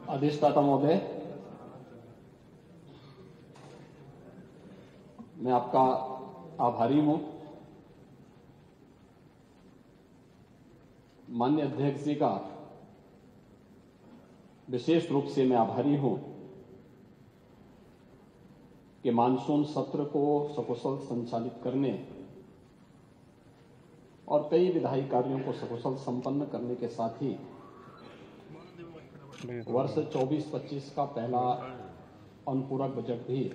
अधिष्ठाता महोदय, मैं आपका आभारी हूं। माननीय अध्यक्ष जी का विशेष रूप से मैं आभारी हूं कि मानसून सत्र को सकुशल संचालित करने और कई विधायी कार्यों को सकुशल संपन्न करने के साथ ही वर्ष 24-25 का पहला अनुपूरक बजट भी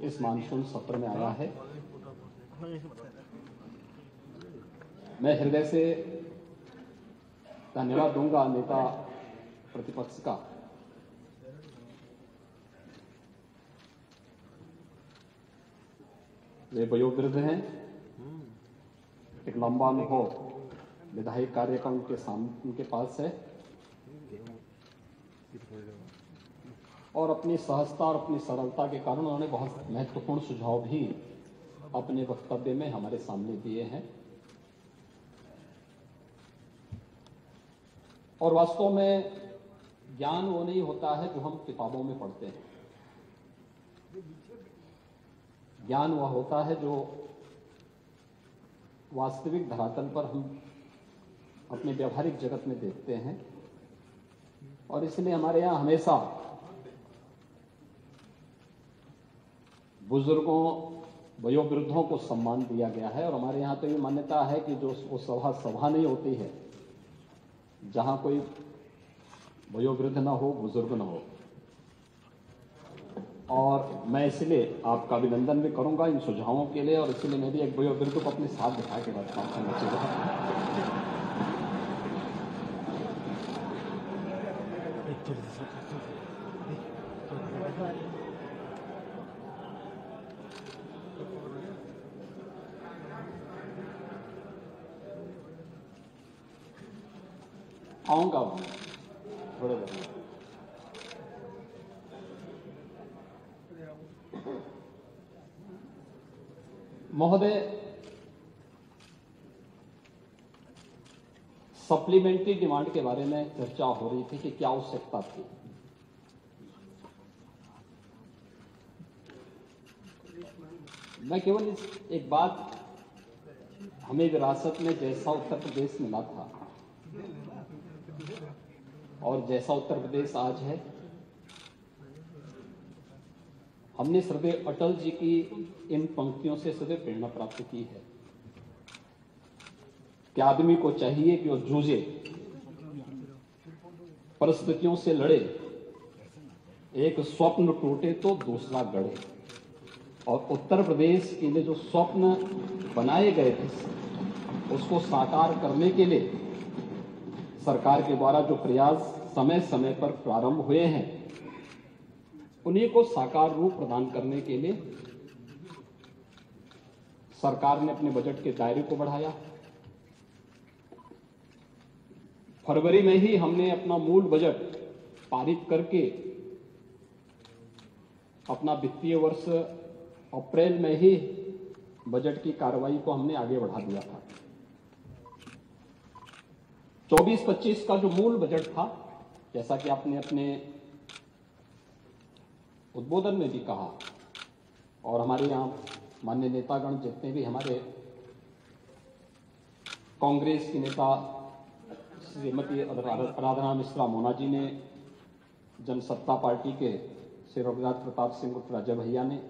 इस मानसून सत्र में आया है। मैं हृदय से धन्यवाद दूंगा नेता प्रतिपक्ष का। वे वयोवृद्ध हैं, एक लंबा अनुभव विधायक कार्य का उनके पास है और अपनी सहजता और अपनी सरलता के कारण उन्होंने बहुत महत्वपूर्ण सुझाव भी अपने वक्तव्य में हमारे सामने दिए हैं। और वास्तव में ज्ञान वो नहीं होता है जो हम किताबों में पढ़ते हैं, ज्ञान वह होता है जो वास्तविक धरातल पर हम अपने व्यवहारिक जगत में देखते हैं। और इसलिए हमारे यहाँ हमेशा बुजुर्गों, वयोवृद्धों को सम्मान दिया गया है। और हमारे यहाँ तो ये मान्यता है कि जो वो सभा नहीं होती है जहां कोई वयोवृद्ध न हो, बुजुर्ग न हो। और मैं इसलिए आपका अभिनंदन भी करूंगा इन सुझावों के लिए। और इसलिए मैं भी एक वयोवृद्ध को अपने साथ बिठा के रखता हूं। आऊंगा थोड़े देर में। महोदय, सप्लीमेंट्री डिमांड के बारे में चर्चा हो रही थी कि क्या आवश्यकता थी। मैं केवल एक बात, हमें विरासत में जैसा उत्तर प्रदेश मिला था और जैसा उत्तर प्रदेश आज है, हमने श्रद्धेय अटल जी की इन पंक्तियों से सदैव प्रेरणा प्राप्त की है कि आदमी को चाहिए कि वो जूझे, परिस्थितियों से लड़े, एक स्वप्न टूटे तो दूसरा गढ़े। और उत्तर प्रदेश के लिए जो स्वप्न बनाए गए थे उसको साकार करने के लिए सरकार के द्वारा जो प्रयास समय समय पर प्रारंभ हुए हैं, उन्हीं को साकार रूप प्रदान करने के लिए सरकार ने अपने बजट के दायरे को बढ़ाया। फरवरी में ही हमने अपना मूल बजट पारित करके अपना वित्तीय वर्ष अप्रैल में ही बजट की कार्रवाई को हमने आगे बढ़ा दिया था। 24-25 का जो मूल बजट था, जैसा कि आपने अपने उद्बोधन में भी कहा, और हमारे यहाँ माननीय नेतागण जितने भी हमारे कांग्रेस की नेता श्रीमती आराधना मिश्रा मोना जी ने, जनसत्ता पार्टी के श्री रघुनाथ प्रताप सिंह उर्फ राजा भैया ने,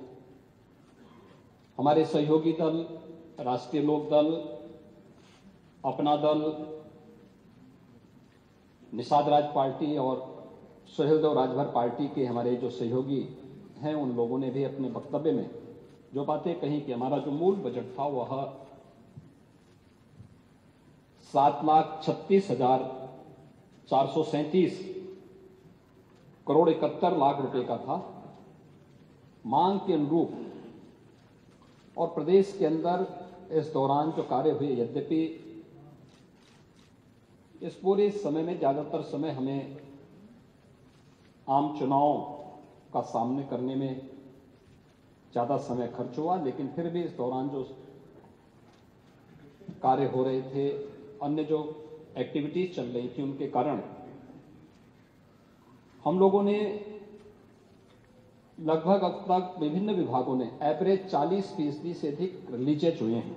हमारे सहयोगी दल राष्ट्रीय लोक दल, अपना दल, निषाद राज पार्टी और सुहेलदेव राजभर पार्टी के हमारे जो सहयोगी हैं, उन लोगों ने भी अपने वक्तव्य में जो बातें कही कि हमारा जो मूल बजट था वह 7,36,437 करोड़ 71 लाख रुपए का था। मांग के अनुरूप और प्रदेश के अंदर इस दौरान जो कार्य हुए, यद्यपि इस पूरे समय में ज्यादातर समय हमें आम चुनाव का सामने करने में ज्यादा समय खर्च हुआ, लेकिन फिर भी इस दौरान जो कार्य हो रहे थे, अन्य जो एक्टिविटीज चल रही थी, उनके कारण हम लोगों ने लगभग अब तक विभिन्न विभागों ने एवरेज 40% से अधिक रिलीजेज हुए हैं,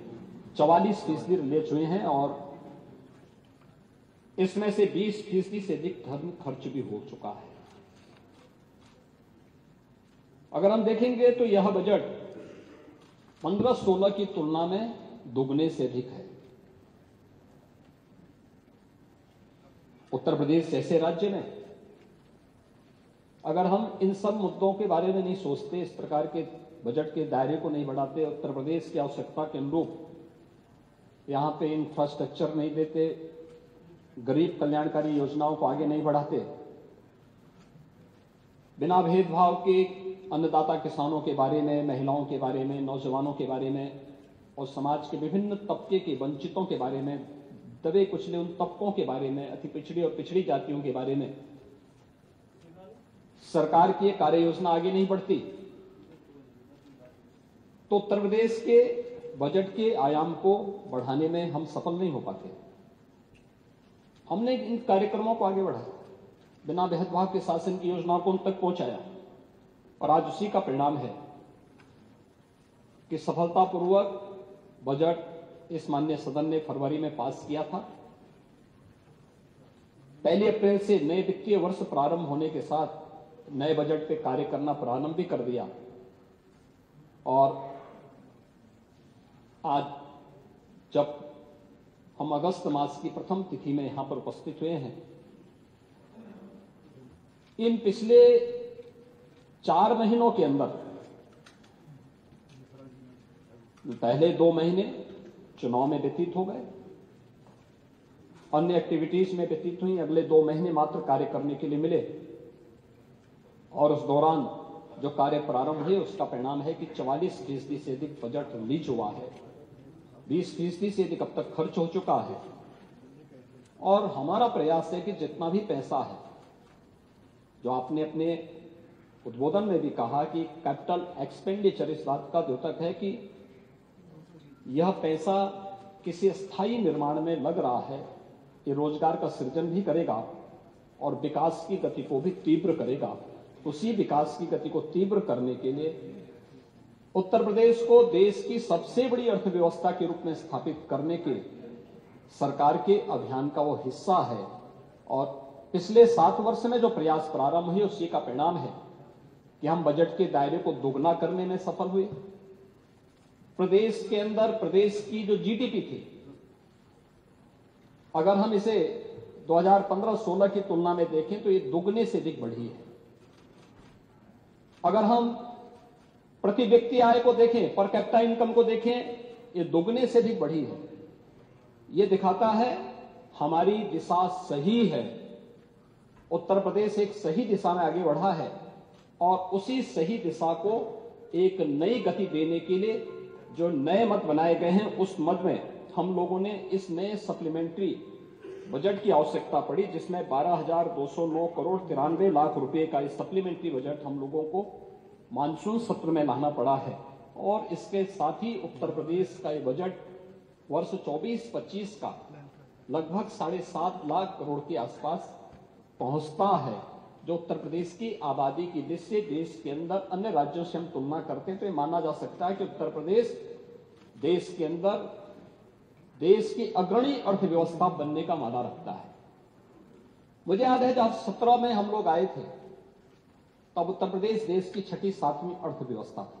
44% रिलीज हुए हैं और इसमें से 20% से अधिक धर्म खर्च भी हो चुका है। अगर हम देखेंगे तो यह बजट 15-16 की तुलना में दोगुने से अधिक है। उत्तर प्रदेश जैसे राज्य में अगर हम इन सब मुद्दों के बारे में नहीं सोचते, इस प्रकार के बजट के दायरे को नहीं बढ़ाते, उत्तर प्रदेश की आवश्यकता के अनुरूप यहां पे इंफ्रास्ट्रक्चर नहीं देते, गरीब कल्याणकारी योजनाओं को आगे नहीं बढ़ाते, बिना भेदभाव के अन्नदाता किसानों के बारे में, महिलाओं के बारे में, नौजवानों के बारे में और समाज के विभिन्न तबके के वंचितों के बारे में, दबे कुचले उन तबकों के बारे में, अति पिछड़ी और पिछड़ी जातियों के बारे में सरकार की कार्य योजना आगे नहीं बढ़ती तो उत्तर प्रदेश के बजट के आयाम को बढ़ाने में हम सफल नहीं हो पाते। हमने इन कार्यक्रमों को आगे बढ़ाया, बिना भेदभाव के शासन की योजनाओं को उन तक पहुंचाया और आज उसी का परिणाम है कि सफलतापूर्वक बजट इस माननीय सदन ने फरवरी में पास किया था। 1 अप्रैल से नए वित्तीय वर्ष प्रारंभ होने के साथ नए बजट पे कार्य करना प्रारंभ भी कर दिया और आज जब हम अगस्त मास की प्रथम तिथि में यहां पर उपस्थित हुए हैं, इन पिछले 4 महीनों के अंदर पहले 2 महीने चुनाव में व्यतीत हो गए, अन्य एक्टिविटीज में व्यतीत हुई, अगले 2 महीने मात्र कार्य करने के लिए मिले और उस दौरान जो कार्य प्रारंभ हुए उसका परिणाम है कि 44% से अधिक बजट रिलीज हुआ है, 20% से अधिक अब तक खर्च हो चुका है और हमारा प्रयास है कि जितना भी पैसा है, जो आपने अपने उद्बोधन में भी कहा कि कैपिटल एक्सपेंडिचर इस बात का द्योतक है कि यह पैसा किसी स्थायी निर्माण में लग रहा है, ये रोजगार का सृजन भी करेगा और विकास की गति को भी तीव्र करेगा। उसी विकास की गति को तीव्र करने के लिए उत्तर प्रदेश को देश की सबसे बड़ी अर्थव्यवस्था के रूप में स्थापित करने के सरकार के अभियान का वो हिस्सा है और पिछले 7 वर्ष में जो प्रयास प्रारंभ हुए उसी का परिणाम है कि हम बजट के दायरे को दोगुना करने में सफल हुए। प्रदेश के अंदर प्रदेश की जो जीडीपी थी, अगर हम इसे 2015-16 की तुलना में देखें तो ये दोगुने से अधिक बढ़ी है। अगर हम प्रति व्यक्ति आय को देखें, पर कैपिटा इनकम को देखें, ये दोगुने से अधिक बढ़ी है। ये दिखाता है हमारी दिशा सही है, उत्तर प्रदेश एक सही दिशा में आगे बढ़ा है और उसी सही दिशा को एक नई गति देने के लिए जो नए मद बनाए गए हैं उस मद में हम लोगों ने इस नए सप्लीमेंट्री बजट की आवश्यकता पड़ी, जिसमें 12,209 करोड़ 93 लाख रुपए का इस सप्लीमेंट्री बजट हम लोगों को मानसून सत्र में लाना पड़ा है और इसके साथ ही उत्तर प्रदेश का ये बजट वर्ष 24-25 का लगभग 7.5 लाख करोड़ के आसपास पहुंचता है, जो उत्तर प्रदेश की आबादी की दृष्टि से देश के अंदर अन्य राज्यों से हम तुलना करते हैं तो ये माना जा सकता है कि उत्तर प्रदेश देश के अंदर देश की अग्रणी अर्थव्यवस्था बनने का माना रखता है। मुझे याद है जब 17 में हम लोग आए थे तब उत्तर प्रदेश देश की 6ठी-7वीं अर्थव्यवस्था थी,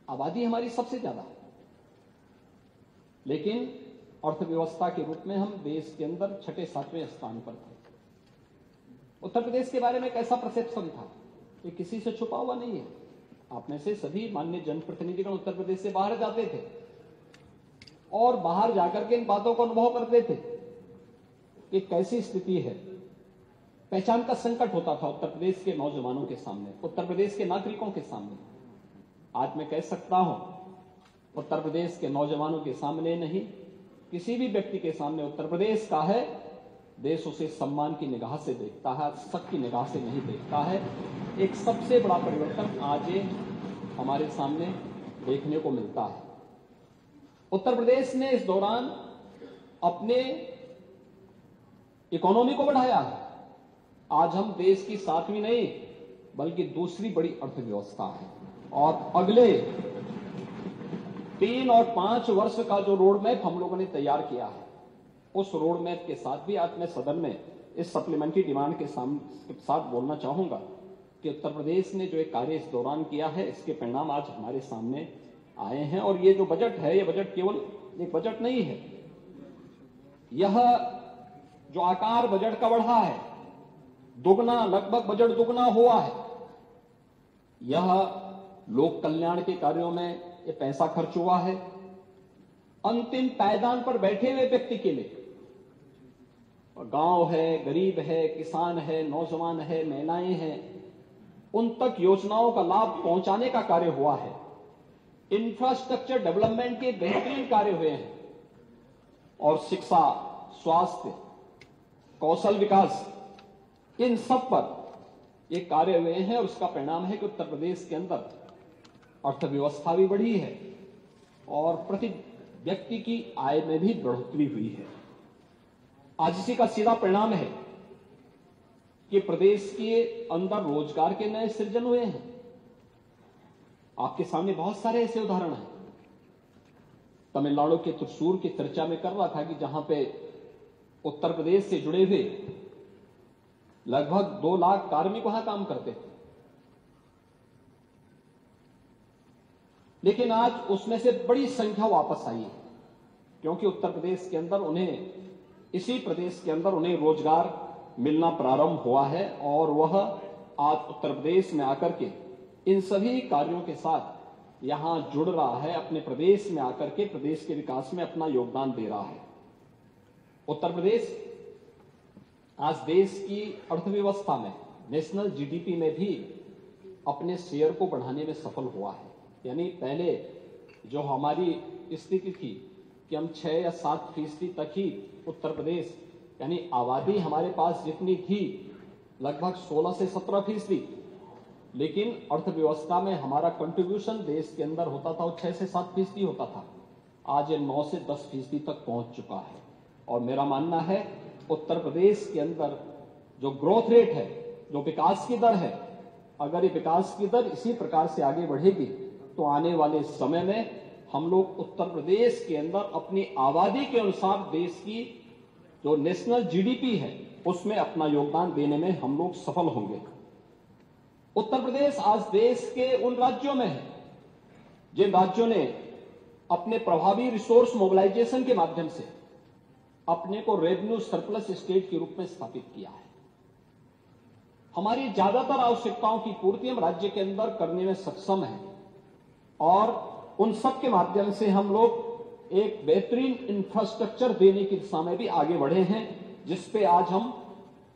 आबादी हमारी सबसे ज्यादा, लेकिन अर्थव्यवस्था के रूप में हम देश के अंदर 6ठे-7वें स्थान पर थे। उत्तर प्रदेश के बारे में एक ऐसा परसेप्शन था, ये किसी से छुपा हुआ नहीं है। आप में से सभी माननीय जनप्रतिनिधिगण उत्तर प्रदेश से बाहर जाते थे और बाहर जाकर के इन बातों को अनुभव करते थे कि कैसी स्थिति है। पहचान का संकट होता था उत्तर प्रदेश के नौजवानों के सामने, उत्तर प्रदेश के नागरिकों के सामने। आज मैं कह सकता हूं उत्तर प्रदेश के नौजवानों के सामने नहीं, किसी भी व्यक्ति के सामने उत्तर प्रदेश का है, देश उसे सम्मान की निगाह से देखता है, शक की निगाह से नहीं देखता है। एक सबसे बड़ा परिवर्तन आज हमारे सामने देखने को मिलता है। उत्तर प्रदेश ने इस दौरान अपने इकोनॉमी को बढ़ाया है, आज हम देश की 7वीं नहीं बल्कि दूसरी बड़ी अर्थव्यवस्था है और अगले 3 और 5 वर्ष का जो रोड मैप हम लोगों ने तैयार किया है, उस रोड मैप के साथ भी आज मैं सदन में इस सप्लीमेंट्री डिमांड के साथ बोलना चाहूंगा कि उत्तर प्रदेश ने जो एक कार्य इस दौरान किया है, इसके परिणाम आज हमारे सामने आए हैं। और ये जो बजट है, ये बजट केवल एक बजट नहीं है, यह जो आकार बजट का बढ़ा है, दुगना, लगभग बजट दुगना हुआ है, यह लोक कल्याण के कार्यों में ये पैसा खर्च हुआ है। अंतिम पायदान पर बैठे हुए व्यक्ति के लिए, गांव है, गरीब है, किसान है, नौजवान है, महिलाएं हैं, उन तक योजनाओं का लाभ पहुंचाने का कार्य हुआ है। इंफ्रास्ट्रक्चर डेवलपमेंट के बेहतरीन कार्य हुए हैं और शिक्षा, स्वास्थ्य, कौशल विकास, इन सब पर ये कार्य हुए हैं और उसका परिणाम है कि उत्तर प्रदेश के अंदर अर्थव्यवस्था भी बढ़ी है और प्रति व्यक्ति की आय में भी बढ़ोतरी हुई है। आज इसी का सीधा परिणाम है कि प्रदेश के अंदर रोजगार के नए सृजन हुए हैं। आपके सामने बहुत सारे ऐसे उदाहरण हैं। तमिलनाडु के त्रिशूर की चर्चा में कर रहा था कि जहां पे उत्तर प्रदेश से जुड़े हुए लगभग 2 लाख कार्मिक वहां काम करते थे, लेकिन आज उसमें से बड़ी संख्या वापस आई है क्योंकि उत्तर प्रदेश के अंदर उन्हें, इसी प्रदेश के अंदर उन्हें रोजगार मिलना प्रारंभ हुआ है और वह आज उत्तर प्रदेश में आकर के इन सभी कार्यों के साथ यहां जुड़ रहा है, अपने प्रदेश में आकर के प्रदेश के विकास में अपना योगदान दे रहा है। उत्तर प्रदेश आज देश की अर्थव्यवस्था में, नेशनल जीडीपी में भी अपने शेयर को बढ़ाने में सफल हुआ है। यानी पहले जो हमारी स्थिति थी कि हम 6 या 7% तक ही उत्तर प्रदेश, यानी आबादी हमारे पास जितनी थी लगभग 16 से 17%, लेकिन अर्थव्यवस्था में हमारा कंट्रीब्यूशन देश के अंदर होता था वो 6 से 7% होता था। आज ये 9 से 10% तक पहुंच चुका है और मेरा मानना है उत्तर प्रदेश के अंदर जो ग्रोथ रेट है, जो विकास की दर है, अगर ये विकास की दर इसी प्रकार से आगे बढ़ेगी तो आने वाले समय में हम लोग उत्तर प्रदेश के अंदर अपनी आबादी के अनुसार देश की जो नेशनल जीडीपी है उसमें अपना योगदान देने में हम लोग सफल होंगे। उत्तर प्रदेश आज देश के उन राज्यों में है जिन राज्यों ने अपने प्रभावी रिसोर्स मोबिलाइजेशन के माध्यम से अपने को रेवेन्यू सरप्लस स्टेट के रूप में स्थापित किया है। हमारी ज्यादातर आवश्यकताओं की पूर्ति हम राज्य के अंदर करने में सक्षम हैं और उन सब के माध्यम से हम लोग एक बेहतरीन इंफ्रास्ट्रक्चर देने की दिशा में भी आगे बढ़े हैं, जिस पे आज हम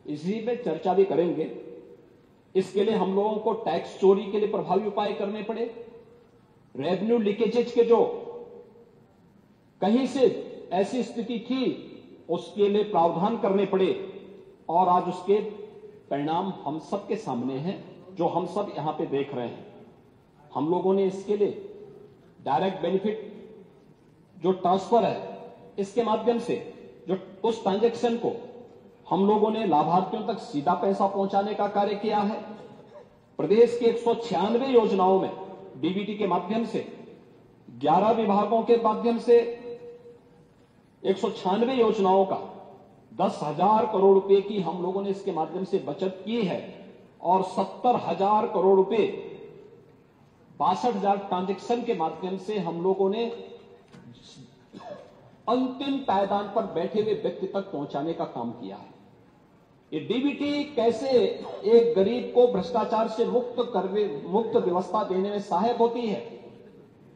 इसी पे चर्चा भी करेंगे। इसके लिए हम लोगों को टैक्स चोरी के लिए प्रभावी उपाय करने पड़े, रेवेन्यू लीकेजेज के जो कहीं से ऐसी स्थिति थी उसके लिए प्रावधान करने पड़े और आज उसके परिणाम हम सब के सामने हैं, जो हम सब यहां पे देख रहे हैं। हम लोगों ने इसके लिए डायरेक्ट बेनिफिट जो ट्रांसफर है, इसके माध्यम से जो उस ट्रांजैक्शन को हम लोगों ने लाभार्थियों तक सीधा पैसा पहुंचाने का कार्य किया है। प्रदेश के 196 योजनाओं में डीबीटी के माध्यम से 11 विभागों के माध्यम से 196 योजनाओं का 10,000 करोड़ रुपए की हम लोगों ने इसके माध्यम से बचत की है और 70,000 करोड़ रुपए 62,000 ट्रांजैक्शन के माध्यम से हम लोगों ने अंतिम पायदान पर बैठे हुए व्यक्ति तक पहुंचाने का काम किया है। ये डीबीटी कैसे एक गरीब को भ्रष्टाचार से मुक्त व्यवस्था देने में सहायक होती है,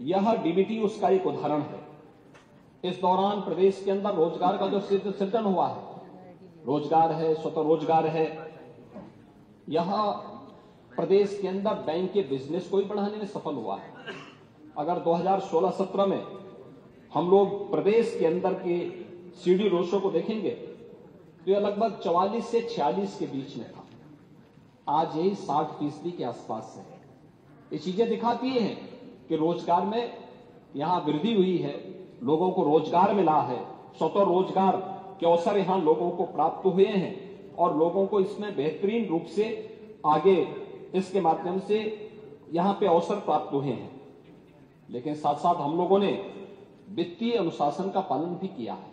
यह डीबीटी उसका एक उदाहरण है। इस दौरान प्रदेश के अंदर रोजगार का जो सृजन हुआ है, रोजगार है, स्वतः रोजगार है, यह प्रदेश के अंदर बैंक के बिजनेस को भी बढ़ाने में सफल हुआ है। अगर 2016-17 में हम लोग प्रदेश के अंदर के सीडी रोशो को देखेंगे तो यह लगभग 44 से 46 के बीच में था, आज यही 60% के आसपास है। ये चीजें दिखाती हैं कि रोजगार में यहां वृद्धि हुई है, लोगों को रोजगार मिला है, स्वतः रोजगार के अवसर यहां लोगों को प्राप्त हुए हैं और लोगों को इसमें बेहतरीन रूप से आगे इसके माध्यम से यहां पे अवसर प्राप्त हुए हैं। लेकिन साथ साथ हम लोगों ने वित्तीय अनुशासन का पालन भी किया है।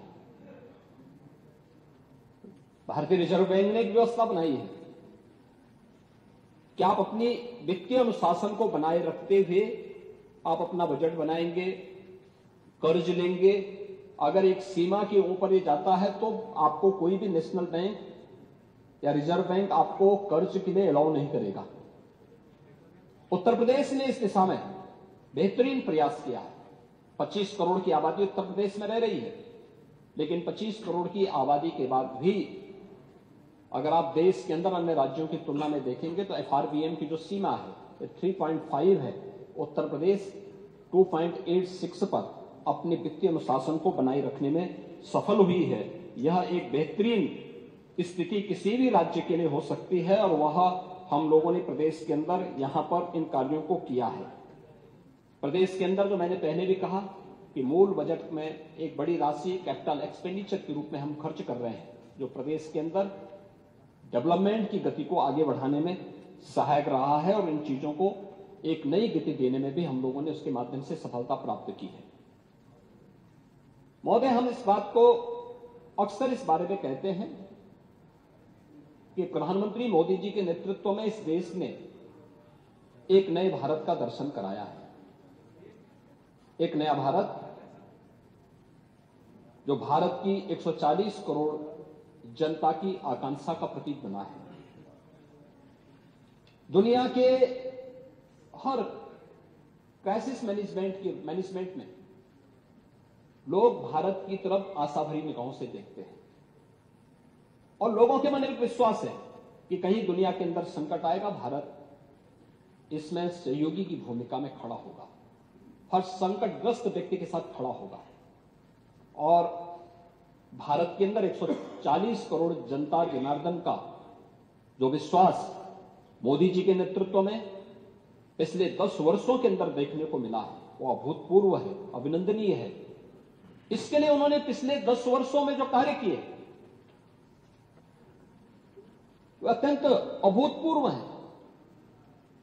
भारतीय रिजर्व बैंक ने एक व्यवस्था बनाई है कि आप अपनी वित्तीय अनुशासन को बनाए रखते हुए आप अपना बजट बनाएंगे, कर्ज लेंगे। अगर एक सीमा के ऊपर ये जाता है तो आपको कोई भी नेशनल बैंक या रिजर्व बैंक आपको कर्ज के लिए अलाउ नहीं करेगा। उत्तर प्रदेश ने इस दिशा में बेहतरीन प्रयास किया है। 25 करोड़ की आबादी उत्तर प्रदेश में रह रही है, लेकिन 25 करोड़ की आबादी के बाद भी अगर आप देश के अंदर अन्य राज्यों की तुलना में देखेंगे तो एफआरबीएम की जो सीमा है 3.5 है, उत्तर प्रदेश 2.86 पर अपने वित्तीय अनुशासन को बनाए रखने में सफल हुई है। यह एक बेहतरीन स्थिति किसी भी राज्य के लिए हो सकती है और वह हम लोगों ने प्रदेश के अंदर यहां पर इन कार्यों को किया है। प्रदेश के अंदर जो मैंने पहले भी कहा कि मूल बजट में एक बड़ी राशि कैपिटल एक्सपेंडिचर के रूप में हम खर्च कर रहे हैं, जो प्रदेश के अंदर डेवलपमेंट की गति को आगे बढ़ाने में सहायक रहा है और इन चीजों को एक नई गति देने में भी हम लोगों ने उसके माध्यम से सफलता प्राप्त की है। महोदय, हम इस बात को अक्सर इस बारे में कहते हैं कि प्रधानमंत्री मोदी जी के नेतृत्व में इस देश ने एक नए भारत का दर्शन कराया है। एक नया भारत जो भारत की 140 करोड़ जनता की आकांक्षा का प्रतीक बना है। दुनिया के हर क्राइसिस मैनेजमेंट में लोग भारत की तरफ आशा भरी निगाहों से देखते हैं और लोगों के मन में एक विश्वास है कि कहीं दुनिया के अंदर संकट आएगा, भारत इसमें सहयोगी की भूमिका में खड़ा होगा, हर संकटग्रस्त व्यक्ति के साथ खड़ा होगा। और भारत के अंदर 140 करोड़ जनता जनार्दन का जो विश्वास मोदी जी के नेतृत्व में पिछले 10 वर्षों के अंदर देखने को मिला है, वो अभूतपूर्व है, अभिनंदनीय है। इसके लिए उन्होंने पिछले 10 वर्षों में जो कार्य किए वो अत्यंत अभूतपूर्व है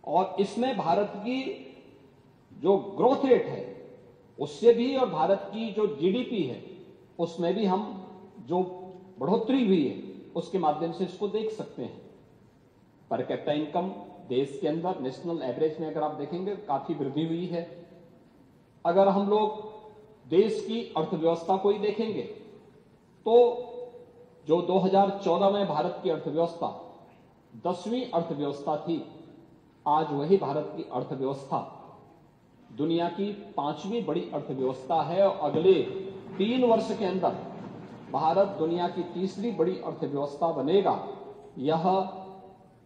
और इसमें भारत की जो ग्रोथ रेट है उससे भी और भारत की जो जीडीपी है उसमें भी हम जो बढ़ोतरी हुई है उसके माध्यम से इसको देख सकते हैं। पर कैपिटा इनकम देश के अंदर नेशनल एवरेज में अगर आप देखेंगे काफी वृद्धि हुई है। अगर हम लोग देश की अर्थव्यवस्था को ही देखेंगे तो जो 2014 में भारत की अर्थव्यवस्था 10वीं अर्थव्यवस्था थी, आज वही भारत की अर्थव्यवस्था दुनिया की 5वीं बड़ी अर्थव्यवस्था है और अगले 3 वर्ष के अंदर भारत दुनिया की 3री बड़ी अर्थव्यवस्था बनेगा। यह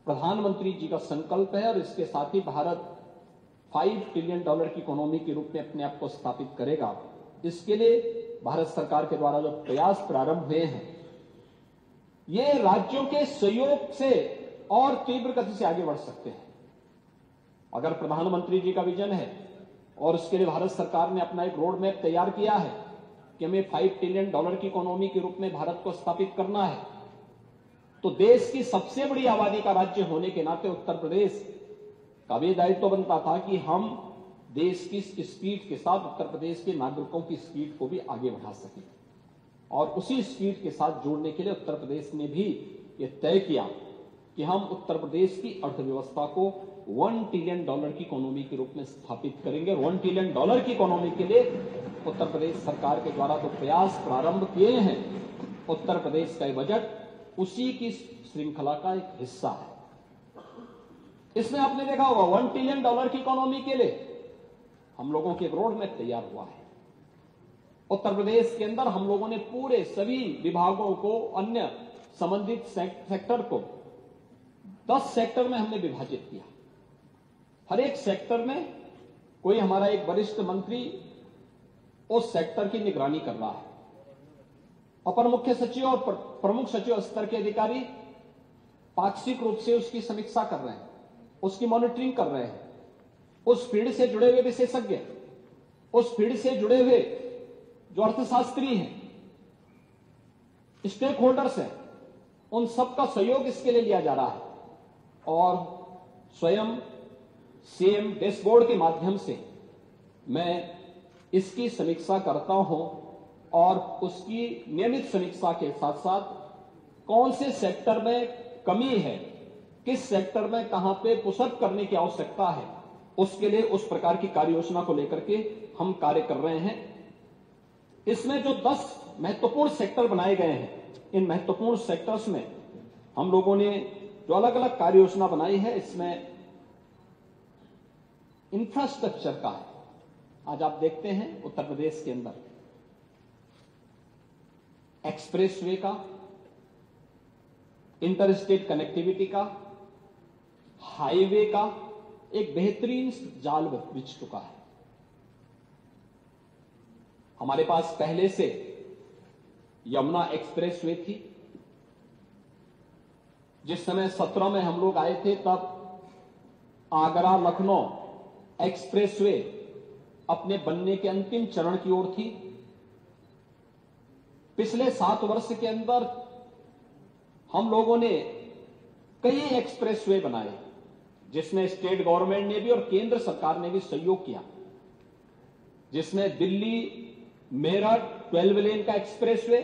प्रधानमंत्री जी का संकल्प है और इसके साथ ही भारत $5 ट्रिलियन की इकोनॉमी के रूप में अपने आप को स्थापित करेगा। इसके लिए भारत सरकार के द्वारा जो प्रयास प्रारंभ हुए हैं ये राज्यों के सहयोग से और तीव्र गति से आगे बढ़ सकते हैं। अगर प्रधानमंत्री जी का विजन है और उसके लिए भारत सरकार ने अपना एक रोड मैप तैयार किया है कि हमें $5 ट्रिलियन की इकोनॉमी के रूप में भारत को स्थापित करना है, तो देश की सबसे बड़ी आबादी का राज्य होने के नाते उत्तर प्रदेश का भी दायित्व बनता था कि हम देश की स्पीड के साथ उत्तर प्रदेश के नागरिकों की स्पीड को भी आगे बढ़ा सकें और उसी स्पीड के साथ जोड़ने के लिए उत्तर प्रदेश ने भी यह तय किया कि हम उत्तर प्रदेश की अर्थव्यवस्था को $1 ट्रिलियन की इकोनॉमी के रूप में स्थापित करेंगे। $1 ट्रिलियन की इकोनॉमी के लिए उत्तर प्रदेश सरकार के द्वारा जो प्रयास प्रारंभ किए हैं, उत्तर प्रदेश का बजट उसी की श्रृंखला का एक हिस्सा है। इसमें आपने देखा होगा $1 ट्रिलियन की इकोनॉमी के लिए हम लोगों के एक रोड मैप तैयार हुआ है। उत्तर प्रदेश के अंदर हम लोगों ने पूरे सभी विभागों को, अन्य संबंधित सेक्टर को 10 सेक्टर में हमने विभाजित किया। हर एक सेक्टर में कोई हमारा एक वरिष्ठ मंत्री उस सेक्टर की निगरानी कर रहा है। अपर मुख्य सचिव और प्रमुख सचिव स्तर के अधिकारी पाक्षिक रूप से उसकी समीक्षा कर रहे हैं, उसकी मॉनिटरिंग कर रहे हैं। उस फील्ड से जुड़े हुए विशेषज्ञ, उस फील्ड से जुड़े हुए जो अर्थशास्त्री हैं, स्टेक होल्डर्स हैं, उन सबका सहयोग इसके लिए लिया जा रहा है और स्वयं सीएम डैशबोर्ड के माध्यम से मैं इसकी समीक्षा करता हूं और उसकी नियमित समीक्षा के साथ साथ कौन से सेक्टर में कमी है, किस सेक्टर में कहां पे पुशअप करने की आवश्यकता है, उसके लिए उस प्रकार की कार्य योजना को लेकर के हम कार्य कर रहे हैं। इसमें जो 10 महत्वपूर्ण सेक्टर बनाए गए हैं, इन महत्वपूर्ण सेक्टर्स में हम लोगों ने जो अलग अलग कार्य योजना बनाई है, इसमें इंफ्रास्ट्रक्चर का है। आज आप देखते हैं उत्तर प्रदेश के अंदर एक्सप्रेसवे का, इंटरस्टेट कनेक्टिविटी का, हाईवे का एक बेहतरीन जाल बिछ चुका है। हमारे पास पहले से यमुना एक्सप्रेसवे थी। जिस समय 17 में हम लोग आए थे तब आगरा लखनऊ एक्सप्रेसवे अपने बनने के अंतिम चरण की ओर थी। पिछले 7 वर्ष के अंदर हम लोगों ने कई एक्सप्रेसवे बनाए, जिसमें स्टेट गवर्नमेंट ने भी और केंद्र सरकार ने भी सहयोग किया, जिसमें दिल्ली मेरठ 12 लेन का एक्सप्रेसवे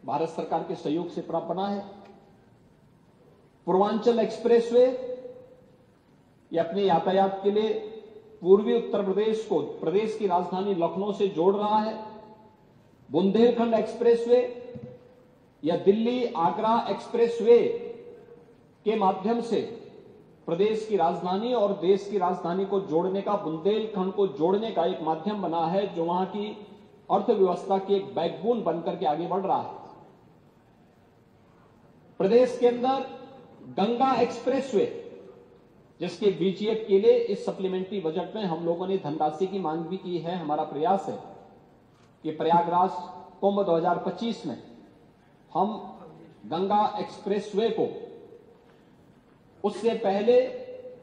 भारत सरकार के सहयोग से प्राप्त बना है। पूर्वांचल एक्सप्रेसवे ये अपने यातायात के लिए पूर्वी उत्तर प्रदेश को प्रदेश की राजधानी लखनऊ से जोड़ रहा है। बुंदेलखंड एक्सप्रेसवे या दिल्ली आगरा एक्सप्रेसवे के माध्यम से प्रदेश की राजधानी और देश की राजधानी को जोड़ने का, बुंदेलखंड को जोड़ने का एक माध्यम बना है, जो वहां की अर्थव्यवस्था की एक बैकबोन बनकर के आगे बढ़ रहा है। प्रदेश के अंदर गंगा एक्सप्रेसवे, जिसके बीजीएफ के लिए इस सप्लीमेंट्री बजट में हम लोगों ने धनराशि की मांग भी की है। हमारा प्रयास है कि प्रयागराज कुंभ 2025 में हम गंगा एक्सप्रेसवे को उससे पहले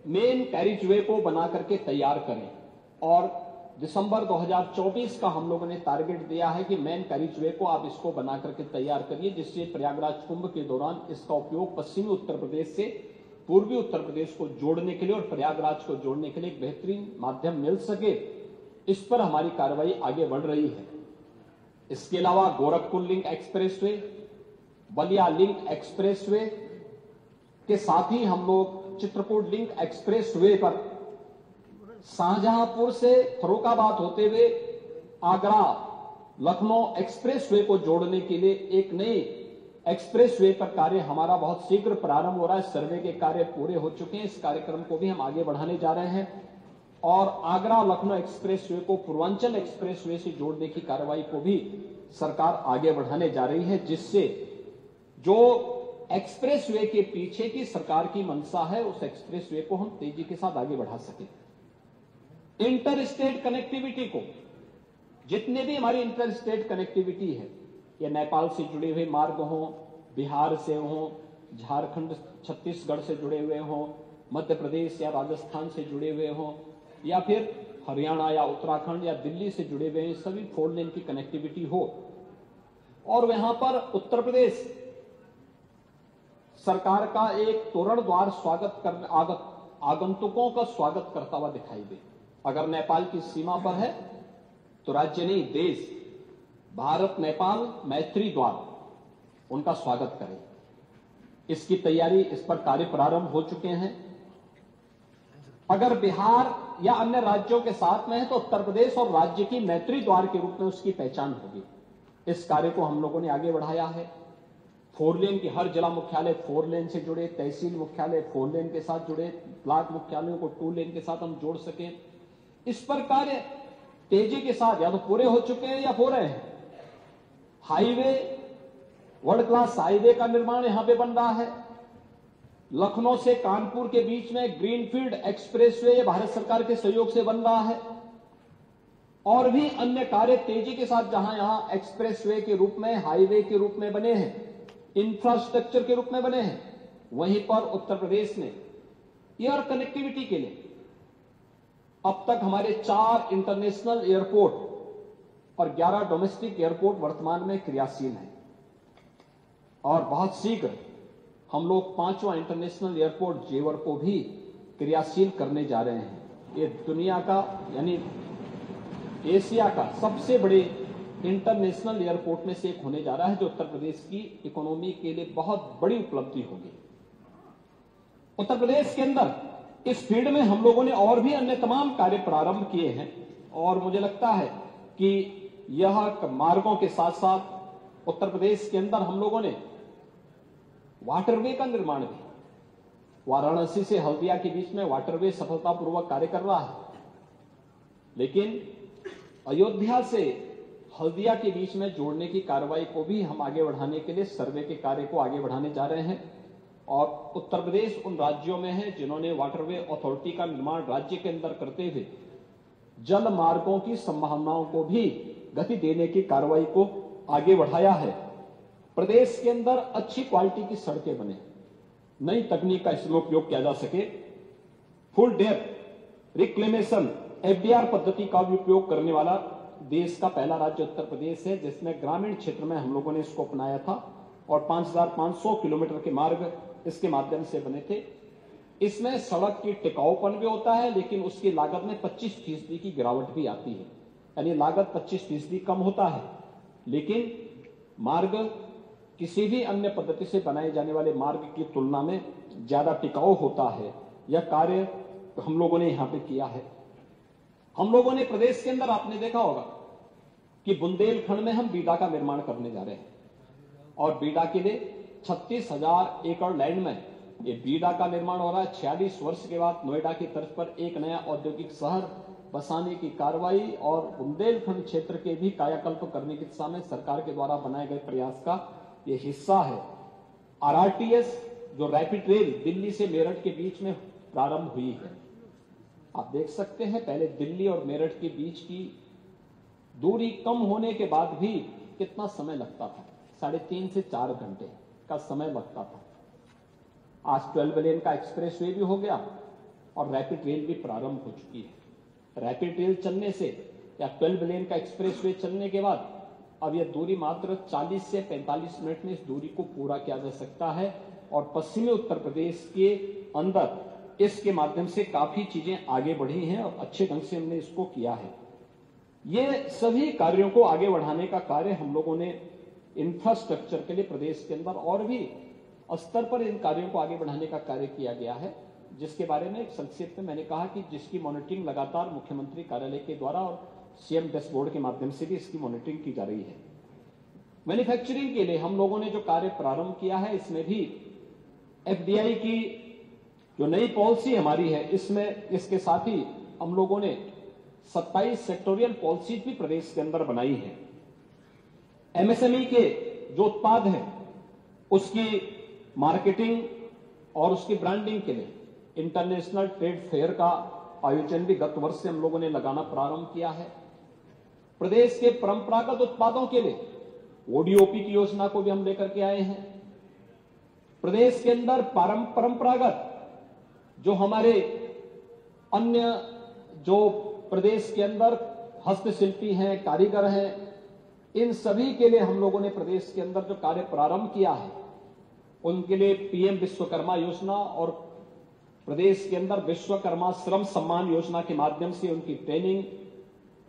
मेन कैरिजवे को बना करके तैयार करें और दिसंबर 2024 का हम लोगों ने टारगेट दिया है कि मेन कैरिजवे को आप इसको बना करके तैयार करिए, जिससे प्रयागराज कुंभ के दौरान इसका उपयोग पश्चिमी उत्तर प्रदेश से पूर्वी उत्तर प्रदेश को जोड़ने के लिए और प्रयागराज को जोड़ने के लिए एक बेहतरीन माध्यम मिल सके। इस पर हमारी कार्रवाई आगे बढ़ रही है। इसके अलावा Gorakhpur link expressway, Ballia link expressway के साथ ही हम लोग चित्रकूट लिंक एक्सप्रेसवे पर शाहजहांपुर से फर्रुखाबाद होते हुए आगरा लखनऊ एक्सप्रेसवे को जोड़ने के लिए एक नई एक्सप्रेसवे पर कार्य हमारा बहुत शीघ्र प्रारंभ हो रहा है। सर्वे के कार्य पूरे हो चुके हैं। इस कार्यक्रम को भी हम आगे बढ़ाने जा रहे हैं और आगरा लखनऊ एक्सप्रेसवे को पूर्वांचल एक्सप्रेसवे से जोड़ने की कार्रवाई को भी सरकार आगे बढ़ाने जा रही है, जिससे जो एक्सप्रेसवे के पीछे की सरकार की मंशा है, उस एक्सप्रेसवे को हम तेजी के साथ आगे बढ़ा सकें। इंटर स्टेट कनेक्टिविटी को, जितने भी हमारी इंटर स्टेट कनेक्टिविटी है, ये नेपाल से जुड़े हुए मार्ग हों, बिहार से हों, झारखंड छत्तीसगढ़ से जुड़े हुए हों, मध्य प्रदेश या राजस्थान से जुड़े हुए हों, या फिर हरियाणा या उत्तराखंड या दिल्ली से जुड़े हुए सभी 4 लेन की कनेक्टिविटी हो और वहां पर उत्तर प्रदेश सरकार का एक तोरण द्वार स्वागत कर आगंतुकों का स्वागत करता हुआ दिखाई दे। अगर नेपाल की सीमा पर है तो राज्य नहीं, देश भारत नेपाल मैत्री द्वार उनका स्वागत करे। इसकी तैयारी, इस पर कार्य प्रारंभ हो चुके हैं। अगर बिहार या अन्य राज्यों के साथ में है तो उत्तर प्रदेश और राज्य की मैत्री द्वार के रूप में उसकी पहचान होगी। इस कार्य को हम लोगों ने आगे बढ़ाया है। 4 लेन की हर जिला मुख्यालय 4 लेन से जुड़े, तहसील मुख्यालय 4 लेन के साथ जुड़े, ब्लॉक मुख्यालयों को 2 लेन के साथ हम जोड़ सकें। इस पर कार्य तेजी के साथ या तो पूरे हो चुके हैं या हो रहे हैं। हाईवे, वर्ल्ड क्लास हाईवे का निर्माण यहां पे बन रहा है। लखनऊ से कानपुर के बीच में ग्रीनफील्ड एक्सप्रेसवे भारत सरकार के सहयोग से बन रहा है और भी अन्य कार्य तेजी के साथ जहां यहां एक्सप्रेसवे के रूप में, हाईवे के रूप में बने हैं, इंफ्रास्ट्रक्चर के रूप में बने हैं, वहीं पर उत्तर प्रदेश में एयर कनेक्टिविटी के लिए अब तक हमारे 4 इंटरनेशनल एयरपोर्ट और 11 डोमेस्टिक एयरपोर्ट वर्तमान में क्रियाशील हैं और बहुत शीघ्र हम लोग 5वां इंटरनेशनल एयरपोर्ट जेवर को भी क्रियाशील करने जा रहे हैं। ये दुनिया का यानी एशिया का सबसे बड़े इंटरनेशनल एयरपोर्ट में से एक होने जा रहा है, जो उत्तर प्रदेश की इकोनॉमी के लिए बहुत बड़ी उपलब्धि होगी। उत्तर प्रदेश के अंदर इस फील्ड में हम लोगों ने और भी अन्य तमाम कार्य प्रारंभ किए हैं और मुझे लगता है कि यह मार्गों के साथ साथ उत्तर प्रदेश के अंदर हम लोगों ने वाटरवे का निर्माण भी, वाराणसी से हल्दिया के बीच में वाटरवे सफलतापूर्वक कार्य कर रहा है, लेकिन अयोध्या से हल्दिया के बीच में जोड़ने की कार्रवाई को भी हम आगे बढ़ाने के लिए सर्वे के कार्य को आगे बढ़ाने जा रहे हैं। और उत्तर प्रदेश उन राज्यों में है जिन्होंने वाटरवे अथॉरिटी का निर्माण राज्य के अंदर करते हुए जल मार्गों की संभावनाओं को भी गति देने की कार्रवाई को आगे बढ़ाया है। प्रदेश के अंदर अच्छी क्वालिटी की सड़कें बने, नई तकनीक का इसमें उपयोग किया जा सके, फुल डेप्थ रिक्लेमेशन एफडीआर पद्धति का भी उपयोग करने वाला देश का पहला राज्य उत्तर प्रदेश है, जिसमें ग्रामीण क्षेत्र में हम लोगों ने इसको अपनाया था और 5,500 किलोमीटर के मार्ग इसके माध्यम से बने थे। इसमें सड़क की टिकाऊपन भी होता है, लेकिन उसकी लागत में 25% की गिरावट भी आती है, यानी लागत 25% कम होता है, लेकिन मार्ग किसी भी अन्य पद्धति से बनाए जाने वाले मार्ग की तुलना में ज्यादा टिकाऊ होता है। यह कार्य हम लोगों ने यहां पे किया है। हम लोगों ने प्रदेश के अंदर आपने देखा होगा कि बुंदेलखंड में हम बीडा का निर्माण करने जा रहे हैं और बीडा के लिए 36,000 एकड़ लैंड में ये बीडा का निर्माण हो रहा है। 46 वर्ष के बाद नोएडा की तर्ज पर एक नया औद्योगिक शहर बसाने की कार्रवाई और बुंदेलखंड क्षेत्र के भी कायाकल्प करने की दिशा में सरकार के द्वारा बनाए गए प्रयास का ये हिस्सा है। आरआरटीएस जो रैपिड रेल दिल्ली से मेरठ के बीच में प्रारंभ हुई है, आप देख सकते हैं पहले दिल्ली और मेरठ के बीच की दूरी कम होने के बाद भी कितना समय लगता था, 3.5 से 4 घंटे का समय लगता था। आज 12 लेन का एक्सप्रेस वे भी हो गया और रैपिड रेल भी प्रारंभ हो चुकी है। रैपिड रेल चलने से या 12 लेन का एक्सप्रेस वे चलने के बाद अब यह दूरी मात्र 40 से 45 मिनट में इस दूरी को पूरा किया जा सकता है और पश्चिमी उत्तर प्रदेश के अंदर इसके माध्यम से काफी चीजें आगे बढ़ी हैं और अच्छे ढंग से हमने इसको किया है। ये सभी कार्यों को आगे बढ़ाने का कार्य हम लोगों ने इंफ्रास्ट्रक्चर के लिए प्रदेश के अंदर और भी स्तर पर इन कार्यों को आगे बढ़ाने का कार्य किया गया है, जिसके बारे में संक्षेप में मैंने कहा कि जिसकी मॉनिटरिंग लगातार मुख्यमंत्री कार्यालय के द्वारा और सीएम डैशबोर्ड के माध्यम से भी इसकी मॉनिटरिंग की जा रही है। मैन्युफैक्चरिंग के लिए हम लोगों ने जो कार्य प्रारंभ किया है, इसमें भी एफडीआई की जो नई पॉलिसी हमारी है, इसमें इसके साथ ही हम लोगों ने 27 सेक्टोरियल पॉलिसीज भी प्रदेश के अंदर बनाई है। एमएसएमई के जो उत्पाद हैं उसकी मार्केटिंग और उसकी ब्रांडिंग के लिए इंटरनेशनल ट्रेड फेयर का आयोजन भी गत वर्ष से हम लोगों ने लगाना प्रारंभ किया है। प्रदेश के परंपरागत उत्पादों के लिए ओडीओपी की योजना को भी हम लेकर के आए हैं। प्रदेश के अंदर परंपरागत जो हमारे अन्य जो प्रदेश के अंदर हस्तशिल्पी हैं, कारीगर हैं, इन सभी के लिए हम लोगों ने प्रदेश के अंदर जो कार्य प्रारंभ किया है, उनके लिए पीएम विश्वकर्मा योजना और प्रदेश के अंदर विश्वकर्मा श्रम सम्मान योजना के माध्यम से उनकी ट्रेनिंग,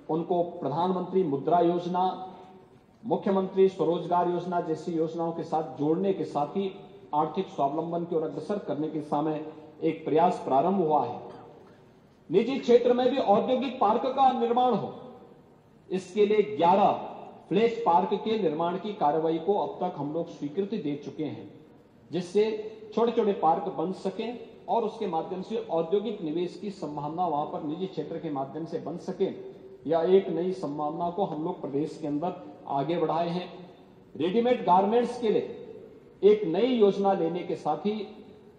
उनको प्रधानमंत्री मुद्रा योजना, मुख्यमंत्री स्वरोजगार योजना जैसी योजनाओं के साथ जोड़ने के साथ ही आर्थिक स्वावलंबन की ओर अग्रसर करने के समय एक प्रयास प्रारंभ हुआ है। निजी क्षेत्र में भी औद्योगिक पार्क का निर्माण हो, इसके लिए 11 फ्लैश पार्क के निर्माण की कार्रवाई को अब तक हम लोग स्वीकृति दे चुके हैं, जिससे छोटे छोटे पार्क बन सकें और उसके माध्यम से औद्योगिक निवेश की संभावना वहां पर निजी क्षेत्र के माध्यम से बन सके। या एक नई संभावना को हम लोग प्रदेश के अंदर आगे बढ़ाए हैं। रेडीमेड गारमेंट्स के लिए एक नई योजना लेने के साथ ही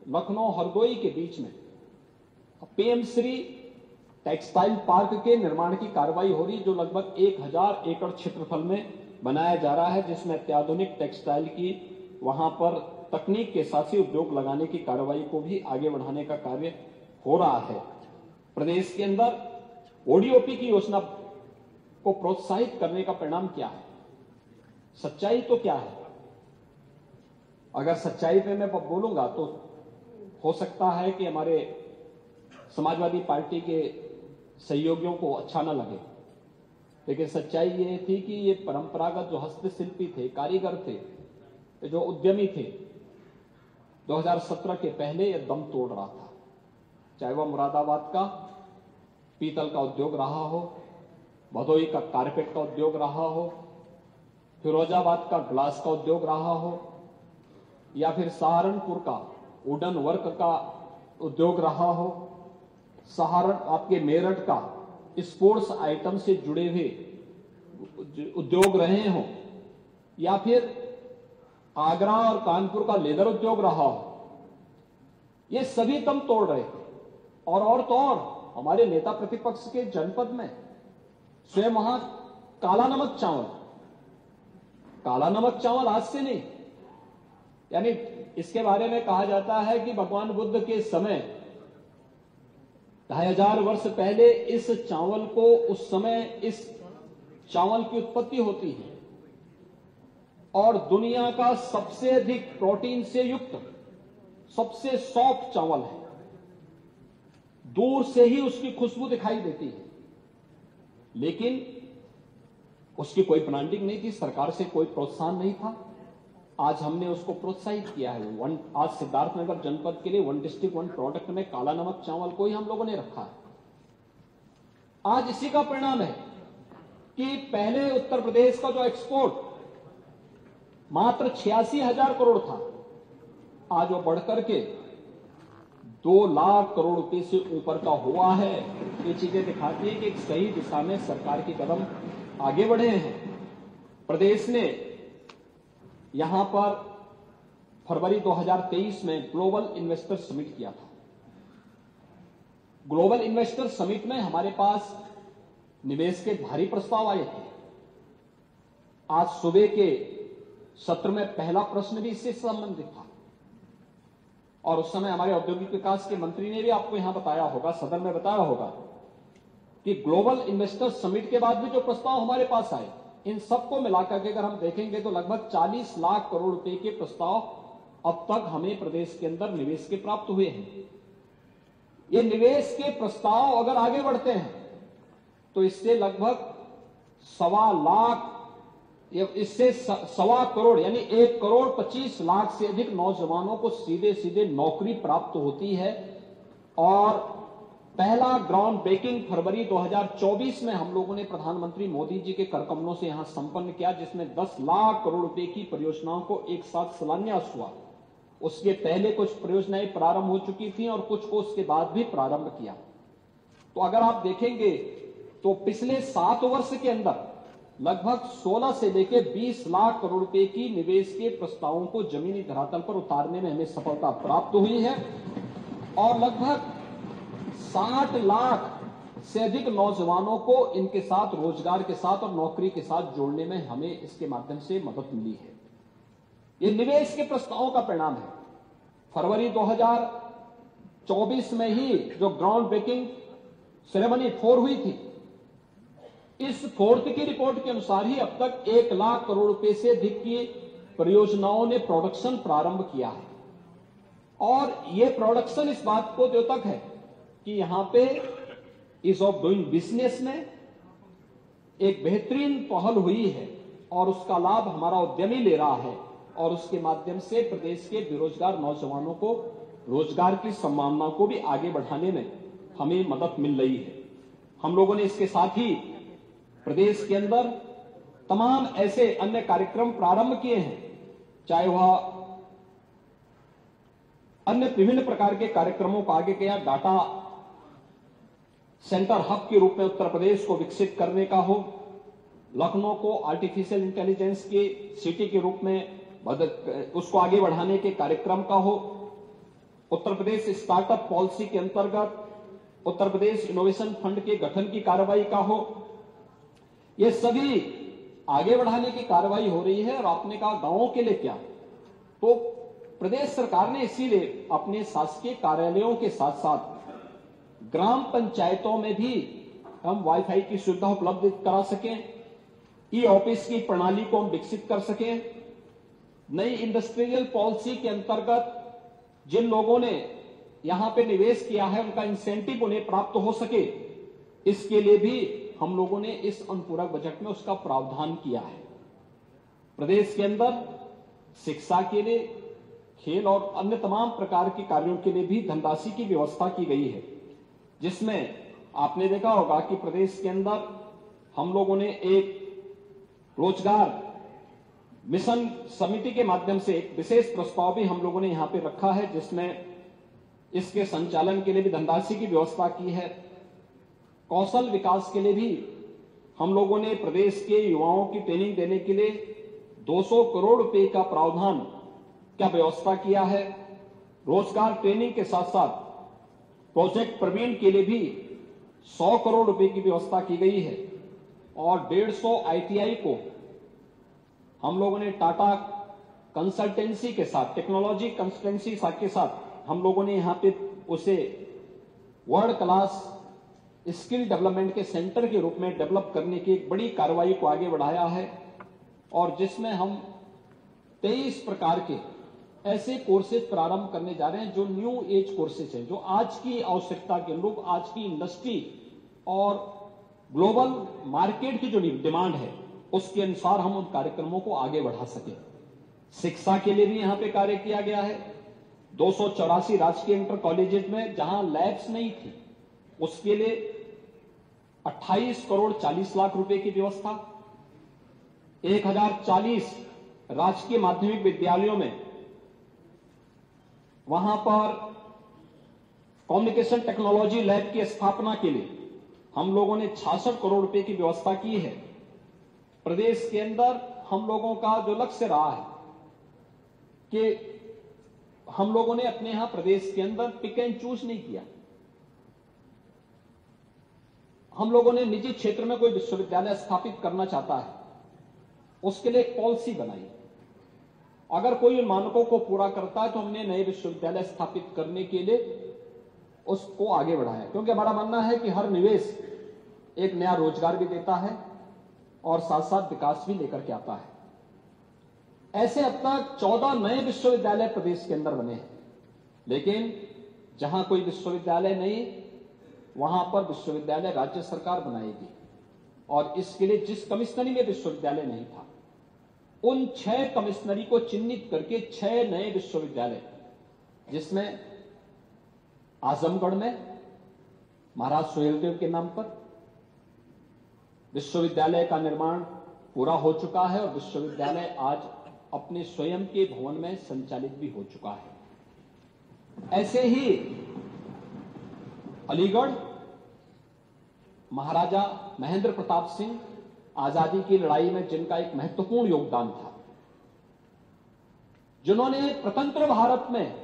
लखनऊ हरदोई के बीच में पीएम श्री टेक्सटाइल पार्क के निर्माण की कार्रवाई हो रही, जो लगभग 1000 एकड़ क्षेत्रफल में बनाया जा रहा है, जिसमें अत्याधुनिक टेक्सटाइल की वहां पर तकनीक के साथ ही उद्योग लगाने की कार्रवाई को भी आगे बढ़ाने का कार्य हो रहा है। प्रदेश के अंदर ओडीओपी की योजना को प्रोत्साहित करने का परिणाम क्या है? सच्चाई तो क्या है? अगर सच्चाई पे मैं बोलूंगा तो हो सकता है कि हमारे समाजवादी पार्टी के सहयोगियों को अच्छा न लगे, लेकिन सच्चाई ये थी कि ये परंपरागत जो हस्तशिल्पी थे, कारीगर थे, जो उद्यमी थे, 2017 के पहले ये दम तोड़ रहा था। चाहे वह मुरादाबाद का पीतल का उद्योग रहा हो, भदोही का कारपेट का उद्योग रहा हो, फिरोजाबाद का ग्लास का उद्योग रहा हो, या फिर सहारनपुर का वुडन वर्क का उद्योग रहा हो, आपके मेरठ का स्पोर्ट्स आइटम से जुड़े हुए उद्योग रहे हो, या फिर आगरा और कानपुर का लेदर उद्योग रहा हो, ये सभी दम तोड़ रहे थे। और तो और हमारे नेता प्रतिपक्ष के जनपद में स्वयं वहां काला नमक चावल आज से नहीं, यानी इसके बारे में कहा जाता है कि भगवान बुद्ध के समय 2500 वर्ष पहले इस चावल को, उस समय इस चावल की उत्पत्ति होती है और दुनिया का सबसे अधिक प्रोटीन से युक्त सबसे सॉफ्ट चावल है। दूर से ही उसकी खुशबू दिखाई देती है, लेकिन उसकी कोई ब्रांडिंग नहीं थी, सरकार से कोई प्रोत्साहन नहीं था। आज हमने उसको प्रोत्साहित किया है। आज सिद्धार्थनगर जनपद के लिए 1 डिस्ट्रिक्ट 1 प्रोडक्ट में काला नमक चावल को ही हम लोगों ने रखा है। आज इसी का परिणाम है कि पहले उत्तर प्रदेश का जो एक्सपोर्ट मात्र 86,000 करोड़ था, आज वो बढ़कर के 2 लाख करोड़ रुपए से ऊपर का हुआ है। ये चीजें दिखाती है कि एक सही दिशा में सरकार के कदम आगे बढ़े हैं। प्रदेश ने यहां पर फरवरी 2023 में ग्लोबल इन्वेस्टर समिट किया था। ग्लोबल इन्वेस्टर समिट में हमारे पास निवेश के भारी प्रस्ताव आए थे। आज सुबह के सत्र में पहला प्रश्न भी इससे संबंधित था और उस समय हमारे औद्योगिक विकास के मंत्री ने भी आपको यहां बताया होगा, सदन में बताया होगा कि ग्लोबल इन्वेस्टर समिट के बाद भी जो प्रस्ताव हमारे पास आए, इन सबको मिलाकर के अगर हम देखेंगे तो लगभग 40 लाख करोड़ रुपए के प्रस्ताव अब तक हमें प्रदेश के अंदर निवेश के प्राप्त हुए हैं। ये निवेश के प्रस्ताव अगर आगे बढ़ते हैं तो इससे लगभग 1.25 करोड़ यानी 1,25,00,000 से अधिक नौजवानों को सीधे सीधे नौकरी प्राप्त होती है। और पहला ग्राउंड ब्रेकिंग फरवरी 2024 में हम लोगों ने प्रधानमंत्री मोदी जी के कर कमलों से यहां संपन्न किया, जिसमें 10 लाख करोड़ रुपए की परियोजनाओं को एक साथ शिलान्यास हुआ। उसके पहले कुछ परियोजनाएं प्रारंभ हो चुकी थी और कुछ को उसके बाद भी प्रारंभ किया। तो अगर आप देखेंगे तो पिछले 7 वर्ष के अंदर लगभग 16 से लेकर 20 लाख करोड़ रुपए की निवेश के प्रस्तावों को जमीनी धरातल पर उतारने में हमें सफलता प्राप्त हुई है और लगभग 60 लाख से अधिक नौजवानों को इनके साथ रोजगार के साथ और नौकरी के साथ जोड़ने में हमें इसके माध्यम से मदद मिली है। ये निवेश के प्रस्तावों का परिणाम है। फरवरी 2024 में ही जो ग्राउंड ब्रेकिंग सेरेमनी 4 हुई थी, इस 4th की रिपोर्ट के अनुसार ही अब तक 1 लाख करोड़ रुपए से अधिक की परियोजनाओं ने प्रोडक्शन प्रारंभ किया है। और यह प्रोडक्शन इस बात को द्योतक है कि यहां पे ईज ऑफ डूइंग बिजनेस में एक बेहतरीन पहल हुई है और उसका लाभ हमारा उद्यमी ले रहा है और उसके माध्यम से प्रदेश के बेरोजगार नौजवानों को रोजगार की संभावनाओं को भी आगे बढ़ाने में हमें मदद मिल रही है। हम लोगों ने इसके साथ ही प्रदेश के अंदर तमाम ऐसे अन्य कार्यक्रम प्रारंभ किए हैं, चाहे वह अन्य विभिन्न प्रकार के कार्यक्रमों को आगे किया, डाटा सेंटर हब के रूप में उत्तर प्रदेश को विकसित करने का हो, लखनऊ को आर्टिफिशियल इंटेलिजेंस की सिटी के रूप में उसको आगे बढ़ाने के कार्यक्रम का हो, उत्तर प्रदेश स्टार्टअप पॉलिसी के अंतर्गत उत्तर प्रदेश इनोवेशन फंड के गठन की कार्रवाई का हो, ये सभी आगे बढ़ाने की कार्रवाई हो रही है। और आपने कहा गांवों के लिए क्या, तो प्रदेश सरकार ने इसीलिए अपने शासकीय कार्यालयों के साथ साथ ग्राम पंचायतों में भी हम वाईफाई की सुविधा उपलब्ध करा सकें, ई ऑफिस की प्रणाली को हम विकसित कर सकें, नई इंडस्ट्रियल पॉलिसी के अंतर्गत जिन लोगों ने यहां पे निवेश किया है उनका इंसेंटिव उन्हें प्राप्त हो सके, इसके लिए भी हम लोगों ने इस अनुपूरक बजट में उसका प्रावधान किया है। प्रदेश के अंदर शिक्षा के लिए, खेल और अन्य तमाम प्रकार के कार्यों के लिए भी धनराशि की व्यवस्था की गई है, जिसमें आपने देखा होगा कि प्रदेश के अंदर हम लोगों ने एक रोजगार मिशन समिति के माध्यम से एक विशेष प्रस्ताव भी हम लोगों ने यहां पे रखा है, जिसमें इसके संचालन के लिए भी धनराशि की व्यवस्था की है। कौशल विकास के लिए भी हम लोगों ने प्रदेश के युवाओं की ट्रेनिंग देने के लिए 200 करोड़ रुपए का प्रावधान का व्यवस्था किया है। रोजगार ट्रेनिंग के साथ साथ प्रोजेक्ट प्रवीण के लिए भी 100 करोड़ रुपए की व्यवस्था की गई है और 150 आईटीआई को हम लोगों ने टाटा कंसल्टेंसी के साथ, टेक्नोलॉजी कंसल्टेंसी के साथ हम लोगों ने यहां पे उसे वर्ल्ड क्लास स्किल डेवलपमेंट के सेंटर के रूप में डेवलप करने की एक बड़ी कार्रवाई को आगे बढ़ाया है और जिसमें हम 23 प्रकार के ऐसे कोर्सेज प्रारंभ करने जा रहे हैं जो न्यू एज कोर्सेज हैं, जो आज की आवश्यकता के अनुरूप, आज की इंडस्ट्री और ग्लोबल मार्केट की जो डिमांड है उसके अनुसार हम उन कार्यक्रमों को आगे बढ़ा सकें। शिक्षा के लिए भी यहां पे कार्य किया गया है। 284 राजकीय इंटर कॉलेजेस में जहां लैब्स नहीं थी उसके लिए 28 करोड़ 40 लाख रुपए की व्यवस्था, 1040 राजकीय माध्यमिक विद्यालयों में वहां पर कम्युनिकेशन टेक्नोलॉजी लैब की स्थापना के लिए हम लोगों ने 66 करोड़ रुपए की व्यवस्था की है। प्रदेश के अंदर हम लोगों का जो लक्ष्य रहा है कि हम लोगों ने अपने यहां प्रदेश के अंदर पिक एंड चूज नहीं किया। हम लोगों ने निजी क्षेत्र में कोई विश्वविद्यालय स्थापित करना चाहता है, उसके लिए एक पॉलिसी बनाई। अगर कोई उन मानकों को पूरा करता है तो हमने नए विश्वविद्यालय स्थापित करने के लिए उसको आगे बढ़ाया, क्योंकि हमारा मानना है कि हर निवेश एक नया रोजगार भी देता है और साथ साथ विकास भी लेकर के आता है। ऐसे अब तक 14 नए विश्वविद्यालय प्रदेश के अंदर बने हैं, लेकिन जहां कोई विश्वविद्यालय नहीं वहां पर विश्वविद्यालय राज्य सरकार बनाएगी और इसके लिए जिस कमिश्नरी में विश्वविद्यालय नहीं था उन 6 कमिश्नरी को चिन्हित करके 6 नए विश्वविद्यालय, जिसमें आजमगढ़ में महाराज सुहेलदेव के नाम पर विश्वविद्यालय का निर्माण पूरा हो चुका है और विश्वविद्यालय आज अपने स्वयं के भवन में संचालित भी हो चुका है। ऐसे ही अलीगढ़ महाराजा महेंद्र प्रताप सिंह आजादी की लड़ाई में जिनका एक महत्वपूर्ण योगदान था, जिन्होंने स्वतंत्र भारत में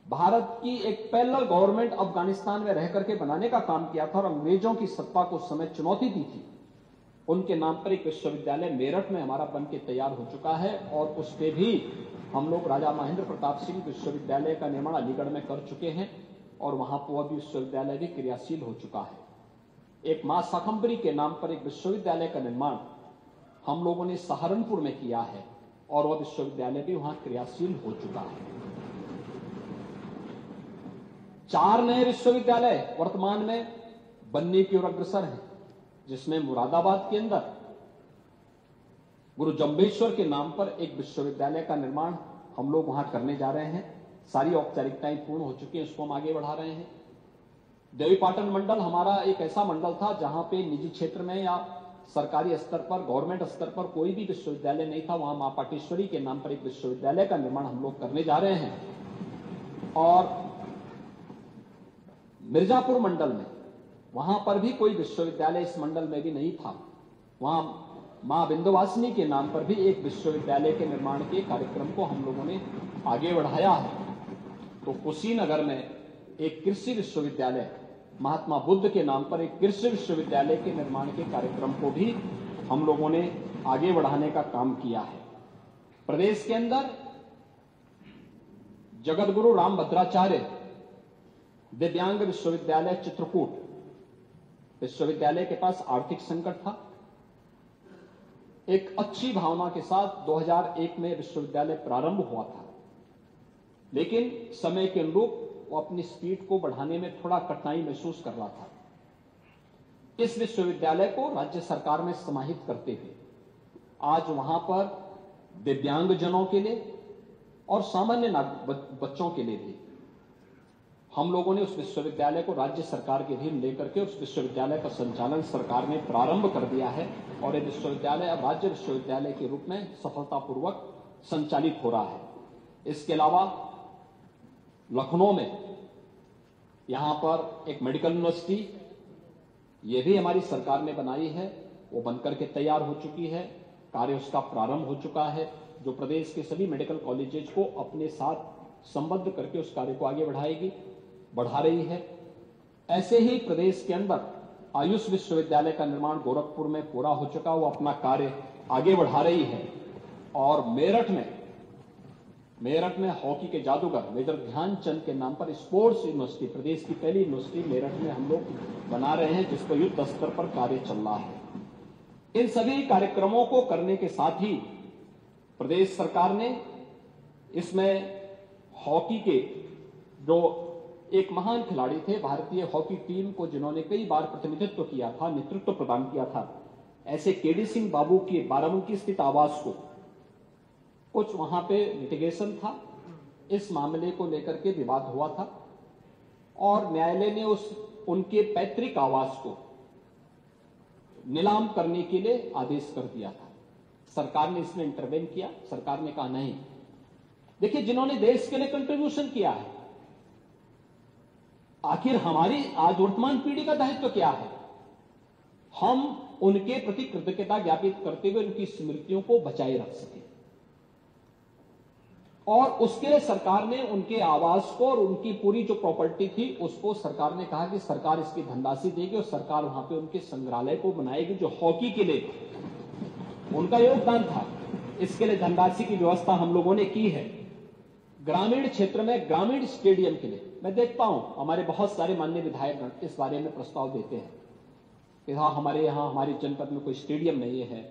भारत की एक पैरेलल गवर्नमेंट अफगानिस्तान में रह करके बनाने का काम किया था और अंग्रेजों की सत्ता को उस समय चुनौती दी थी, उनके नाम पर एक विश्वविद्यालय मेरठ में हमारा बन के तैयार हो चुका है और उस पे भी हम लोग राजा महेंद्र प्रताप सिंह विश्वविद्यालय का निर्माण अलीगढ़ में कर चुके हैं और वहां पर भी विश्वविद्यालय भी क्रियाशील हो चुका है। एक मां शाकंभरी के नाम पर एक विश्वविद्यालय का निर्माण हम लोगों ने सहारनपुर में किया है और वह विश्वविद्यालय भी वहां क्रियाशील हो चुका है। 4 नए विश्वविद्यालय वर्तमान में बनने की ओर अग्रसर हैं, जिसमें मुरादाबाद के अंदर गुरु जम्बेश्वर के नाम पर एक विश्वविद्यालय का निर्माण हम लोग वहां करने जा रहे हैं। सारी औपचारिकताएं पूर्ण हो चुकी हैं, इसको हम आगे बढ़ा रहे हैं। देवीपाटन मंडल हमारा एक ऐसा मंडल था जहां पे निजी क्षेत्र में या सरकारी स्तर पर, गवर्नमेंट स्तर पर कोई भी विश्वविद्यालय नहीं था, वहां मां पाटेश्वरी के नाम पर एक विश्वविद्यालय का निर्माण हम लोग करने जा रहे हैं। और मिर्जापुर मंडल में वहां पर भी कोई विश्वविद्यालय इस मंडल में भी नहीं था, वहां मां विंध्यवासिनी के नाम पर भी एक विश्वविद्यालय के निर्माण के कार्यक्रम को हम लोगों ने आगे बढ़ाया है। तो कुशीनगर में एक कृषि विश्वविद्यालय, महात्मा बुद्ध के नाम पर एक कृषि विश्वविद्यालय के निर्माण के कार्यक्रम को भी हम लोगों ने आगे बढ़ाने का काम किया है। प्रदेश के अंदर जगतगुरु रामभद्राचार्य दिव्यांग विश्वविद्यालय चित्रकूट विश्वविद्यालय के पास आर्थिक संकट था, एक अच्छी भावना के साथ 2001 में विश्वविद्यालय प्रारंभ हुआ था, लेकिन समय के अनुरूप वो अपनी स्पीड को बढ़ाने में थोड़ा कठिनाई महसूस कर रहा था। इस विश्वविद्यालय को राज्य सरकार में समाहित करते हुए आज वहां पर दिव्यांगजनों के लिए और सामान्य बच्चों के लिए भी हम लोगों ने उस विश्वविद्यालय को राज्य सरकार के अधीन लेकर के उस विश्वविद्यालय का संचालन सरकार ने प्रारंभ कर दिया है और ये विश्वविद्यालय अब राज्य विश्वविद्यालय के रूप में सफलतापूर्वक संचालित हो रहा है। इसके अलावा लखनऊ में यहां पर एक मेडिकल यूनिवर्सिटी ये भी हमारी सरकार ने बनाई है, वो बनकर के तैयार हो चुकी है, कार्य उसका प्रारंभ हो चुका है, जो प्रदेश के सभी मेडिकल कॉलेजेस को अपने साथ संबद्ध करके उस कार्य को आगे बढ़ा रही है। ऐसे ही प्रदेश के अंदर आयुष विश्वविद्यालय का निर्माण गोरखपुर में पूरा हो चुका, वो अपना कार्य आगे बढ़ा रही है। और मेरठ में हॉकी के जादूगर मेजर ध्यानचंद के नाम पर स्पोर्ट्स यूनिवर्सिटी, प्रदेश की पहली यूनिवर्सिटी मेरठ में हम लोग बना रहे हैं, जिस पर युद्ध स्तर पर कार्य चल रहा है। इन सभी कार्यक्रमों को करने के साथ ही प्रदेश सरकार ने इसमें हॉकी के जो एक महान खिलाड़ी थे, भारतीय हॉकी टीम को जिन्होंने कई बार प्रतिनिधित्व किया था, नेतृत्व प्रदान किया था, ऐसे केडी सिंह बाबू के बाराबंकी स्थित आवास को कुछ वहां पे लिटिगेशन था, इस मामले को लेकर के विवाद हुआ था और न्यायालय ने उनके पैतृक आवास को नीलाम करने के लिए आदेश कर दिया था। सरकार ने इसमें इंटरवेन किया। सरकार ने कहा नहीं, देखिए जिन्होंने देश के लिए कंट्रीब्यूशन किया है, आखिर हमारी आज वर्तमान पीढ़ी का दायित्व क्या है? हम उनके प्रति कृतज्ञता ज्ञापित करते हुए उनकी स्मृतियों को बचाए रख सके और उसके लिए सरकार ने उनके आवास को और उनकी पूरी जो प्रॉपर्टी थी उसको सरकार ने कहा कि सरकार इसकी धनराशि देगी और सरकार वहां पे उनके संग्रहालय को बनाएगी, जो हॉकी के लिए उनका योगदान था। इसके लिए धनराशि की व्यवस्था हम लोगों ने की है। ग्रामीण क्षेत्र में ग्रामीण स्टेडियम के लिए मैं देखता हूं हमारे बहुत सारे माननीय विधायक इस बारे में प्रस्ताव देते हैं कि हाँ हमारे यहां हमारे जनपद में कोई स्टेडियम नहीं है।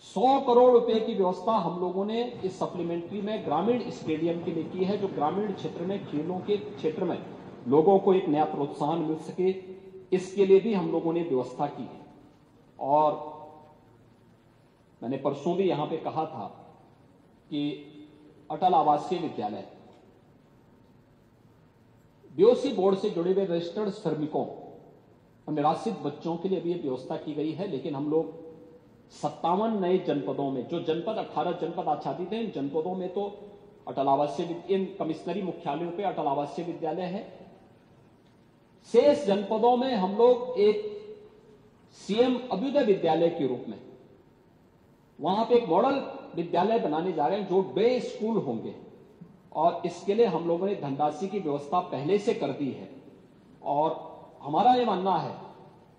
100 करोड़ रुपए की व्यवस्था हम लोगों ने इस सप्लीमेंट्री में ग्रामीण स्टेडियम के लिए की है, जो ग्रामीण क्षेत्र में खेलों के क्षेत्र में लोगों को एक नया प्रोत्साहन मिल सके, इसके लिए भी हम लोगों ने व्यवस्था की है। और मैंने परसों भी यहां पे कहा था कि अटल आवासीय विद्यालय बीओसी बोर्ड से जुड़े हुए रजिस्टर्ड श्रमिकों और निराश्रित बच्चों के लिए भी यह व्यवस्था की गई है, लेकिन हम लोग 57 नए जनपदों में, जो जनपद 18 जनपद आच्छादित हैं, इन जनपदों में तो अटल आवासीय इन कमिश्नरी मुख्यालयों पे अटल आवासीय विद्यालय है। शेष जनपदों में हम लोग एक सीएम अभ्युदय विद्यालय के रूप में वहां पे एक मॉडल विद्यालय बनाने जा रहे हैं, जो डे स्कूल होंगे और इसके लिए हम लोगों ने धनराशि की व्यवस्था पहले से कर दी है। और हमारा ये मानना है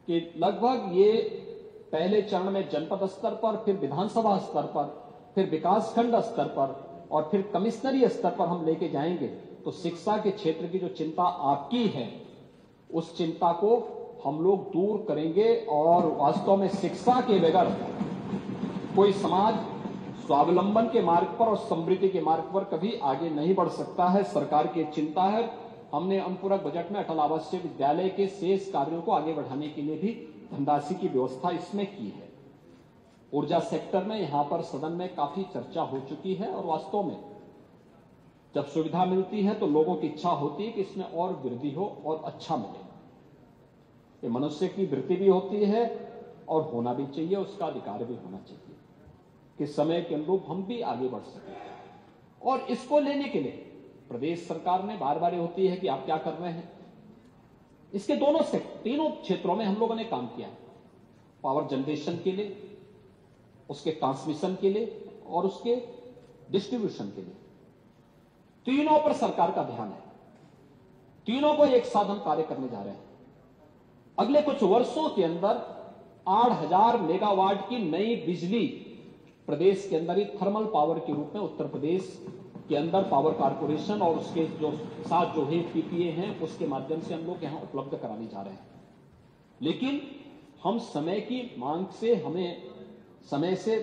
कि लगभग ये पहले चरण में जनपद स्तर पर, फिर विधानसभा स्तर पर, फिर विकासखंड स्तर पर और फिर कमिश्नरी स्तर पर हम लेके जाएंगे तो शिक्षा के क्षेत्र की जो चिंता आपकी है उस चिंता को हम लोग दूर करेंगे और वास्तव में शिक्षा के बगैर कोई समाज स्वावलंबन के मार्ग पर और समृद्धि के मार्ग पर कभी आगे नहीं बढ़ सकता है। सरकार की चिंता है। हमने अनुपूरक बजट में अटल आवासीय विद्यालय के शेष कार्यों को आगे बढ़ाने के लिए भी धनराशि की व्यवस्था इसमें की है। ऊर्जा सेक्टर में यहां पर सदन में काफी चर्चा हो चुकी है और वास्तव में जब सुविधा मिलती है तो लोगों की इच्छा होती है कि इसमें और वृद्धि हो और अच्छा मिले। ये मनुष्य की वृत्ति भी होती है और होना भी चाहिए, उसका अधिकार भी होना चाहिए कि समय के अनुरूप हम भी आगे बढ़ सकें। और इसको लेने के लिए प्रदेश सरकार ने बार बार होती है कि आप क्या कर रहे हैं। इसके दोनों से तीनों क्षेत्रों में हम लोगों ने काम किया है। पावर जनरेशन के लिए, उसके ट्रांसमिशन के लिए और उसके डिस्ट्रीब्यूशन के लिए, तीनों पर सरकार का ध्यान है। तीनों को एक साथ हम कार्य करने जा रहे हैं। अगले कुछ वर्षों के अंदर 8000 मेगावाट की नई बिजली प्रदेश के अंदर ही थर्मल पावर के रूप में उत्तर प्रदेश के अंदर पावर कारपोरेशन और उसके जो साथ जो है पीपीए हैं उसके माध्यम से हम लोग यहां उपलब्ध कराने जा रहे हैं। लेकिन हम समय की मांग से हमें समय से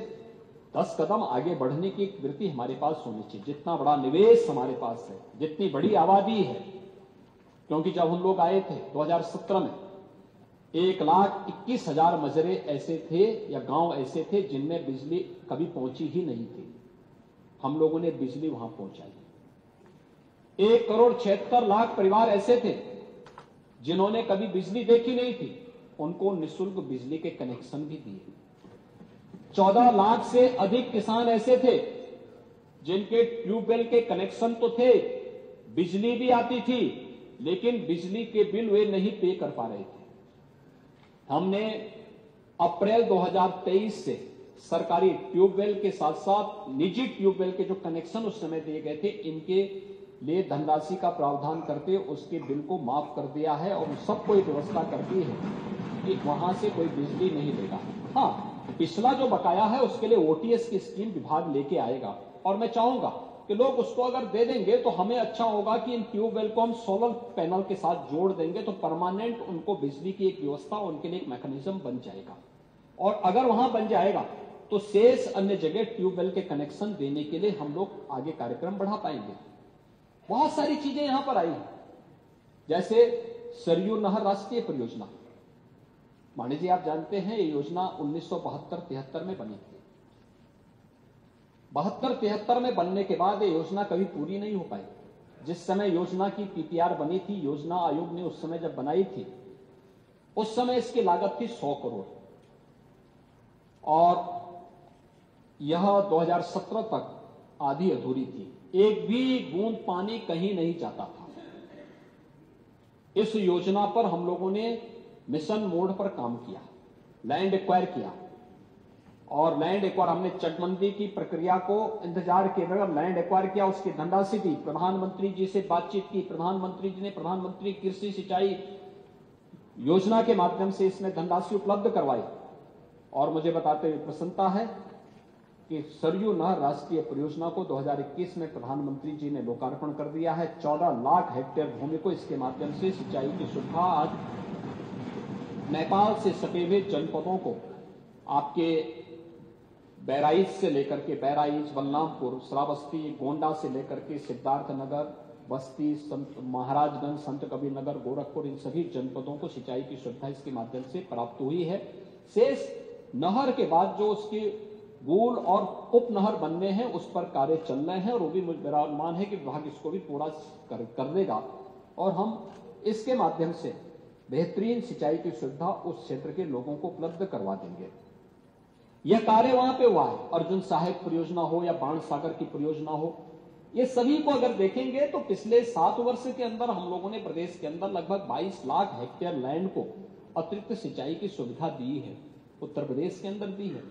10 कदम आगे बढ़ने की एक वृत्ति हमारे पास होनी चाहिए। जितना बड़ा निवेश हमारे पास है, जितनी बड़ी आबादी है, क्योंकि जब हम लोग आए थे 2017 में 1,21,000 मजरे ऐसे थे या गांव ऐसे थे जिनमें बिजली कभी पहुंची ही नहीं थी। हम लोगों ने बिजली वहां पहुंचाई। 1,76,00,000 परिवार ऐसे थे जिन्होंने कभी बिजली देखी नहीं थी, उनको निःशुल्क बिजली के कनेक्शन भी दिए। 14 लाख से अधिक किसान ऐसे थे जिनके ट्यूबवेल के कनेक्शन तो थे, बिजली भी आती थी, लेकिन बिजली के बिल वे नहीं पे कर पा रहे थे। हमने अप्रैल 2023 से सरकारी ट्यूबवेल के साथ साथ निजी ट्यूबवेल के जो कनेक्शन उस समय दिए गए थे, इनके लिए धनराशि का प्रावधान करके उसके बिल को माफ कर दिया है और सबको एक व्यवस्था कर दी है कि वहां से कोई बिजली नहीं लेगा। हाँ, पिछला जो बकाया है उसके लिए ओटीएस की स्कीम विभाग लेके आएगा और मैं चाहूंगा कि लोग उसको अगर दे देंगे तो हमें अच्छा होगा कि इन ट्यूबवेल को हम सोलर पैनल के साथ जोड़ देंगे तो परमानेंट उनको बिजली की एक व्यवस्था, उनके लिए एक मैकेनिज्म बन जाएगा। और अगर वहां बन जाएगा तो शेष अन्य जगह ट्यूबवेल के कनेक्शन देने के लिए हम लोग आगे कार्यक्रम बढ़ा पाएंगे। बहुत सारी चीजें यहां पर आई हैं, जैसे सरयू नहर राष्ट्रीय परियोजना। मानी जी, आप जानते हैं ये योजना 1972-73 में बनी थी। 72-73 में बनने के बाद ये योजना कभी पूरी नहीं हो पाई। जिस समय योजना की पीपीआर बनी थी, योजना आयोग ने उस समय जब बनाई थी, उस समय इसकी लागत थी 100 करोड़ और यह 2017 तक आधी अधूरी थी। एक भी बूंद पानी कहीं नहीं जाता था। इस योजना पर हम लोगों ने मिशन मोड पर काम किया, लैंड एक्वायर किया और लैंड एक्वायर हमने चटबंदी की प्रक्रिया को इंतजार किए बगैर लैंड एक्वायर किया, उसकी धनराशि दी, प्रधानमंत्री जी से बातचीत की, प्रधानमंत्री जी ने प्रधानमंत्री कृषि सिंचाई योजना के माध्यम से इसमें धनराशि उपलब्ध करवाई। और मुझे बताते हुए प्रसन्नता है कि सरयू नहर राष्ट्रीय परियोजना को 2021 में प्रधानमंत्री जी ने लोकार्पण कर दिया है। 14 लाख हेक्टेयर भूमि को इसके माध्यम से सिंचाई की सुविधा आज नेपाल से सटे हुए जनपदों को, आपके बहराइच से लेकर के बहराइच, बलरामपुर, श्रावस्ती, गोंडा से लेकर के सिद्धार्थनगर, बस्ती, महाराजगंज, संत कबीर नगर, गोरखपुर, इन सभी जनपदों को सिंचाई की सुविधा इसके माध्यम से प्राप्त हुई है। शेष नहर के बाद जो उसके गूल और उप नहर बनने हैं उस पर कार्य चल रहे हैं और वो भी मेरा अनुमान है कि विभाग इसको भी पूरा कर देगा और हम इसके माध्यम से बेहतरीन सिंचाई की सुविधा उस क्षेत्र के लोगों को उपलब्ध करवा देंगे। यह कार्य वहां पे हुआ है। अर्जुन सहायक परियोजना हो या बाण सागर की परियोजना हो, ये सभी को अगर देखेंगे तो पिछले 7 वर्ष के अंदर हम लोगों ने प्रदेश के अंदर लगभग 22 लाख हेक्टेयर लैंड को अतिरिक्त सिंचाई की सुविधा दी है, उत्तर प्रदेश के अंदर दी है।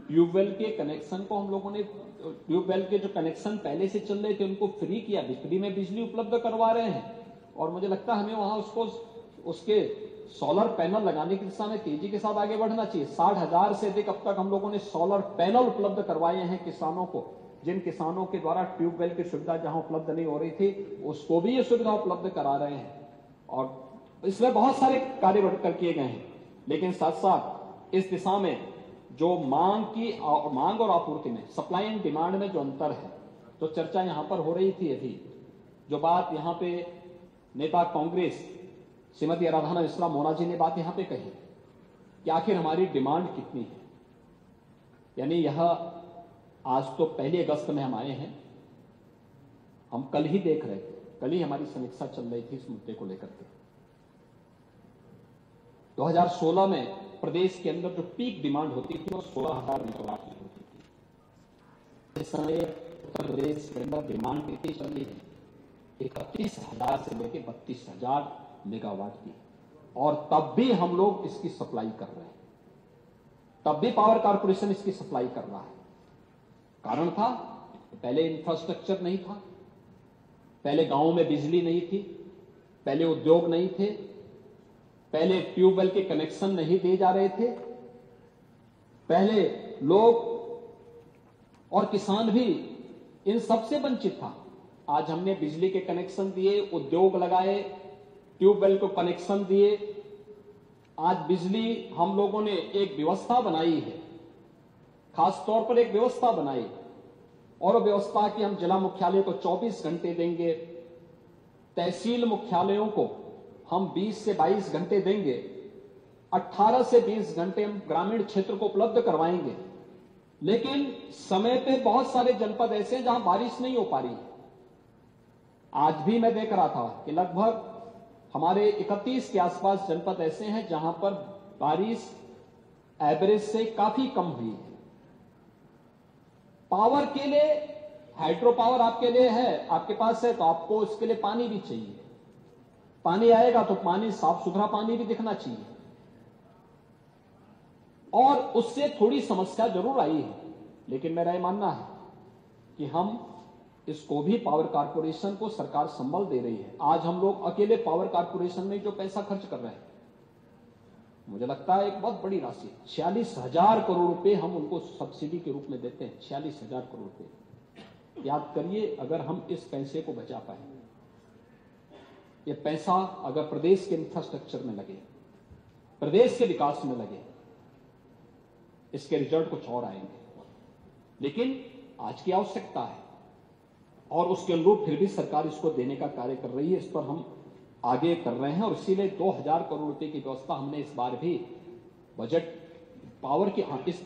ट्यूबवेल के कनेक्शन को हम लोगों ने, ट्यूबवेल के जो कनेक्शन पहले से चल रहे थे उनको फ्री किया, फ्री में बिजली उपलब्ध करवा रहे हैं और मुझे लगता है हमें वहां उसको उसके सोलर पैनल लगाने की दिशा में तेजी के साथ आगे बढ़ना चाहिए। 60,000 से अधिक अब तक हम लोगों ने सोलर पैनल उपलब्ध करवाए हैं किसानों को। जिन किसानों के द्वारा ट्यूबवेल की सुविधा जहां उपलब्ध नहीं हो रही थी उसको भी ये सुविधा उपलब्ध करा रहे हैं और इसमें बहुत सारे कार्य बढ़कर किए गए हैं। लेकिन साथ साथ इस दिशा में जो मांग और आपूर्ति में, सप्लाई एंड डिमांड में जो अंतर है, तो चर्चा यहां पर हो रही थी। अभी जो बात यहां पे नेता कांग्रेस श्रीमती आराधना मिश्रा मोना जी ने बात यहां पे कही कि आखिर हमारी डिमांड कितनी है, यानी यह आज तो 1 अगस्त में हम आए हैं, हम कल ही देख रहे थे, कल ही हमारी समीक्षा चल रही थी इस मुद्दे को लेकर के। 2016 में प्रदेश के अंदर जो पीक डिमांड होती थी वो 16,000 मेगावाट की होती थी। इस समय उत्तर प्रदेश के अंदर डिमांड कितनी चल रही है? 31,000 से लेकर 32,000 मेगावाट की, और तब भी हम लोग इसकी सप्लाई कर रहे हैं, तब भी पावर कारपोरेशन इसकी सप्लाई कर रहा है। कारण था, पहले इंफ्रास्ट्रक्चर नहीं था, पहले गांवों में बिजली नहीं थी, पहले उद्योग नहीं थे, पहले ट्यूबवेल के कनेक्शन नहीं दिए जा रहे थे, पहले लोग और किसान भी इन सबसे वंचित था। आज हमने बिजली के कनेक्शन दिए, उद्योग लगाए, ट्यूबवेल को कनेक्शन दिए, आज बिजली हम लोगों ने एक व्यवस्था बनाई है खास तौर पर एक व्यवस्था बनाई और व्यवस्था की हम जिला मुख्यालय को 24 घंटे देंगे, तहसील मुख्यालयों को हम 20 से 22 घंटे देंगे, 18 से 20 घंटे हम ग्रामीण क्षेत्र को उपलब्ध करवाएंगे। लेकिन समय पे बहुत सारे जनपद ऐसे हैं जहां बारिश नहीं हो पा रही है। आज भी मैं देख रहा था कि लगभग हमारे 31 के आसपास जनपद ऐसे हैं जहां पर बारिश एवरेज से काफी कम हुई है। पावर के लिए हाइड्रो पावर आपके लिए है, आपके पास है, तो आपको इसके लिए पानी भी चाहिए। पानी आएगा तो पानी साफ सुथरा पानी भी दिखना चाहिए, और उससे थोड़ी समस्या जरूर आई है। लेकिन मेरा यह मानना है कि हम इसको भी पावर कारपोरेशन को सरकार संबल दे रही है। आज हम लोग अकेले पावर कारपोरेशन में जो पैसा खर्च कर रहे हैं, मुझे लगता है एक बहुत बड़ी राशि, 46,000 करोड़ रुपए हम उनको सब्सिडी के रूप में देते हैं। 46,000 करोड़ रुपए, याद करिए, अगर हम इस पैसे को बचा पाए, ये पैसा अगर प्रदेश के इंफ्रास्ट्रक्चर में लगे, प्रदेश के विकास में लगे, इसके रिजल्ट कुछ और आएंगे। लेकिन आज की आवश्यकता है और उसके अनुरूप फिर भी सरकार इसको देने का कार्य कर रही है। इस पर हम आगे कर रहे हैं और इसीलिए 2,000 करोड़ रुपए की व्यवस्था हमने इस बार भी बजट पावर की,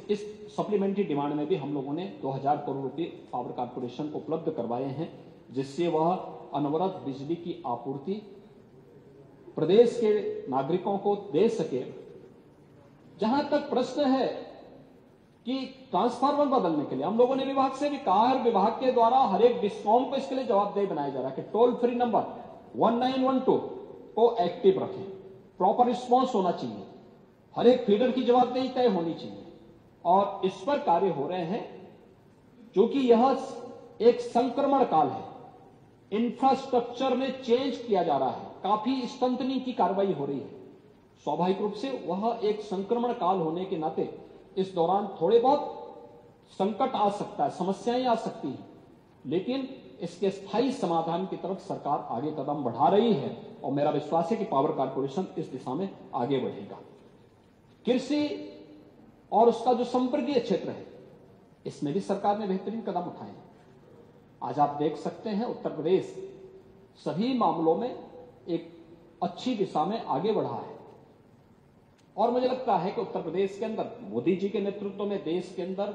इस सप्लीमेंट्री डिमांड में भी हम लोगों ने 2,000 करोड़ रुपए पावर कारपोरेशन को उपलब्ध करवाए हैं, जिससे वह अनवरत बिजली की आपूर्ति प्रदेश के नागरिकों को दे सके। जहां तक प्रश्न है कि ट्रांसफार्मर बदलने के लिए हम लोगों ने विभाग से भी कहा है, विभाग के द्वारा हर एक डिस्कॉम को इसके लिए जवाबदेही बनाया जा रहा है कि टोल फ्री नंबर 1912 को एक्टिव रखें, प्रॉपर रिस्पांस होना चाहिए, हर एक फीडर की जवाबदेही तय होनी चाहिए, और इस पर कार्य हो रहे हैं। क्योंकि यह एक संक्रमण काल है, इंफ्रास्ट्रक्चर में चेंज किया जा रहा है, काफी स्ट्रेंथनिंग की कार्रवाई हो रही है। स्वाभाविक रूप से वह एक संक्रमण काल होने के नाते इस दौरान थोड़े बहुत संकट आ सकता है, समस्याएं आ सकती हैं, लेकिन इसके स्थायी समाधान की तरफ सरकार आगे कदम बढ़ा रही है और मेरा विश्वास है कि पावर कारपोरेशन इस दिशा में आगे बढ़ेगा। कृषि और उसका जो संपर्कीय क्षेत्र है, इसमें भी सरकार ने बेहतरीन कदम उठाए हैं। आज आप देख सकते हैं उत्तर प्रदेश सभी मामलों में एक अच्छी दिशा में आगे बढ़ा है, और मुझे लगता है कि उत्तर प्रदेश के अंदर मोदी जी के नेतृत्व में देश के अंदर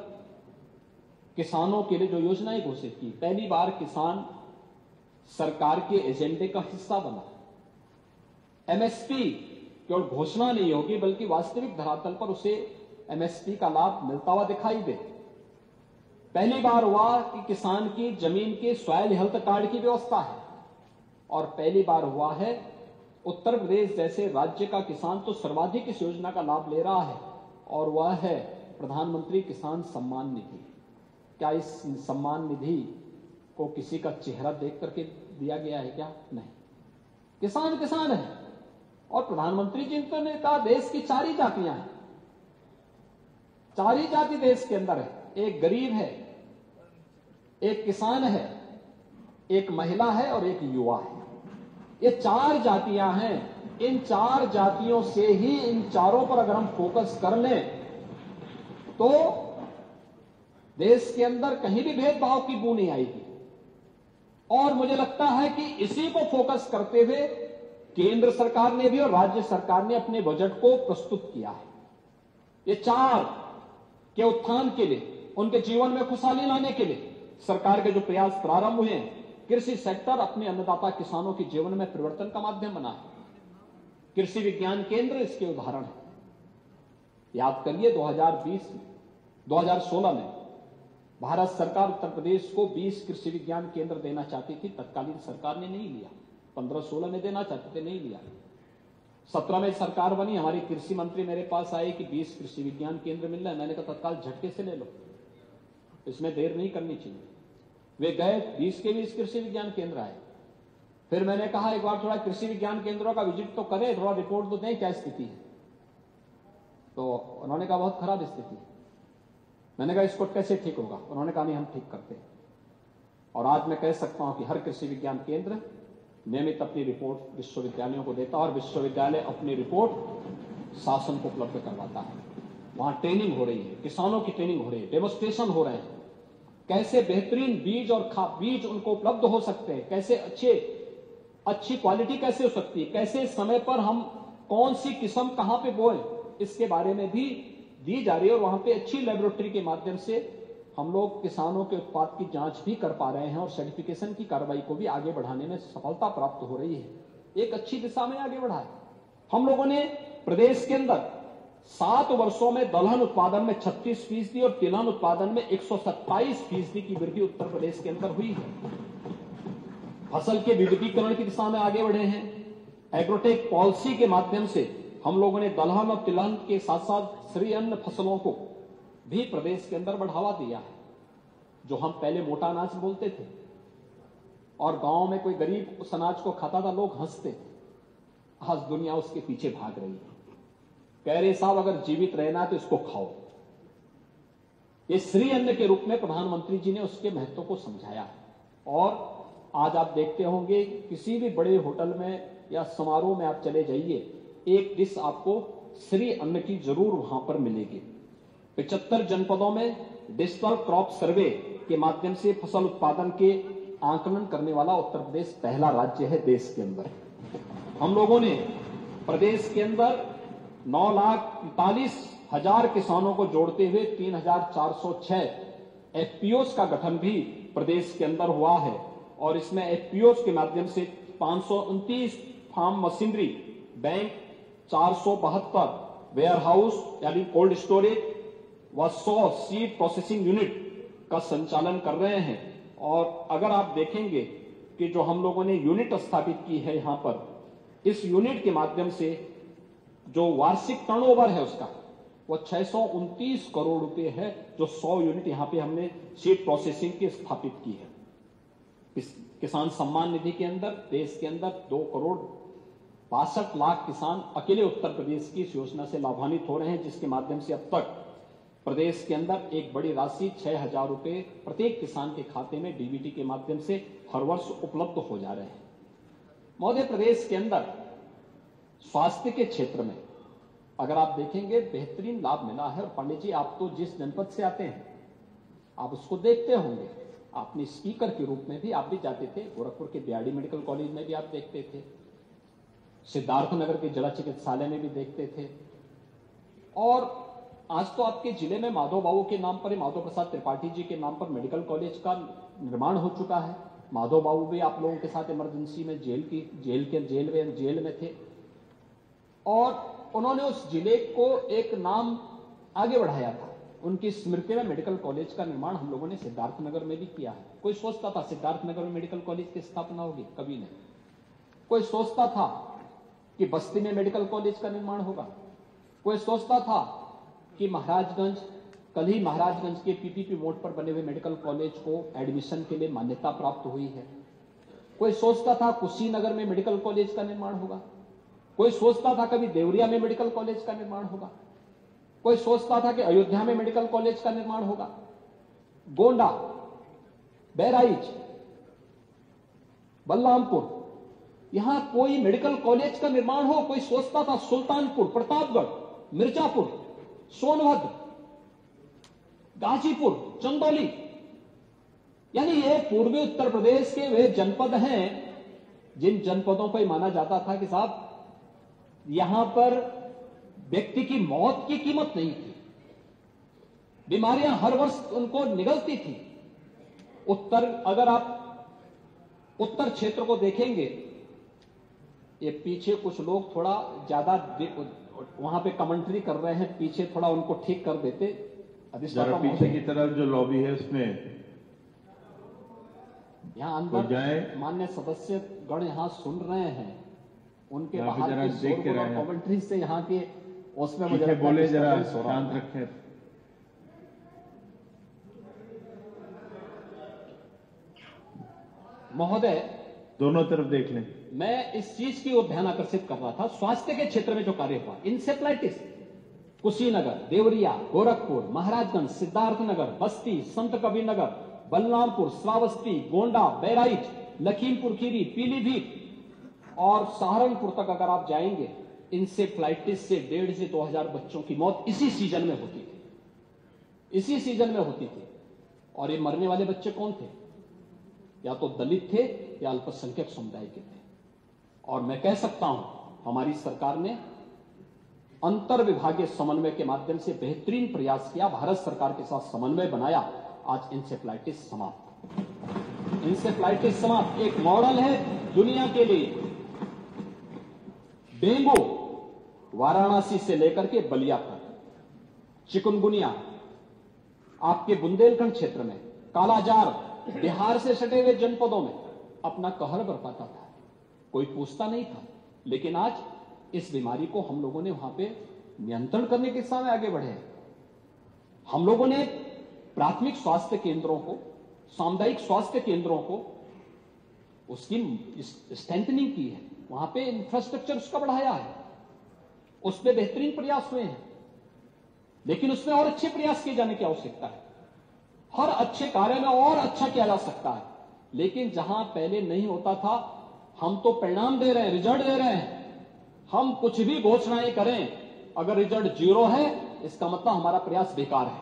किसानों के लिए जो योजनाएं घोषित की, पहली बार किसान सरकार के एजेंडे का हिस्सा बना। एमएसपी केवल घोषणा नहीं होगी, बल्कि वास्तविक धरातल पर उसे एमएसपी का लाभ मिलता हुआ दिखाई दे। पहली बार हुआ कि किसान की जमीन के सॉइल हेल्थ कार्ड की व्यवस्था है, और पहली बार हुआ है उत्तर प्रदेश जैसे राज्य का किसान तो सर्वाधिक इस योजना का लाभ ले रहा है, और वह है प्रधानमंत्री किसान सम्मान निधि। क्या इस सम्मान निधि को किसी का चेहरा देख करके दिया गया है क्या? नहीं, किसान किसान है। और प्रधानमंत्री जी ने कहा देश की 4 ही जातियां हैं, 4 ही जाति देश के अंदर है, एक गरीब है, एक किसान है, एक महिला है और एक युवा है। ये 4 जातियां हैं। इन 4 जातियों से ही, इन चारों पर अगर हम फोकस कर लें तो देश के अंदर कहीं भी भेदभाव की बू नहीं आएगी। और मुझे लगता है कि इसी को फोकस करते हुए केंद्र सरकार ने भी और राज्य सरकार ने अपने बजट को प्रस्तुत किया है। ये 4 के उत्थान के लिए, उनके जीवन में खुशहाली लाने के लिए सरकार के जो प्रयास प्रारंभ हुए हैं, कृषि सेक्टर अपने अन्नदाता किसानों के जीवन में परिवर्तन का माध्यम बना है। कृषि विज्ञान केंद्र इसके उदाहरण है। याद करिए 2016 में भारत सरकार उत्तर प्रदेश को 20 कृषि विज्ञान केंद्र देना चाहती थी, तत्कालीन सरकार ने नहीं लिया। 15-16 में देना चाहते थे, नहीं लिया। 17 में सरकार बनी, हमारी कृषि मंत्री मेरे पास आए कि 20 कृषि विज्ञान केंद्र मिल रहा है। मैंने कहा तत्काल झटके से ले लो, इसमें देर नहीं करनी चाहिए। वे गए, 20 के 20 कृषि विज्ञान केंद्र आए। फिर मैंने कहा एक बार थोड़ा कृषि विज्ञान केंद्रों का विजिट तो करें, थोड़ा रिपोर्ट तो दें क्या स्थिति है। तो उन्होंने कहा बहुत खराब स्थिति है। मैंने कहा इसको कैसे ठीक होगा? उन्होंने कहा नहीं, हम ठीक करते हैं। और आज मैं कह सकता हूं कि हर कृषि विज्ञान केंद्र नियमित अपनी रिपोर्ट विश्वविद्यालयों को देता है और विश्वविद्यालय अपनी रिपोर्ट शासन को उपलब्ध करवाता है। वहां ट्रेनिंग हो रही है, किसानों की ट्रेनिंग हो रही है, डेमोन्स्ट्रेशन हो रहे हैं, कैसे बेहतरीन बीज और बीज उनको उपलब्ध हो सकते हैं, कैसे अच्छी क्वालिटी कैसे हो सकती है, कैसे समय पर हम कौन सी किस्म कहां पे बोएं, इसके बारे में भी दी जा रही है। और वहां पे अच्छी लेबोरेटरी के माध्यम से हम लोग किसानों के उत्पाद की जांच भी कर पा रहे हैं और सर्टिफिकेशन की कार्रवाई को भी आगे बढ़ाने में सफलता प्राप्त हो रही है। एक अच्छी दिशा में आगे बढ़ा है। हम लोगों ने प्रदेश के अंदर 7 वर्षों में दलहन उत्पादन में 36% और तिलहन उत्पादन में 127% की वृद्धि उत्तर प्रदेश के अंदर हुई है। फसल के विविधीकरण की दिशा में आगे बढ़े हैं। एग्रोटेक पॉलिसी के माध्यम से हम लोगों ने दलहन और तिलहन के साथ साथ श्री अन्न फसलों को भी प्रदेश के अंदर बढ़ावा दिया है। जो हम पहले मोटा अनाज बोलते थे और गांव में कोई गरीब उस अनाज को खाता था, लोग हंसते थे, आज दुनिया उसके पीछे भाग रही है। कह रहे साहब अगर जीवित रहना है तो इसको खाओ। ये श्री अन्न के रूप में प्रधानमंत्री जी ने उसके महत्व को समझाया है। और आज आप देखते होंगे किसी भी बड़े होटल में या समारोह में आप चले जाइए, एक डिश आपको श्री अन्न की जरूर वहां पर मिलेगी। 75 जनपदों में डिजिटल क्रॉप सर्वे के माध्यम से फसल उत्पादन के आंकलन करने वाला उत्तर प्रदेश पहला राज्य है देश के अंदर। हम लोगों ने प्रदेश के अंदर 9,45,000 किसानों को जोड़ते हुए 3,406 एफपीओस का गठन भी प्रदेश के अंदर हुआ है। और इसमें एफपीओस के माध्यम से 529 farm machinery bank, 472 warehouse यानी कोल्ड स्टोरेज व 100 सीड प्रोसेसिंग यूनिट का संचालन कर रहे हैं। और अगर आप देखेंगे कि जो हम लोगों ने यूनिट स्थापित की है यहां पर, इस यूनिट के माध्यम से जो वार्षिक टर्नओवर है उसका वो 629 करोड़ रुपए है, जो 100 यूनिट यहां पे हमने सीड प्रोसेसिंग की स्थापित की है। इस किसान सम्मान निधि के अंदर देश के अंदर 2,62,00,000 किसान अकेले उत्तर प्रदेश की इस योजना से लाभान्वित हो रहे हैं, जिसके माध्यम से अब तक प्रदेश के अंदर एक बड़ी राशि 6,000 रुपए प्रत्येक किसान के खाते में डीबीटी के माध्यम से हर वर्ष उपलब्ध हो जा रहे हैं। मध्य प्रदेश के अंदर स्वास्थ्य के क्षेत्र में अगर आप देखेंगे बेहतरीन लाभ मिला है। और पंडित जी, आप तो जिस जनपद से आते हैं आप उसको देखते होंगे, आपने स्पीकर के रूप में भी आप भी जाते थे, गोरखपुर के बीआरडी मेडिकल कॉलेज में भी आप देखते थे, सिद्धार्थनगर के जिला चिकित्सालय में भी देखते थे। और आज तो आपके जिले में माधव बाबू के नाम पर, माधव प्रसाद त्रिपाठी जी के नाम पर मेडिकल कॉलेज का निर्माण हो चुका है। माधव बाबू भी आप लोगों के साथ इमरजेंसी में जेल में थे और उन्होंने उस जिले को एक नाम आगे बढ़ाया था। उनकी स्मृति में मेडिकल कॉलेज का निर्माण हम लोगों ने सिद्धार्थनगर में भी किया है। कोई सोचता था सिद्धार्थनगर में मेडिकल कॉलेज की स्थापना होगी? कभी नहीं। कोई सोचता था कि बस्ती में मेडिकल कॉलेज का निर्माण होगा? कोई सोचता था कि महाराजगंज, कल ही महाराजगंज के पीपीपी मोड पर बने हुए मेडिकल कॉलेज को एडमिशन के लिए मान्यता प्राप्त हुई है? कोई सोचता था कुशीनगर में मेडिकल कॉलेज का निर्माण होगा? कोई सोचता था कभी देवरिया में मेडिकल कॉलेज का निर्माण होगा? कोई सोचता था कि अयोध्या में मेडिकल कॉलेज का निर्माण होगा? गोंडा, बहराइच, बलरामपुर, यहां कोई मेडिकल कॉलेज का निर्माण हो? कोई सोचता था सुल्तानपुर, प्रतापगढ़, मिर्जापुर, सोनभद्र, गाजीपुर, चंदौली, यानी ये पूर्वी उत्तर प्रदेश के वे जनपद हैं जिन जनपदों को माना जाता था कि साहब यहां पर व्यक्ति की मौत की कीमत नहीं थी, बीमारियां हर वर्ष उनको निगलती थी। अगर आप उत्तर क्षेत्र को देखेंगे, ये पीछे कुछ लोग थोड़ा ज्यादा वहां पे कमेंट्री कर रहे हैं, पीछे थोड़ा उनको ठीक कर देते। जरा पीछे की तरफ जो लॉबी है उसमें यहाँ अंदर मान्य सदस्य गण यहाँ सुन रहे हैं, उनके बाहर की शोरगुल और कमेंट्री से यहाँ के उसमें मुझे बोले जरा शांत रखें। महोदय, दोनों तरफ देख लें। मैं इस चीज की ओर ध्यान आकर्षित कर रहा था, स्वास्थ्य के क्षेत्र में जो कार्य हुआ, इंसेफ्लाइटिस कुशीनगर, देवरिया, गोरखपुर, महाराजगंज, सिद्धार्थनगर, बस्ती, संत कबीरनगर, बलरामपुर, श्रावस्ती, गोंडा, बहराइच, लखीमपुर खीरी, पीलीभीत और सहारनपुर तक अगर आप जाएंगे इंसेफ्लाइटिस से 1,500 से 2,000 बच्चों की मौत इसी सीजन में होती थी, इसी सीजन में होती थी। और ये मरने वाले बच्चे कौन थे? या तो दलित थे या अल्पसंख्यक समुदाय के थे। और मैं कह सकता हूं हमारी सरकार ने अंतर विभागीय समन्वय के माध्यम से बेहतरीन प्रयास किया, भारत सरकार के साथ समन्वय बनाया, आज इंसेफ्लाइटिस समाप्त। इंसेफ्लाइटिस समाप्त एक मॉडल है दुनिया के लिए। डेंगू वाराणसी से लेकर के बलिया तक, चिकुनगुनिया आपके बुंदेलखंड क्षेत्र में, कालाजार बिहार से सटे हुए जनपदों में अपना कहर बरपाता था, कोई पूछता नहीं था। लेकिन आज इस बीमारी को हम लोगों ने वहां पे नियंत्रण करने के सामने आगे बढ़े। हम लोगों ने प्राथमिक स्वास्थ्य केंद्रों को, सामुदायिक स्वास्थ्य केंद्रों को उसकी स्ट्रेंथनिंग की है, वहां पे इंफ्रास्ट्रक्चर उसका बढ़ाया है, उसमें बेहतरीन प्रयास हुए हैं। लेकिन उसमें और अच्छे प्रयास किए जाने की आवश्यकता है। हर अच्छे कार्य में और अच्छा किया जा सकता है। लेकिन जहां पहले नहीं होता था, हम तो परिणाम दे रहे हैं, रिजल्ट दे रहे हैं। हम कुछ भी घोषणाएं करें, अगर रिजल्ट 0 है इसका मतलब हमारा प्रयास बेकार है।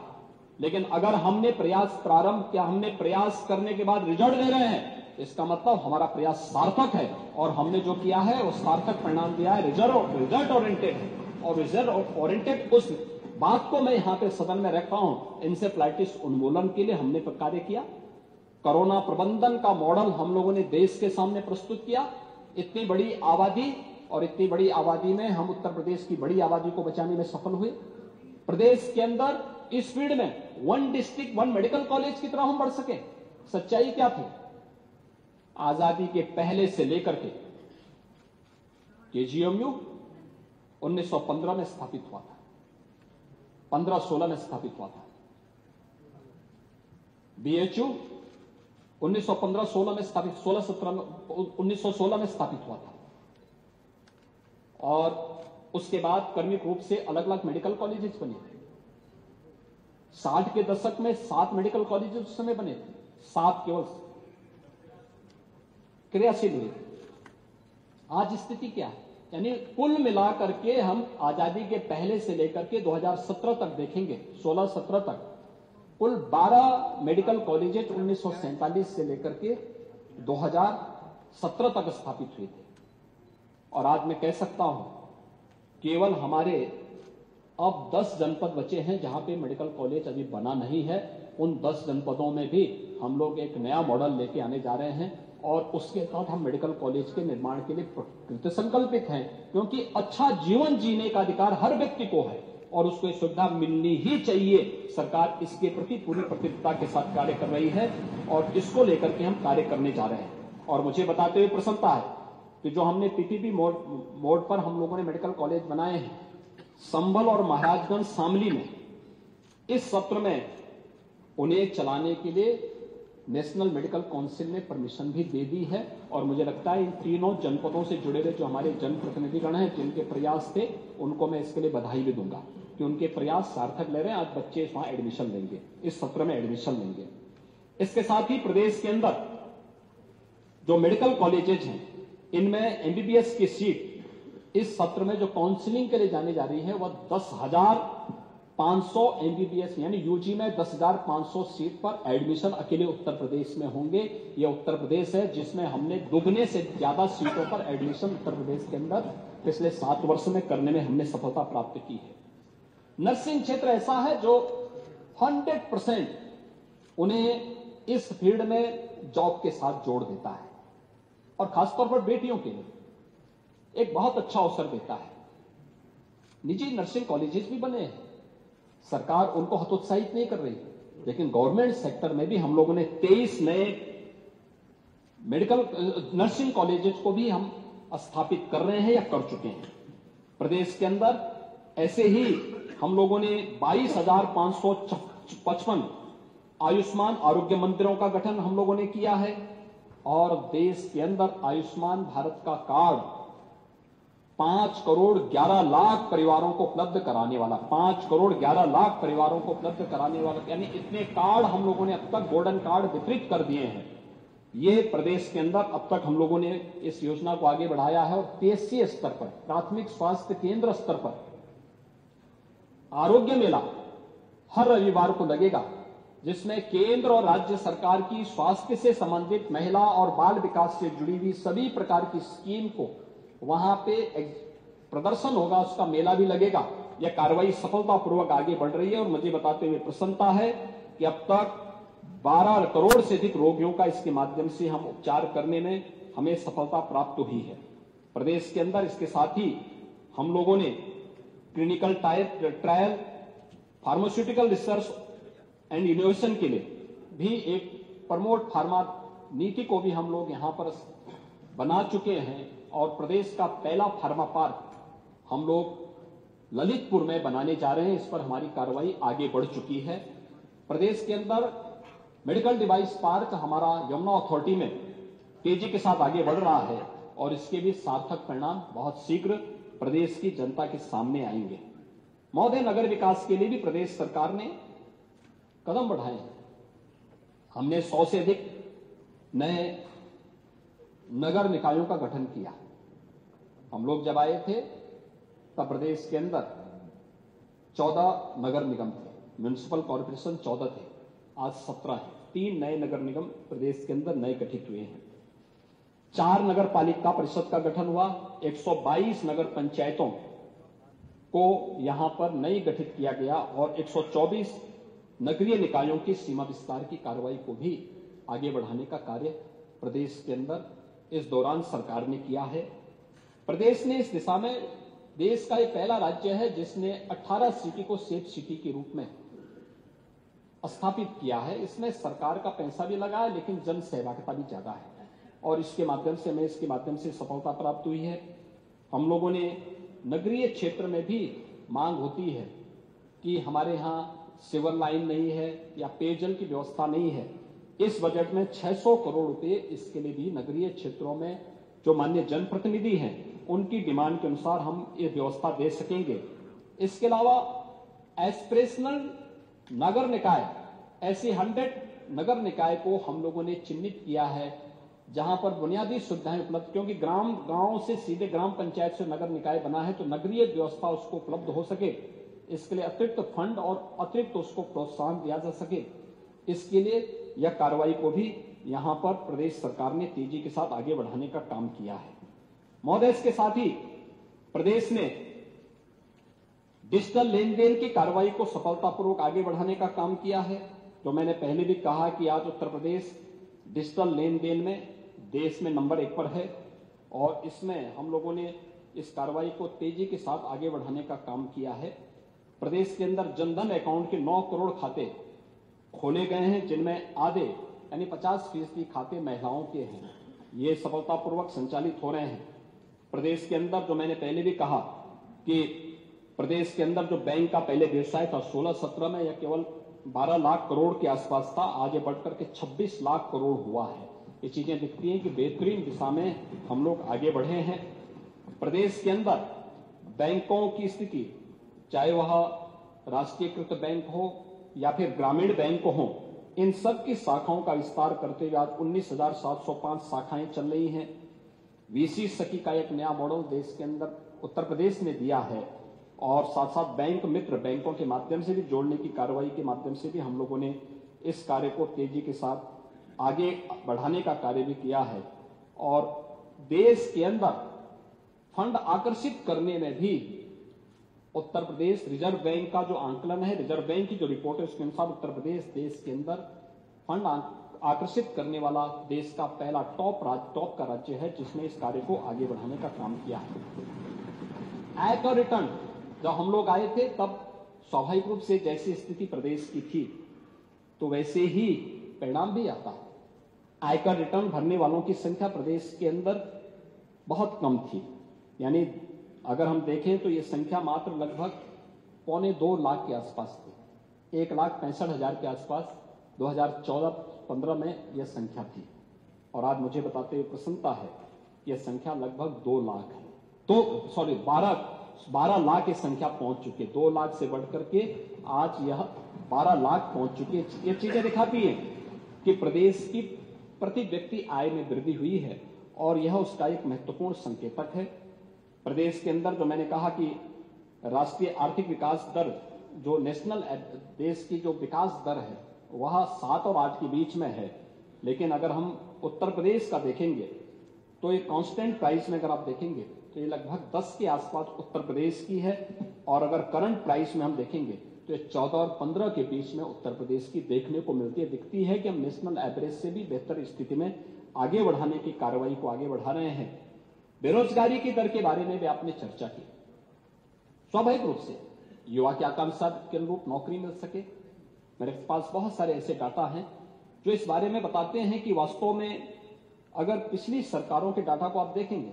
लेकिन अगर हमने प्रयास प्रारंभ किया, हमने प्रयास करने के बाद रिजल्ट दे रहे हैं, इसका मतलब हमारा प्रयास सार्थक है और हमने जो किया है वो सार्थक परिणाम दिया है, रिजल्ट ओरिएंटेड है। और रिजल्ट ओरिएंटेड उस बात को मैं यहां पे सदन में रखा हूं। इंसेफ्लाइटिस उन्मूलन के लिए हमने कार्य किया। कोरोना प्रबंधन का मॉडल हम लोगों ने देश के सामने प्रस्तुत किया। इतनी बड़ी आबादी और इतनी बड़ी आबादी में हम उत्तर प्रदेश की बड़ी आबादी को बचाने में सफल हुए। प्रदेश के अंदर इस फील्ड में 1 डिस्ट्रिक्ट 1 मेडिकल कॉलेज की तरह हम बढ़ सके। सच्चाई क्या थी? आजादी के पहले से लेकर के केजीएमयू 1915 में स्थापित हुआ था, 15-16 में स्थापित हुआ था। बीएचयू 1915-16 में स्थापित, 16-17 में, 1916 में स्थापित हुआ था। और उसके बाद क्रमिक रूप से अलग अलग मेडिकल कॉलेजेस बने थे। 60 के दशक में 7 मेडिकल कॉलेजेस उस समय बने थे, 7 केवल क्रियाशील हुए। आज स्थिति क्या है? यानी कुल मिलाकर के हम आजादी के पहले से लेकर के 2017 तक देखेंगे, 16-17 तक कुल 12 मेडिकल कॉलेजेस 1947 से लेकर के 2017 तक स्थापित हुए थे। और आज मैं कह सकता हूं केवल हमारे अब 10 जनपद बचे हैं जहां पे मेडिकल कॉलेज अभी बना नहीं है। उन 10 जनपदों में भी हम लोग एक नया मॉडल लेके आने जा रहे हैं और उसके साथ हम मेडिकल कॉलेज के निर्माण के लिए कृत संकल्पित हैं, क्योंकि अच्छा जीवन जीने का अधिकार हर व्यक्ति को है और उसको ये सुविधा मिलनी ही चाहिए। सरकार इसके प्रति पूरी प्रतिबद्धता के साथ कार्य कर रही है और इसको लेकर के हम कार्य करने जा रहे हैं। और मुझे बताते हुए प्रसन्नता है कि जो हमने पीपीपी मोड पर हम लोगों ने मेडिकल कॉलेज बनाए हैं, संभल और महाराजगंज शामली में, इस सत्र में उन्हें चलाने के लिए नेशनल मेडिकल काउंसिल ने परमिशन भी दे दी है। और मुझे लगता है इन तीनों जनपदों से जुड़े हुए जो हमारे जनप्रतिनिधिगण हैं, जिनके प्रयास थे, उनको मैं इसके लिए बधाई भी दूंगा कि उनके प्रयास सार्थक ले रहे हैं। आज बच्चे वहां एडमिशन लेंगे, इस सत्र में एडमिशन लेंगे। इसके साथ ही प्रदेश के अंदर जो मेडिकल कॉलेजेज हैं, इनमें एमबीबीएस की सीट इस सत्र में जो काउंसलिंग के लिए जाने जा रही है वह 10,500 एमबीबीएस यानी यूजी में 10,500 सीट पर एडमिशन अकेले उत्तर प्रदेश में होंगे। यह उत्तर प्रदेश है जिसमें हमने दुगने से ज्यादा सीटों पर एडमिशन उत्तर प्रदेश के अंदर पिछले 7 वर्ष में करने में हमने सफलता प्राप्त की है। नर्सिंग क्षेत्र ऐसा है जो 100% उन्हें इस फील्ड में जॉब के साथ जोड़ देता है और खासतौर पर बेटियों के लिए एक बहुत अच्छा अवसर देता है। निजी नर्सिंग कॉलेजेस भी बने हैं, सरकार उनको हतोत्साहित नहीं कर रही, लेकिन गवर्नमेंट सेक्टर में भी हम लोगों ने 23 नए मेडिकल नर्सिंग कॉलेजेस को भी हम स्थापित कर रहे हैं या कर चुके हैं। प्रदेश के अंदर ऐसे ही हम लोगों ने 22,555 आयुष्मान आरोग्य मंदिरों का गठन हम लोगों ने किया है और देश के अंदर आयुष्मान भारत का कार्ड 5 करोड़ 11 लाख परिवारों को उपलब्ध कराने वाला, 5 करोड़ 11 लाख परिवारों को उपलब्ध कराने वाला, यानी इतने कार्ड हम लोगों ने अब तक गोल्डन कार्ड वितरित कर दिए हैं। ये प्रदेश के अंदर अब तक हम लोगों ने इस योजना को आगे बढ़ाया है और पीएचसी स्तर पर, प्राथमिक स्वास्थ्य केंद्र स्तर पर आरोग्य मेला हर रविवार को लगेगा, जिसमें केंद्र और राज्य सरकार की स्वास्थ्य से संबंधित महिला और बाल विकास से जुड़ी हुई सभी प्रकार की स्कीम को वहां पे प्रदर्शन होगा, उसका मेला भी लगेगा। यह कार्रवाई सफलतापूर्वक आगे बढ़ रही है और मुझे बताते हुए प्रसन्नता है कि अब तक 12 करोड़ से अधिक रोगियों का इसके माध्यम से हम उपचार करने में हमें सफलता प्राप्त हुई है प्रदेश के अंदर। इसके साथ ही हम लोगों ने clinical trial, pharmaceutical research and innovation के लिए भी एक प्रमोट फार्मा नीति को भी हम लोग यहां पर बना चुके हैं और प्रदेश का पहला फार्मा पार्क हम लोग ललितपुर में बनाने जा रहे हैं। इस पर हमारी कार्रवाई आगे बढ़ चुकी है। प्रदेश के अंदर मेडिकल डिवाइस पार्क हमारा यमुना अथॉरिटी में तेजी के साथ आगे बढ़ रहा है और इसके भी सार्थक परिणाम बहुत शीघ्र प्रदेश की जनता के सामने आएंगे। महोदय, नगर विकास के लिए भी प्रदेश सरकार ने कदम बढ़ाए हैं। हमने 100 से अधिक नए नगर निकायों का गठन किया। हम लोग जब आए थे तब प्रदेश के अंदर 14 नगर निगम थे, म्युनिसिपल कॉर्पोरेशन 14 थे, आज 17 हैं। 3 नए नगर निगम प्रदेश के अंदर नए गठित हुए हैं। 4 नगर पालिका परिषद का गठन हुआ। 122 नगर पंचायतों को यहां पर नई गठित किया गया और 124 नगरीय निकायों की सीमा विस्तार की कार्रवाई को भी आगे बढ़ाने का कार्य प्रदेश के अंदर इस दौरान सरकार ने किया है। प्रदेश ने इस दिशा में देश का एक पहला राज्य है जिसने 18 सिटी को सेफ सिटी के रूप में स्थापित किया है। इसमें सरकार का पैसा भी लगा है लेकिन जन सहभागिता भी ज्यादा है और इसके माध्यम से हमें इसके माध्यम से सफलता प्राप्त हुई है। हम लोगों ने नगरीय क्षेत्र में भी मांग होती है कि हमारे यहाँ सिवर लाइन नहीं है या पेयजल की व्यवस्था नहीं है। इस बजट में 600 करोड़ रुपए इसके लिए भी नगरीय क्षेत्रों में जो माननीय जनप्रतिनिधि हैं उनकी डिमांड के अनुसार हम ये व्यवस्था दे सकेंगे। इसके अलावा एस्पिरेशनल नगर निकाय, ऐसे 100 नगर निकाय को हम लोगों ने चिन्हित किया है जहां पर बुनियादी सुविधाएं उपलब्ध, क्योंकि गांव से सीधे ग्राम पंचायत से नगर निकाय बना है तो नगरीय व्यवस्था उसको उपलब्ध हो सके, इसके लिए अतिरिक्त फंड और अतिरिक्त उसको प्रोत्साहन दिया जा सके, इसके लिए यह कार्रवाई को भी यहां पर प्रदेश सरकार ने तेजी के साथ आगे बढ़ाने का काम किया है। महोदय, इसके साथ ही प्रदेश ने डिजिटल लेन देन की कार्रवाई को सफलतापूर्वक आगे बढ़ाने का काम किया है। जो मैंने पहले भी कहा कि आज उत्तर प्रदेश डिजिटल लेन देन में देश में नंबर 1 पर है और इसमें हम लोगों ने इस कार्रवाई को तेजी के साथ आगे बढ़ाने का काम किया है। प्रदेश के अंदर जनधन अकाउंट के 9 करोड़ खाते खोले गए हैं जिनमें आधे यानी 50% खाते महिलाओं के हैं। ये सफलतापूर्वक संचालित हो रहे हैं। प्रदेश के अंदर जो मैंने पहले भी कहा कि प्रदेश के अंदर जो बैंक का पहले व्यवसाय था 16-17 में यह केवल 12 लाख करोड़ के आसपास था, आज ये बढ़कर के 26 लाख करोड़ हुआ है। ये चीजें दिखती हैं कि बेहतरीन दिशा में हम लोग आगे बढ़े हैं। प्रदेश के अंदर बैंकों की स्थिति, चाहे वह राष्ट्रीयकृत बैंक हो या फिर ग्रामीण बैंक हो, इन सब की शाखाओं का विस्तार करते हुए आज 19,705 शाखाएं चल रही हैं। वीसी सखी का एक नया मॉडल देश के अंदर उत्तर प्रदेश ने दिया है और साथ साथ बैंक मित्र बैंकों के माध्यम से भी जोड़ने की कार्रवाई के माध्यम से भी हम लोगों ने इस कार्य को तेजी के साथ आगे बढ़ाने का कार्य भी किया है। और देश के अंदर फंड आकर्षित करने में भी उत्तर प्रदेश, रिजर्व बैंक का जो आंकलन है, रिजर्व बैंक की जो रिपोर्ट है उसके अनुसार उत्तर प्रदेश देश के अंदर फंड आकर्षित करने वाला देश का पहला टॉप का राज्य है जिसने इस कार्य को आगे बढ़ाने का काम किया है। आयकर रिटर्न जब हम लोग आए थे तब स्वाभाविक रूप से जैसी स्थिति प्रदेश की थी तो वैसे ही परिणाम भी आता है। आयकर रिटर्न भरने वालों की संख्या प्रदेश के अंदर बहुत कम थी, यानी अगर हम देखें तो ये संख्या मात्र लगभग 1.25 लाख के आसपास थी। 1,65,000 के आसपास 2014-15 में यह संख्या थी और आज मुझे बताते हुए प्रसन्नता है यह संख्या लगभग 2 लाख है। तो 12 लाख ये संख्या पहुंच चुकी है। 2 लाख से बढ़कर के आज यह 12 लाख पहुंच चुकी है। ये चीजें दिखाती है कि प्रदेश की प्रति व्यक्ति आय में वृद्धि हुई है और यह उसका एक महत्वपूर्ण संकेतक है। प्रदेश के अंदर जो मैंने कहा कि राष्ट्रीय आर्थिक विकास दर, जो नेशनल देश की जो विकास दर है वह 7 और 8 के बीच में है, लेकिन अगर हम उत्तर प्रदेश का देखेंगे तो ये कांस्टेंट प्राइस में अगर आप देखेंगे तो ये लगभग 10 के आसपास उत्तर प्रदेश की है, और अगर करंट प्राइस में हम देखेंगे तो ये 14 और 15 के बीच में उत्तर प्रदेश की देखने को मिलती है। दिखती है कि हम नेशनल एवरेज से भी बेहतर स्थिति में आगे बढ़ाने की कार्रवाई को आगे बढ़ा रहे हैं। बेरोजगारी की दर के बारे में भी आपने चर्चा की। स्वाभाविक रूप से युवा की आकांक्षा के अनुरूप नौकरी मिल सके, मेरे पास बहुत सारे ऐसे डाटा हैं जो इस बारे में बताते हैं कि वास्तव में अगर पिछली सरकारों के डाटा को आप देखेंगे,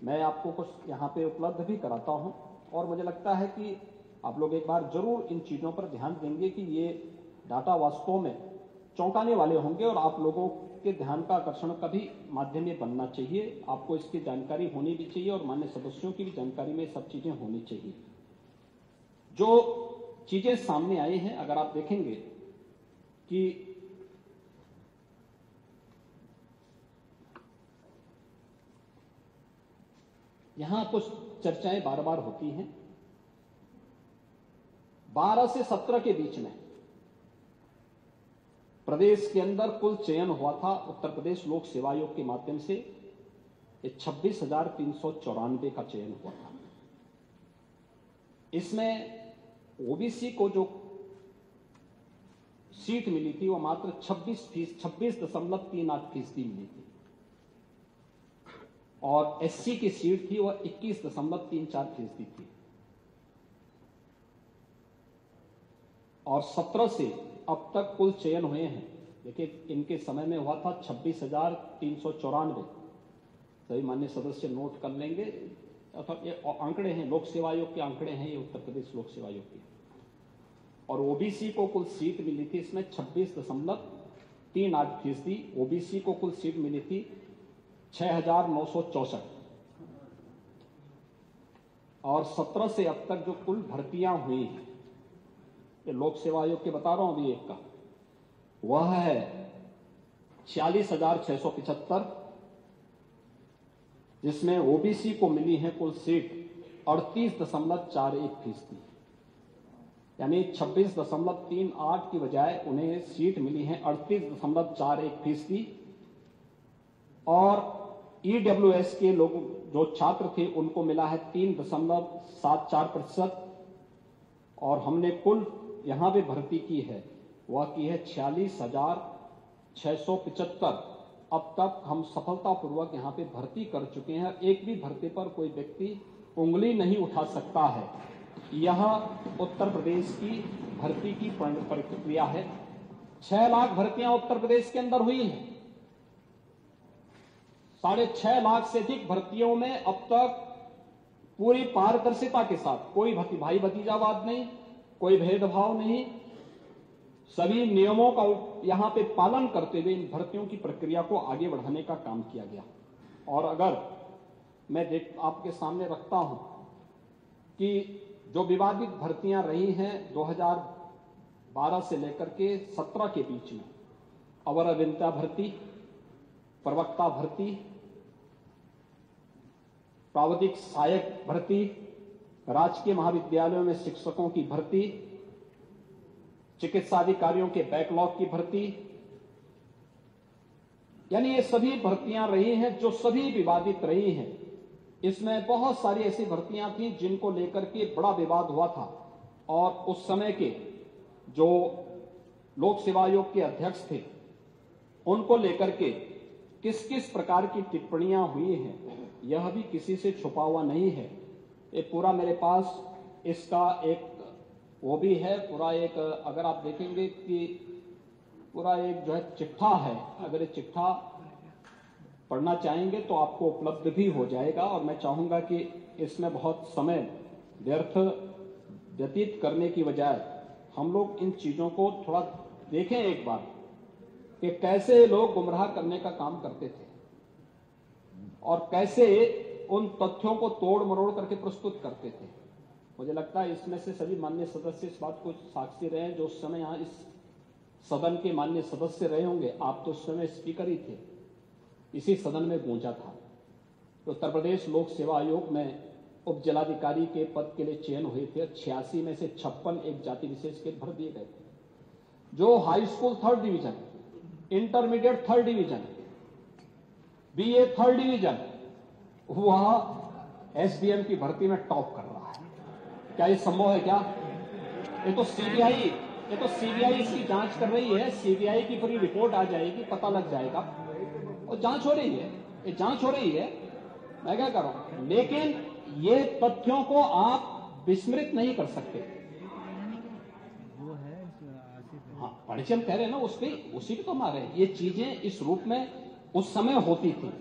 मैं आपको कुछ यहाँ पे उपलब्ध भी कराता हूं, और मुझे लगता है कि आप लोग एक बार जरूर इन चीजों पर ध्यान देंगे कि ये डाटा वास्तव में चौंकाने वाले होंगे और आप लोगों के ध्यान का आकर्षण का भी माध्यम ये बनना चाहिए। आपको इसकी जानकारी होनी भी चाहिए और मान्य सदस्यों की भी जानकारी में सब चीजें होनी चाहिए। जो चीजें सामने आई हैं, अगर आप देखेंगे कि यहां कुछ चर्चाएं बार बार होती हैं। 12 से 17 के बीच में प्रदेश के अंदर कुल चयन हुआ था उत्तर प्रदेश लोक सेवा आयोग के माध्यम से 26,394 का चयन हुआ था। इसमें ओबीसी को जो सीट मिली थी वो मात्र 26.38% मिली थी, और एससी की सीट थी वह 21.34% थी। और 17 से अब तक कुल चयन हुए हैं, देखिए इनके समय में हुआ था 26,394। सभी मान्य सदस्य नोट कर लेंगे, अर्थात ये आंकड़े हैं, लोक सेवा आयोग के आंकड़े हैं, ये उत्तर प्रदेश लोक सेवा आयोग के। और ओबीसी को कुल सीट मिली थी इसमें 26.38%। ओबीसी को कुल सीट मिली थी 6,964। और 17 से अब तक जो कुल भर्तियां हुई हैं, ये लोक सेवा आयोग के बता रहा हूं अभी एक का, वह है 46,675, जिसमें ओबीसी को मिली है कुल सीट 38.41%, यानी 26.38 की बजाय उन्हें सीट मिली है 38.41%। और ईडब्ल्यूएस के लोग जो छात्र थे उनको मिला है 3.74%, और हमने कुल यहां पे भर्ती की है वह की है 46,675। अब तक हम सफलतापूर्वक यहां पे भर्ती कर चुके हैं। एक भी भर्ती पर कोई व्यक्ति उंगली नहीं उठा सकता है। यह उत्तर प्रदेश की भर्ती की प्रक्रिया है। 6 लाख भर्तियां उत्तर प्रदेश के अंदर हुई हैं। 6.5 लाख से अधिक भर्तियों में अब तक पूरी पारदर्शिता के साथ, कोई भाई भतीजावाद नहीं, कोई भेदभाव नहीं, सभी नियमों का यहां पे पालन करते हुए इन भर्तियों की प्रक्रिया को आगे बढ़ाने का काम किया गया। और अगर मैं आपके सामने रखता हूं कि जो विवादित भर्तियां रही हैं 2012 से लेकर के 17 के बीच में, अवर अभियंता भर्ती, प्रवक्ता भर्ती, प्राविधिक सहायक भर्ती, राजकीय महाविद्यालयों में शिक्षकों की भर्ती, चिकित्सा अधिकारियों के बैकलॉग की भर्ती, यानी ये सभी भर्तियां रही हैं जो सभी विवादित रही हैं। इसमें बहुत सारी ऐसी भर्तियां थी जिनको लेकर के बड़ा विवाद हुआ था, और उस समय के जो लोक सेवा आयोग के अध्यक्ष थे उनको लेकर के किस किस प्रकार की टिप्पणियां हुई हैं यह भी किसी से छुपा हुआ नहीं है। ये पूरा मेरे पास इसका एक वो भी है, पूरा एक, अगर आप देखेंगे कि पूरा एक जो है चिट्ठा है, अगर ये चिट्ठा पढ़ना चाहेंगे तो आपको उपलब्ध भी हो जाएगा। और मैं चाहूंगा कि इसमें बहुत समय व्यर्थ व्यतीत करने की बजाय हम लोग इन चीजों को थोड़ा देखें एक बार कि कैसे लोग गुमराह करने का काम करते थे और कैसे उन तथ्यों को तोड़ मरोड़ करके प्रस्तुत करते थे। मुझे लगता है इसमें से सभी माननीय सदस्य इस बात को साक्षी रहे हैं जो उस समय यहां इस सदन के माननीय सदस्य रहे होंगे, आप तो उस समय स्पीकर ही थे, इसी सदन में गूंजा था। तो उत्तर प्रदेश लोक सेवा आयोग में उप जिलाधिकारी के पद के लिए चयन हुए थे। 86 में से 56 एक जाति विशेष के भर दिए गए थे। जो high school 3rd division, intermediate 3rd division, BA 3rd division, वह एसडीएम की भर्ती में टॉप कर रहा है। क्या ये संभव है? क्या ये तो सीबीआई इसकी जांच कर रही है। सीबीआई की पूरी रिपोर्ट आ जाएगी, पता लग जाएगा, और जांच हो रही है, ये जांच हो रही है। मैं क्या कर रहा हूं, लेकिन ये तथ्यों को आप विस्मृत नहीं कर सकते। हाँ, परिचय कह रहे हैं ना, उसी पे तो हमारे ये चीजें इस रूप में उस समय होती थी।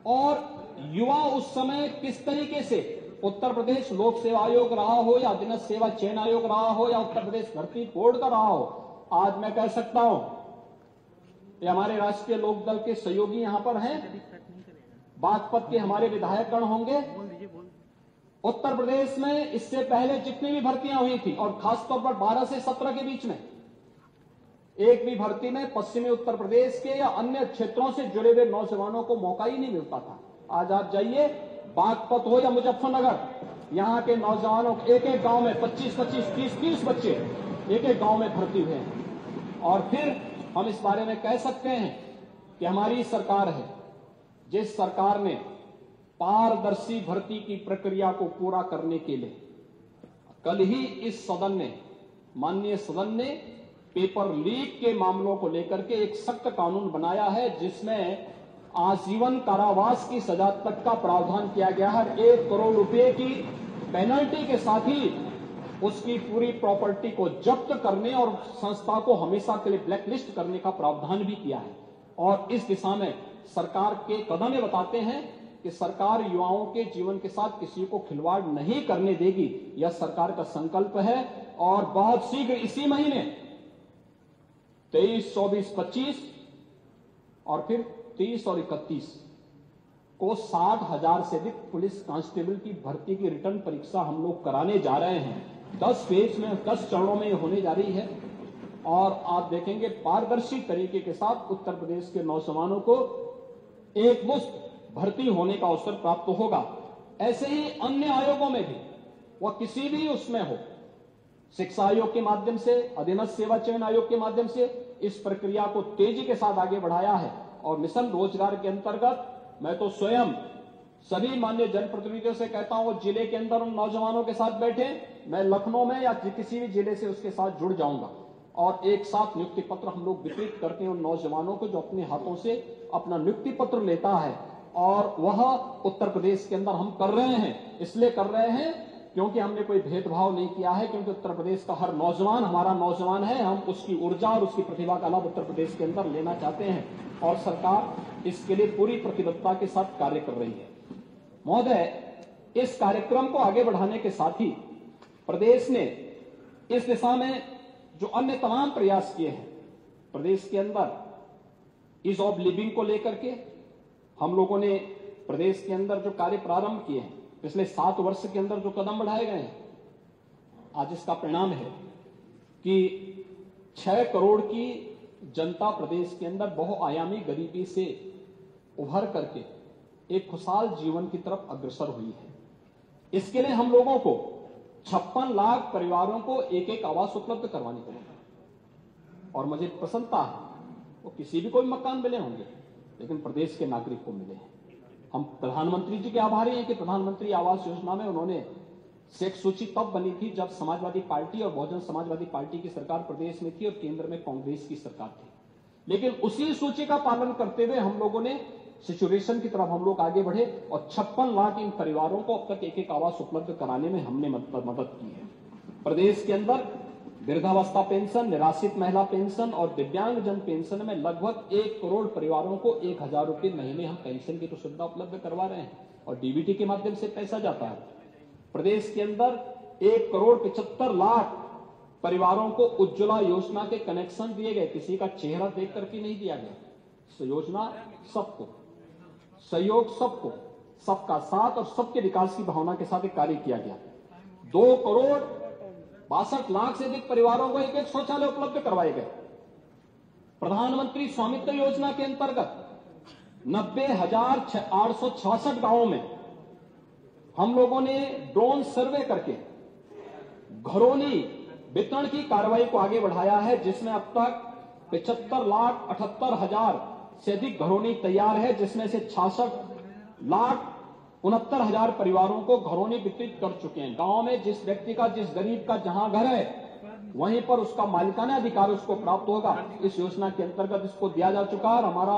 और युवा उस समय किस तरीके से उत्तर प्रदेश लोक सेवा आयोग रहा हो या अधीनस्थ सेवा चयन आयोग रहा हो या उत्तर प्रदेश भर्ती बोर्ड का रहा हो, आज मैं कह सकता हूं ये हमारे राष्ट्रीय लोकदल के सहयोगी यहां पर हैं, बागपत के हमारे विधायकगण होंगे। उत्तर प्रदेश में इससे पहले जितनी भी भर्तियां हुई थी, और खासतौर पर 12 से 17 के बीच में, एक भी भर्ती में पश्चिमी उत्तर प्रदेश के या अन्य क्षेत्रों से जुड़े हुए नौजवानों को मौका ही नहीं मिलता था। आज आप जाइए, बागपत हो या मुजफ्फरनगर, यहां के नौजवानों एक एक गांव में 25-25, 30-30 बच्चे एक एक गांव में भर्ती हुए हैं। और फिर हम इस बारे में कह सकते हैं कि हमारी सरकार है, जिस सरकार ने पारदर्शी भर्ती की प्रक्रिया को पूरा करने के लिए कल ही इस सदन ने, माननीय सदन ने पेपर लीक के मामलों को लेकर के एक सख्त कानून बनाया है, जिसमें आजीवन कारावास की सजा तक का प्रावधान किया गया है। 1 करोड़ रुपए की पेनल्टी के साथ ही उसकी पूरी प्रॉपर्टी को जब्त करने और संस्था को हमेशा के लिए ब्लैकलिस्ट करने का प्रावधान भी किया है। और इस दिशा में सरकार के कदम ये बताते हैं कि सरकार युवाओं के जीवन के साथ किसी को खिलवाड़ नहीं करने देगी, यह सरकार का संकल्प है। और बहुत शीघ्र इसी महीने 23, 24, 25 और फिर 30 और 31 को 60,000 से अधिक पुलिस कांस्टेबल की भर्ती की रिटर्न परीक्षा हम लोग कराने जा रहे हैं। 10 फेज में, 10 चरणों में होने जा रही है। और आप देखेंगे पारदर्शी तरीके के साथ उत्तर प्रदेश के नौजवानों को एक मुश्त भर्ती होने का अवसर प्राप्त होगा। ऐसे ही अन्य आयोगों में भी, वह किसी भी उसमें हो, शिक्षा आयोग के माध्यम से, अधीनस्थ सेवा चयन आयोग के माध्यम से इस प्रक्रिया को तेजी के साथ आगे बढ़ाया है। और मिशन रोजगार के अंतर्गत मैं तो स्वयं सभी माननीय जनप्रतिनिधियों से कहता हूं, जिले के अंदर उन नौजवानों के साथ बैठे, मैं लखनऊ में या किसी भी जिले से उसके साथ जुड़ जाऊंगा और एक साथ नियुक्ति पत्र हम लोग वितरित करते हैं उन नौजवानों को जो अपने हाथों से अपना नियुक्ति पत्र लेता है। और वह उत्तर प्रदेश के अंदर हम कर रहे हैं, इसलिए कर रहे हैं क्योंकि हमने कोई भेदभाव नहीं किया है, क्योंकि उत्तर प्रदेश का हर नौजवान हमारा नौजवान है। हम उसकी ऊर्जा और उसकी प्रतिभा का लाभ उत्तर प्रदेश के अंदर लेना चाहते हैं और सरकार इसके लिए पूरी प्रतिबद्धता के साथ कार्य कर रही है। महोदय, इस कार्यक्रम को आगे बढ़ाने के साथ ही प्रदेश ने इस दिशा में जो अन्य तमाम प्रयास किए हैं, प्रदेश के अंदर ईज ऑफ लिविंग को लेकर के हम लोगों ने प्रदेश के अंदर जो कार्य प्रारंभ किए हैं, पिछले 7 वर्ष के अंदर जो कदम बढ़ाए गए हैं, आज इसका परिणाम है कि 6 करोड़ की जनता प्रदेश के अंदर बहुआयामी गरीबी से उभर करके एक खुशहाल जीवन की तरफ अग्रसर हुई है। इसके लिए हम लोगों को 56 लाख परिवारों को एक एक आवास उपलब्ध करवानी पड़ेगी। और मुझे प्रसन्नता है, वो किसी भी कोई मकान मिले होंगे, लेकिन प्रदेश के नागरिक को मिले हैं। हम प्रधानमंत्री जी के आभारी हैं कि प्रधानमंत्री आवास योजना में उन्होंने एक सूची तब बनी थी जब समाजवादी पार्टी और बहुजन समाजवादी पार्टी की सरकार प्रदेश में थी और केंद्र में कांग्रेस की सरकार थी। लेकिन उसी सूची का पालन करते हुए हम लोगों ने सिचुएशन की तरफ हम लोग आगे बढ़े और 56 लाख इन परिवारों को अब तक एक एक आवास उपलब्ध कराने में हमने मदद की है। प्रदेश के अंदर वृद्धावस्था पेंशन, निराश्रित महिला पेंशन और दिव्यांगजन पेंशन में लगभग 1 करोड़ परिवारों को 1,000 रुपए महीने हम पेंशन की तो सुविधा उपलब्ध करवा रहे हैं और डीबीटी के माध्यम से पैसा जाता है। प्रदेश के अंदर 1 करोड़ 75 लाख परिवारों को उज्ज्वला योजना के कनेक्शन दिए गए। किसी का चेहरा देख करके नहीं दिया गया। योजना सबको, सहयोग सबको, सबका साथ और सबके विकास की भावना के साथ एक कार्य किया गया। 2 करोड़ 62 लाख से अधिक परिवारों को एक एक शौचालय उपलब्ध करवाए गए। प्रधानमंत्री स्वामित्व योजना के अंतर्गत 90,866 गांवों में हम लोगों ने ड्रोन सर्वे करके घरौनी वितरण की कार्रवाई को आगे बढ़ाया है, जिसमें अब तक 75,78,000 से अधिक घरौनी तैयार है, जिसमें से 66,69,000 परिवारों को घरौनी वितरित कर चुके हैं। गांव में जिस व्यक्ति का, जिस गरीब का जहां घर है वहीं पर उसका मालिकाना अधिकार उसको प्राप्त होगा। इस योजना के अंतर्गत इसको दिया जा चुका है और हमारा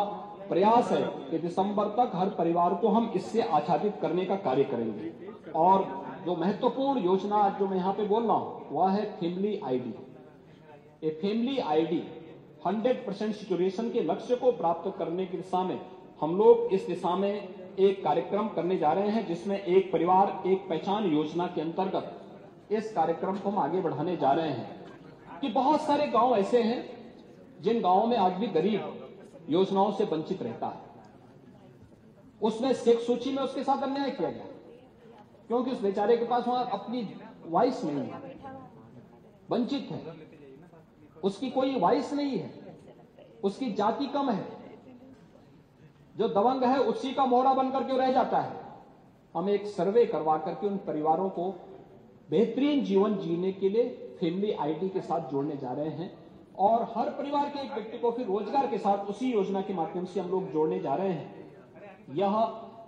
प्रयास है कि दिसंबर तक हर परिवार को हम इससे आच्छादित करने का कार्य करेंगे। और जो महत्वपूर्ण योजना आज जो मैं यहां पे बोल रहा हूं वह है फैमिली आईडी। ये फैमिली आईडी 100% सिक्योरेशन के लक्ष्य को प्राप्त करने की दिशा में हम लोग इस दिशा में एक कार्यक्रम करने जा रहे हैं, जिसमें एक परिवार एक पहचान योजना के अंतर्गत इस कार्यक्रम को हम आगे बढ़ाने जा रहे हैं। कि बहुत सारे गांव ऐसे हैं जिन गांवों में आज भी गरीब योजनाओं से वंचित रहता है। उसमें शेख सूची में उसके साथ अन्याय किया गया क्योंकि उस बेचारे के पास वहां अपनी वॉइस नहीं है, वंचित है, उसकी कोई वॉइस नहीं है, उसकी जाति कम है, जो दबंग है उसी का मोहरा बनकर के रह जाता है। हम एक सर्वे करवा करके उन परिवारों को बेहतरीन जीवन जीने के लिए फैमिली आईडी के साथ जोड़ने जा रहे हैं और हर परिवार के एक व्यक्ति को फिर रोजगार के साथ उसी योजना के माध्यम से हम लोग जोड़ने जा रहे हैं। यह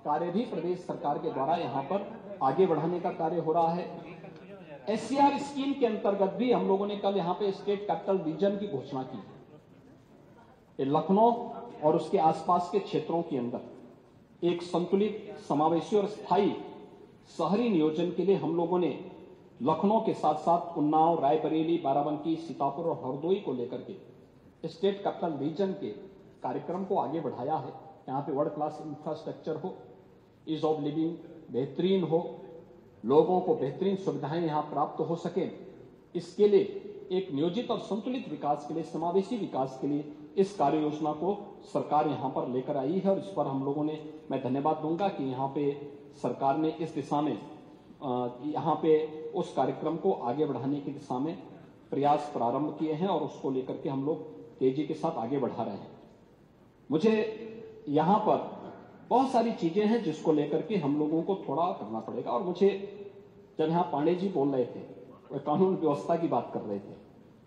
कार्य भी प्रदेश सरकार के द्वारा यहां पर आगे बढ़ाने का कार्य हो रहा है। एससीआर स्कीम के अंतर्गत भी हम लोगों ने कल यहां पे स्टेट कैपिटल रीजन की घोषणा की। लखनऊ और उसके आसपास के क्षेत्रों के अंदर एक संतुलित, समावेशी और स्थायी शहरी नियोजन के लिए हम लोगों ने लखनऊ के साथ साथ उन्नाव, रायबरेली, बाराबंकी, सीतापुर और हरदोई को लेकर के स्टेट कैपिटल रीजन के कार्यक्रम को आगे बढ़ाया है। यहाँ पे वर्ल्ड क्लास इंफ्रास्ट्रक्चर हो, ईज ऑफ लिविंग बेहतरीन हो, लोगों को बेहतरीन सुविधाएं यहाँ प्राप्त हो सके, इसके लिए एक नियोजित और संतुलित विकास के लिए, समावेशी विकास के लिए इस कार्य योजना को सरकार यहाँ पर लेकर आई है। और इस पर हम लोगों ने, मैं धन्यवाद दूंगा कि यहाँ पे सरकार ने इस दिशा में यहाँ पे उस कार्यक्रम को आगे बढ़ाने की दिशा में प्रयास प्रारंभ किए हैं और उसको लेकर के हम लोग तेजी के साथ आगे बढ़ा रहे हैं। मुझे यहाँ पर बहुत सारी चीजें हैं जिसको लेकर के हम लोगों को थोड़ा करना पड़ेगा। और मुझे जब यहाँ पांडे जी बोल रहे थे, वह कानून व्यवस्था की बात कर रहे थे।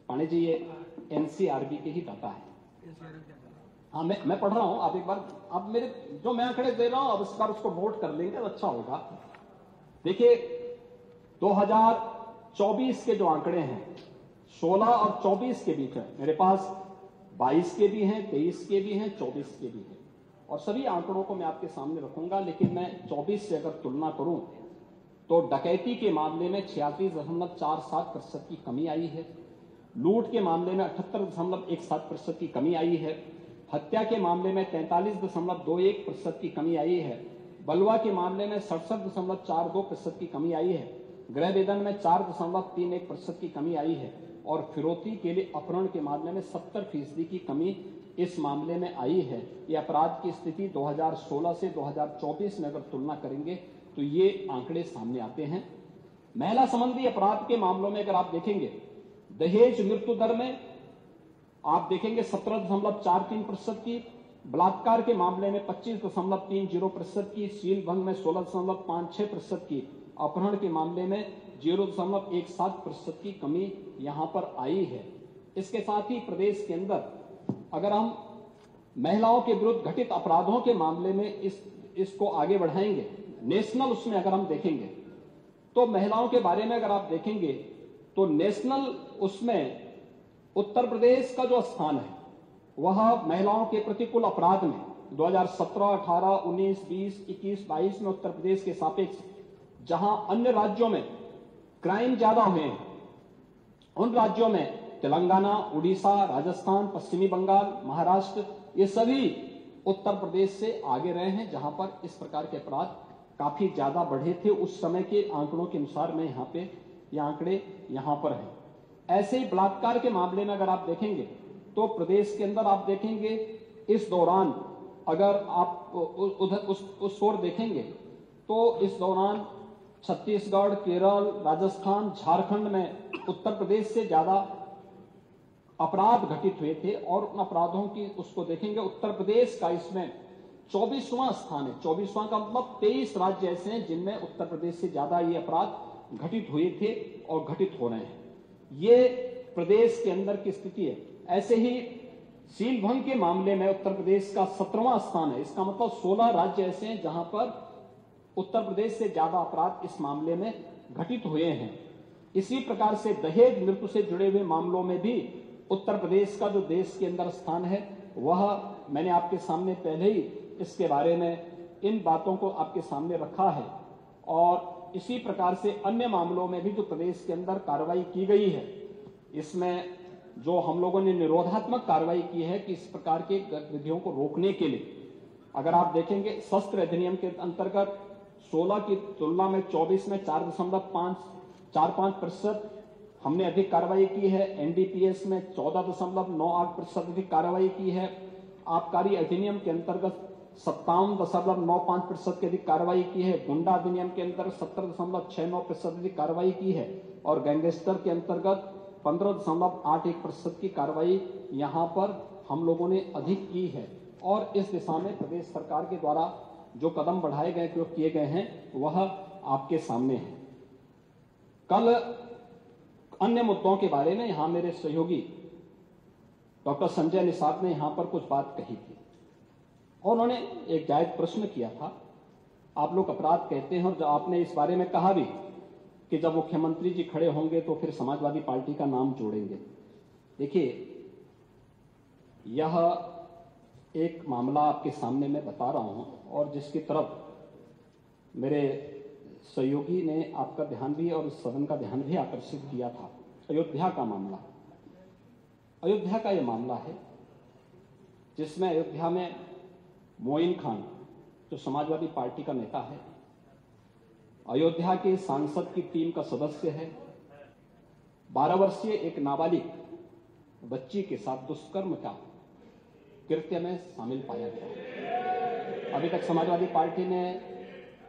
पांडे जी, ये एनसीआरबी के ही डाटा है। हाँ, मैं पढ़ रहा हूं, आप एक बार, आप मेरे जो मैं आंकड़े दे रहा हूं अब इस बार उसको नोट कर लेंगे तो अच्छा होगा। देखिए 2024 के जो आंकड़े हैं 16 और 24 के बीच है, मेरे पास 22 के भी हैं, 23 के भी हैं, 24 के भी हैं और सभी आंकड़ों को मैं आपके सामने रखूंगा। लेकिन मैं 24 से अगर तुलना करूं तो डकैती के मामले में 36.47% की कमी आई है, लूट के मामले में 78.17% की कमी आई है, हत्या के मामले में 43.21% की कमी आई है, बलवा के मामले में 67.42% की कमी आई है, गृह वेदन में 4.31% की कमी आई है और फिरौती के लिए अपहरण के मामले में 70% की कमी इस मामले में आई है। ये अपराध की स्थिति 2016 से 2024 में अगर तुलना करेंगे तो ये आंकड़े सामने आते हैं। महिला संबंधी अपराध के मामलों में अगर आप देखेंगे, दहेज मृत्यु दर में आप देखेंगे 17.43% की, बलात्कार के मामले में 25.30% की, सील भंग में 16.56% की, अपहरण के मामले में 0.17% की कमी यहां पर आई है। इसके साथ ही प्रदेश के अंदर अगर हम महिलाओं के विरुद्ध घटित अपराधों के मामले में इसको आगे बढ़ाएंगे, नेशनल उसमें अगर हम देखेंगे तो महिलाओं के बारे में अगर आप देखेंगे तो नेशनल उसमें उत्तर प्रदेश का जो स्थान है वह महिलाओं के प्रतिकूल अपराध में 2017, 18, 19, 20, 21, 22 में उत्तर प्रदेश के सापेक्ष जहां अन्य राज्यों में क्राइम ज्यादा हुए हैं, उन राज्यों में तेलंगाना, उड़ीसा, राजस्थान, पश्चिमी बंगाल, महाराष्ट्र, ये सभी उत्तर प्रदेश से आगे रहे हैं जहां पर इस प्रकार के अपराध काफी ज्यादा बढ़े थे। उस समय के आंकड़ों के अनुसार में यहाँ पे ये आंकड़े यहाँ पर हैं। ऐसे ही बलात्कार के मामले में अगर आप देखेंगे तो प्रदेश के अंदर आप देखेंगे इस दौरान अगर आप उधर उस ओर देखेंगे तो इस दौरान छत्तीसगढ़, केरल, राजस्थान, झारखंड में उत्तर प्रदेश से ज्यादा अपराध घटित हुए थे और उन अपराधों की उसको देखेंगे। उत्तर प्रदेश का इसमें 24वां स्थान है। 24वां का मतलब 23 राज्य ऐसे हैं जिनमें उत्तर प्रदेश से ज्यादा ये अपराध घटित हुए थे और घटित हो रहे हैं। ये प्रदेश के अंदर की स्थिति है। ऐसे ही सील भंग के मामले में उत्तर प्रदेश का 17वां स्थान है। इसका मतलब 16 राज्य ऐसे हैं जहां पर उत्तर प्रदेश से ज्यादा अपराध इस मामले में घटित हुए हैं। इसी प्रकार से दहेज मृत्यु से जुड़े हुए मामलों में भी उत्तर प्रदेश का जो देश के अंदर स्थान है, वह मैंने आपके सामने पहले ही इसके बारे में इन बातों को आपके सामने रखा है। और इसी प्रकार से अन्य मामलों में भी जो प्रदेश के अंदर कार्रवाई की गई है, इसमें जो हम लोगों ने निरोधात्मक कार्रवाई की है कि इस प्रकार के गतिविधियों को रोकने के लिए, अगर आप देखेंगे शस्त्र अधिनियम के अंतर्गत 16 की तुलना में 24 में 4.45% हमने अधिक कार्रवाई की है। एनडीपीएस में 14.98% अधिक कार्रवाई की है। आबकारी अधिनियम के अंतर्गत 57.95% की अधिक कार्रवाई की है। गुंडा अधिनियम के अंतर्गत 70.69% अधिक कार्रवाई की है और गैंगस्टर के अंतर्गत 15.81% की कार्रवाई यहां पर हम लोगों ने अधिक की है। और इस दिशा में प्रदेश सरकार के द्वारा जो कदम बढ़ाए गए, जो किए गए हैं, वह आपके सामने है। कल अन्य मुद्दों के बारे में यहां मेरे सहयोगी डॉक्टर संजय निषाद ने यहां पर कुछ बात कही थी और उन्होंने एक जायज प्रश्न किया था। आप लोग अपराध कहते हैं और जब आपने इस बारे में कहा भी कि जब मुख्यमंत्री जी खड़े होंगे तो फिर समाजवादी पार्टी का नाम जोड़ेंगे। देखिए, यह एक मामला आपके सामने मैं बता रहा हूं और जिसकी तरफ मेरे सहयोगी ने आपका ध्यान भी और सदन का ध्यान भी आकर्षित किया था। अयोध्या का मामला, अयोध्या का यह मामला है जिसमें अयोध्या में मोइन खान जो समाजवादी पार्टी का नेता है, अयोध्या के सांसद की टीम का सदस्य है, 12 वर्षीय एक नाबालिग बच्ची के साथ दुष्कर्म का कृत्य में शामिल पाया गया। अभी तक समाजवादी पार्टी ने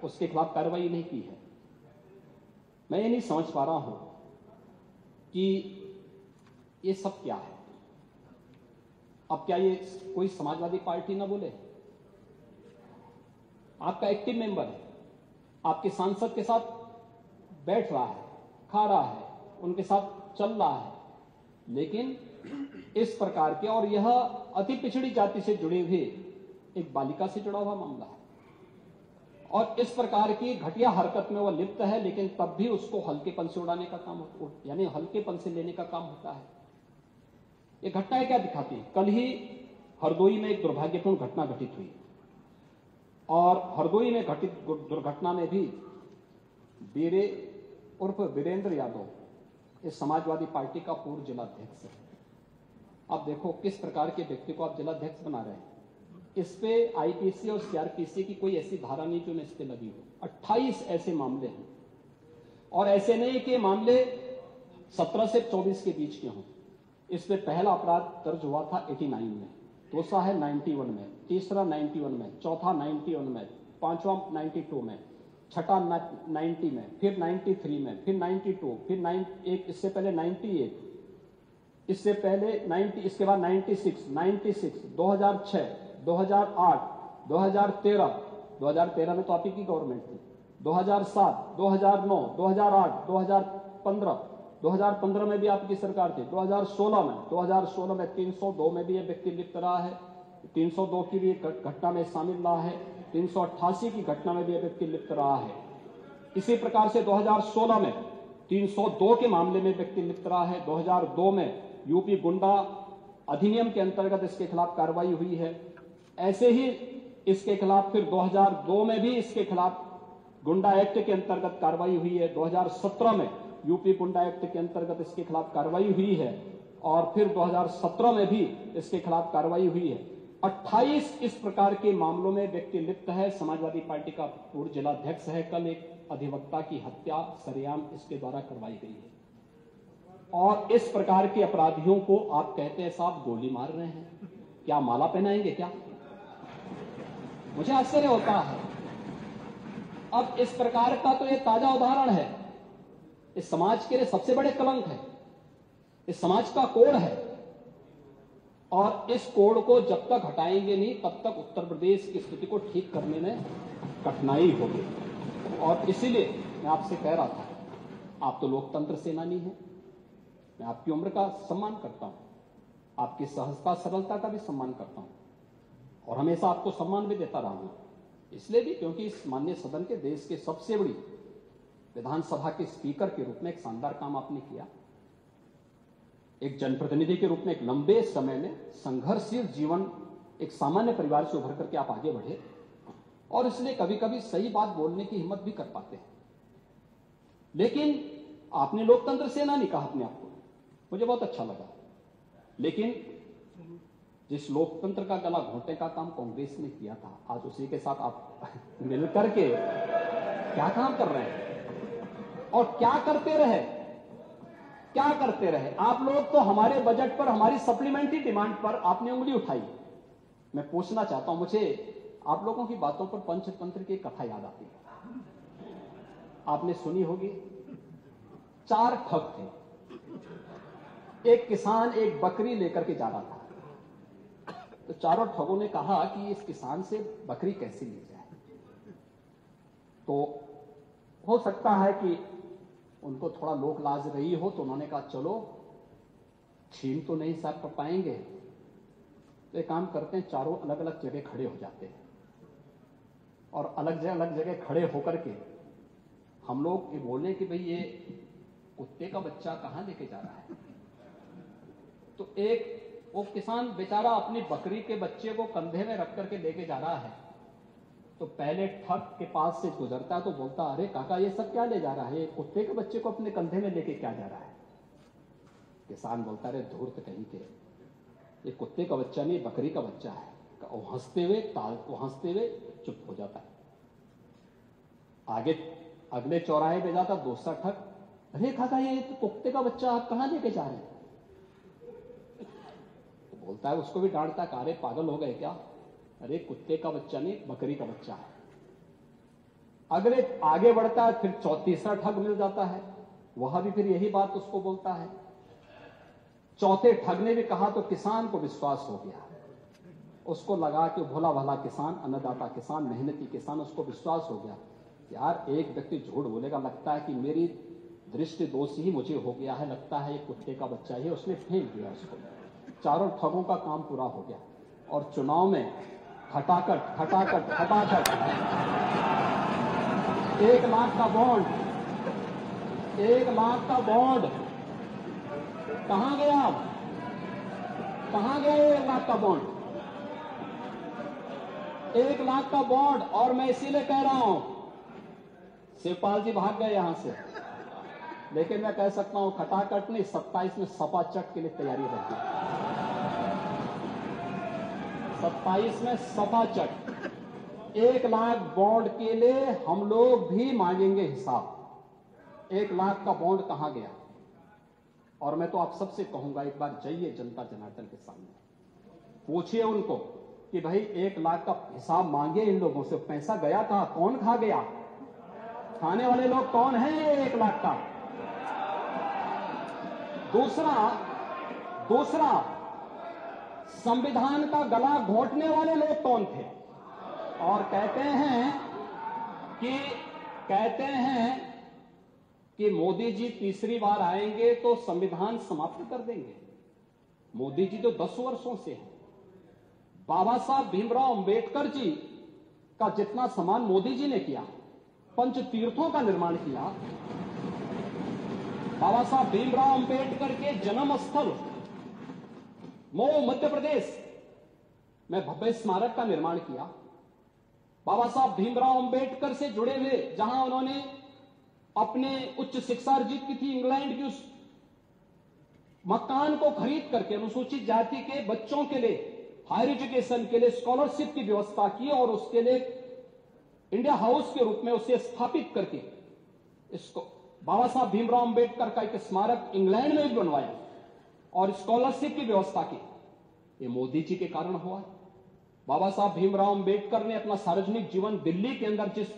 उसके खिलाफ कार्रवाई नहीं की है। मैं ये नहीं समझ पा रहा हूं कि ये सब क्या है। अब क्या ये कोई समाजवादी पार्टी ना बोले? आपका एक्टिव मेंबर है, आपके सांसद के साथ बैठ रहा है, खा रहा है, उनके साथ चल रहा है, लेकिन इस प्रकार के, और यह अति पिछड़ी जाति से जुड़े हुए एक बालिका से जुड़ा हुआ मामला है और इस प्रकार की घटिया हरकत में वह लिप्त है, लेकिन तब भी उसको हल्केपन से उड़ाने का काम, यानी हल्केपन से लेने का काम होता है। ये घटनाएं क्या दिखाती है? कल ही हरदोई में एक दुर्भाग्यपूर्ण घटना घटित हुई और हरदोई में घटित दुर्घटना में भी बीरे उर्फ वीरेंद्र यादव इस समाजवादी पार्टी का पूर्व जिलाध्यक्ष है। अब देखो किस प्रकार के व्यक्ति को आप जिलाध्यक्ष बना रहे हैं। इस पे आईपीसी और सीआरपीसी की कोई ऐसी धारा नहीं जो इस पे लगी हो। 28 ऐसे मामले हैं और ऐसे नहीं कि मामले 17 से 24 के बीच के हों। इस पे पहला अपराध दर्ज हुआ था 89 में, दूसरा है 91 में, तीसरा 91 में, चौथा 91 में, पांचवा 92 में, छठा 90 में, फिर 93 में, फिर 92, फिर एक इससे पहले 98, इससे पहले 90, इसके बाद 96, 2006, 2008, 2013 में तो आप ही की गवर्नमेंट थी, 2007, 2009, 2008, 2015 में भी आपकी सरकार थी, 2016 में 302 में भी यह व्यक्ति लिप्त रहा है, 302 की भी घटना में शामिल रहा है, 388 की घटना में भी यह व्यक्ति लिप्त रहा है। इसी प्रकार से 2016 में 302 के मामले में व्यक्ति लिप्त रहा है। 2002 में यूपी गुंडा अधिनियम के अंतर्गत इसके खिलाफ कार्रवाई हुई है। ऐसे ही इसके खिलाफ फिर 2002 में भी इसके खिलाफ गुंडा एक्ट के अंतर्गत कार्रवाई हुई है। 2017 में यूपी गुंडा एक्ट के अंतर्गत इसके खिलाफ कार्रवाई हुई है और फिर 2017 में भी इसके खिलाफ कार्रवाई हुई है। 28 इस प्रकार के मामलों में व्यक्ति लिप्त है। समाजवादी पार्टी का पूर्व जिलाध्यक्ष है। कल एक अधिवक्ता की हत्या सरेआम इसके द्वारा करवाई गई है और इस प्रकार के अपराधियों को आप कहते हैं साहब गोली मार रहे हैं, क्या माला पहनाएंगे क्या? मुझे आश्चर्य होता है। अब इस प्रकार का तो ये ताजा उदाहरण है, इस समाज के लिए सबसे बड़े कलंक है, इस समाज का कोड है और इस कोड को जब तक हटाएंगे नहीं तब तक उत्तर प्रदेश की स्थिति को ठीक करने में कठिनाई होगी। और इसीलिए मैं आपसे कह रहा था, आप तो लोकतंत्र सेनानी हैं, मैं आपकी उम्र का सम्मान करता हूं, आपकी सहजता सरलता का भी सम्मान करता हूं और हमेशा आपको सम्मान भी देता रहा हूं। इसलिए भी क्योंकि इस माननीय सदन के देश के सबसे बड़ी विधानसभा के स्पीकर के रूप में एक शानदार काम आपने किया। एक जनप्रतिनिधि के रूप में एक लंबे समय में संघर्षशील जीवन, एक सामान्य परिवार से उभर करके आप आगे बढ़े और इसलिए कभी कभी सही बात बोलने की हिम्मत भी कर पाते हैं। लेकिन आपने लोकतंत्र सेनानी कहा अपने आप को, मुझे बहुत अच्छा लगा। लेकिन जिस लोकतंत्र का गला घोंटने का काम कांग्रेस ने किया था, आज उसी के साथ आप मिलकर के क्या काम कर रहे हैं और क्या करते रहे, क्या करते रहे। आप लोग तो हमारे बजट पर, हमारी सप्लीमेंट्री डिमांड पर आपने उंगली उठाई। मैं पूछना चाहता हूं, मुझे आप लोगों की बातों पर पंचतंत्र की कथा याद आती है, आपने सुनी होगी। 4 ठग थे, एक किसान एक बकरी लेकर के जा रहा था, तो चारों ठगों ने कहा कि इस किसान से बकरी कैसे ली जाए। तो हो सकता है कि उनको थोड़ा लोक लाज रही हो, तो उन्होंने कहा चलो छीन तो नहीं साहब पाएंगे, तो एक काम करते हैं, चारों अलग अलग जगह खड़े हो जाते हैं और अलग जगह खड़े होकर के हम लोग ये बोले कि भाई ये कुत्ते का बच्चा कहां लेके जा रहा है। तो एक वो किसान बेचारा अपनी बकरी के बच्चे को कंधे में रख करके लेके जा रहा है, तो पहले ठग के पास से गुजरता तो बोलता, अरे काका ये सब क्या ले जा रहा है, ये कुत्ते के बच्चे को अपने कंधे में लेके क्या जा रहा है। किसान बोलता, अरे धूर्त कहीं के, ये कुत्ते का बच्चा नहीं बकरी का बच्चा है। वो हंसते हुए चुप हो जाता है। आगे अगले चौराहे पे जाता दूसरा ठग, अरे काका ये तो कुत्ते का बच्चा आप कहां लेके जा रहे हैं। तो बोलता है, उसको भी डांटता, अरे पागल हो गए क्या, अरे कुत्ते का बच्चा नहीं बकरी का बच्चा है। अगले आगे बढ़ता है, फिर तीसरा ठग मिल जाता है, वह भी फिर यही बात उसको बोलता है। चौथे ठग ने भी कहा तो किसान को विश्वास हो गया, उसको लगा कि भोला भाला किसान, अन्नदाता किसान, मेहनती किसान, उसको विश्वास हो गया यार एक व्यक्ति झूठ बोलेगा, लगता है कि मेरी दृष्टि दोष ही मुझे हो गया है, लगता है ये कुत्ते का बच्चा ही, उसने फेंक दिया उसको। चारों ठगों का काम पूरा हो गया और चुनाव में खटाखट 1 लाख का बॉन्ड, 1 लाख का बॉन्ड कहां गया, अब कहां गया 1 लाख का बॉन्ड, 1 लाख का बॉन्ड। और मैं इसीलिए कह रहा हूं, शिवपाल जी भाग गए यहां से, लेकिन मैं कह सकता हूं खटाखट नहीं, 27 में सपा चट के लिए तैयारी रखी, 27 में सपा चट। 1 लाख बॉन्ड के लिए हम लोग भी मांगेंगे हिसाब। 1 लाख का बॉन्ड कहां गया। और मैं तो आप सबसे कहूंगा, एक बार जाइए जनता जनार्दन के सामने, पूछिए उनको कि भाई 1 लाख का हिसाब मांगे इन लोगों से, पैसा गया था, कौन खा गया, खाने वाले लोग कौन है 1 लाख का। दूसरा संविधान का गला घोंटने वाले लोग कौन थे। और कहते हैं कि मोदी जी तीसरी बार आएंगे तो संविधान समाप्त कर देंगे। मोदी जी तो 10 वर्षों से हैं। बाबा साहब भीमराव अंबेडकर जी का जितना सम्मान मोदी जी ने किया, पंच तीर्थों का निर्माण किया, बाबा साहब भीमराव अंबेडकर के जन्म स्थल मऊ मध्य प्रदेश में भव्य स्मारक का निर्माण किया। बाबा साहब भीमराव अंबेडकर से जुड़े हुए, जहां उन्होंने अपने उच्च शिक्षा अर्जित की थी, इंग्लैंड की, उस मकान को खरीद करके अनुसूचित जाति के बच्चों के लिए हायर एजुकेशन के लिए स्कॉलरशिप की व्यवस्था की और उसके लिए इंडिया हाउस के रूप में उसे स्थापित करके इसको बाबा साहब भीमराव अंबेडकर का एक स्मारक इंग्लैंड में भी बनवाया और स्कॉलरशिप की व्यवस्था की। ये मोदी जी के कारण हुआ है। बाबा साहब भीमराव अंबेडकर ने अपना सार्वजनिक जीवन दिल्ली के अंदर जिस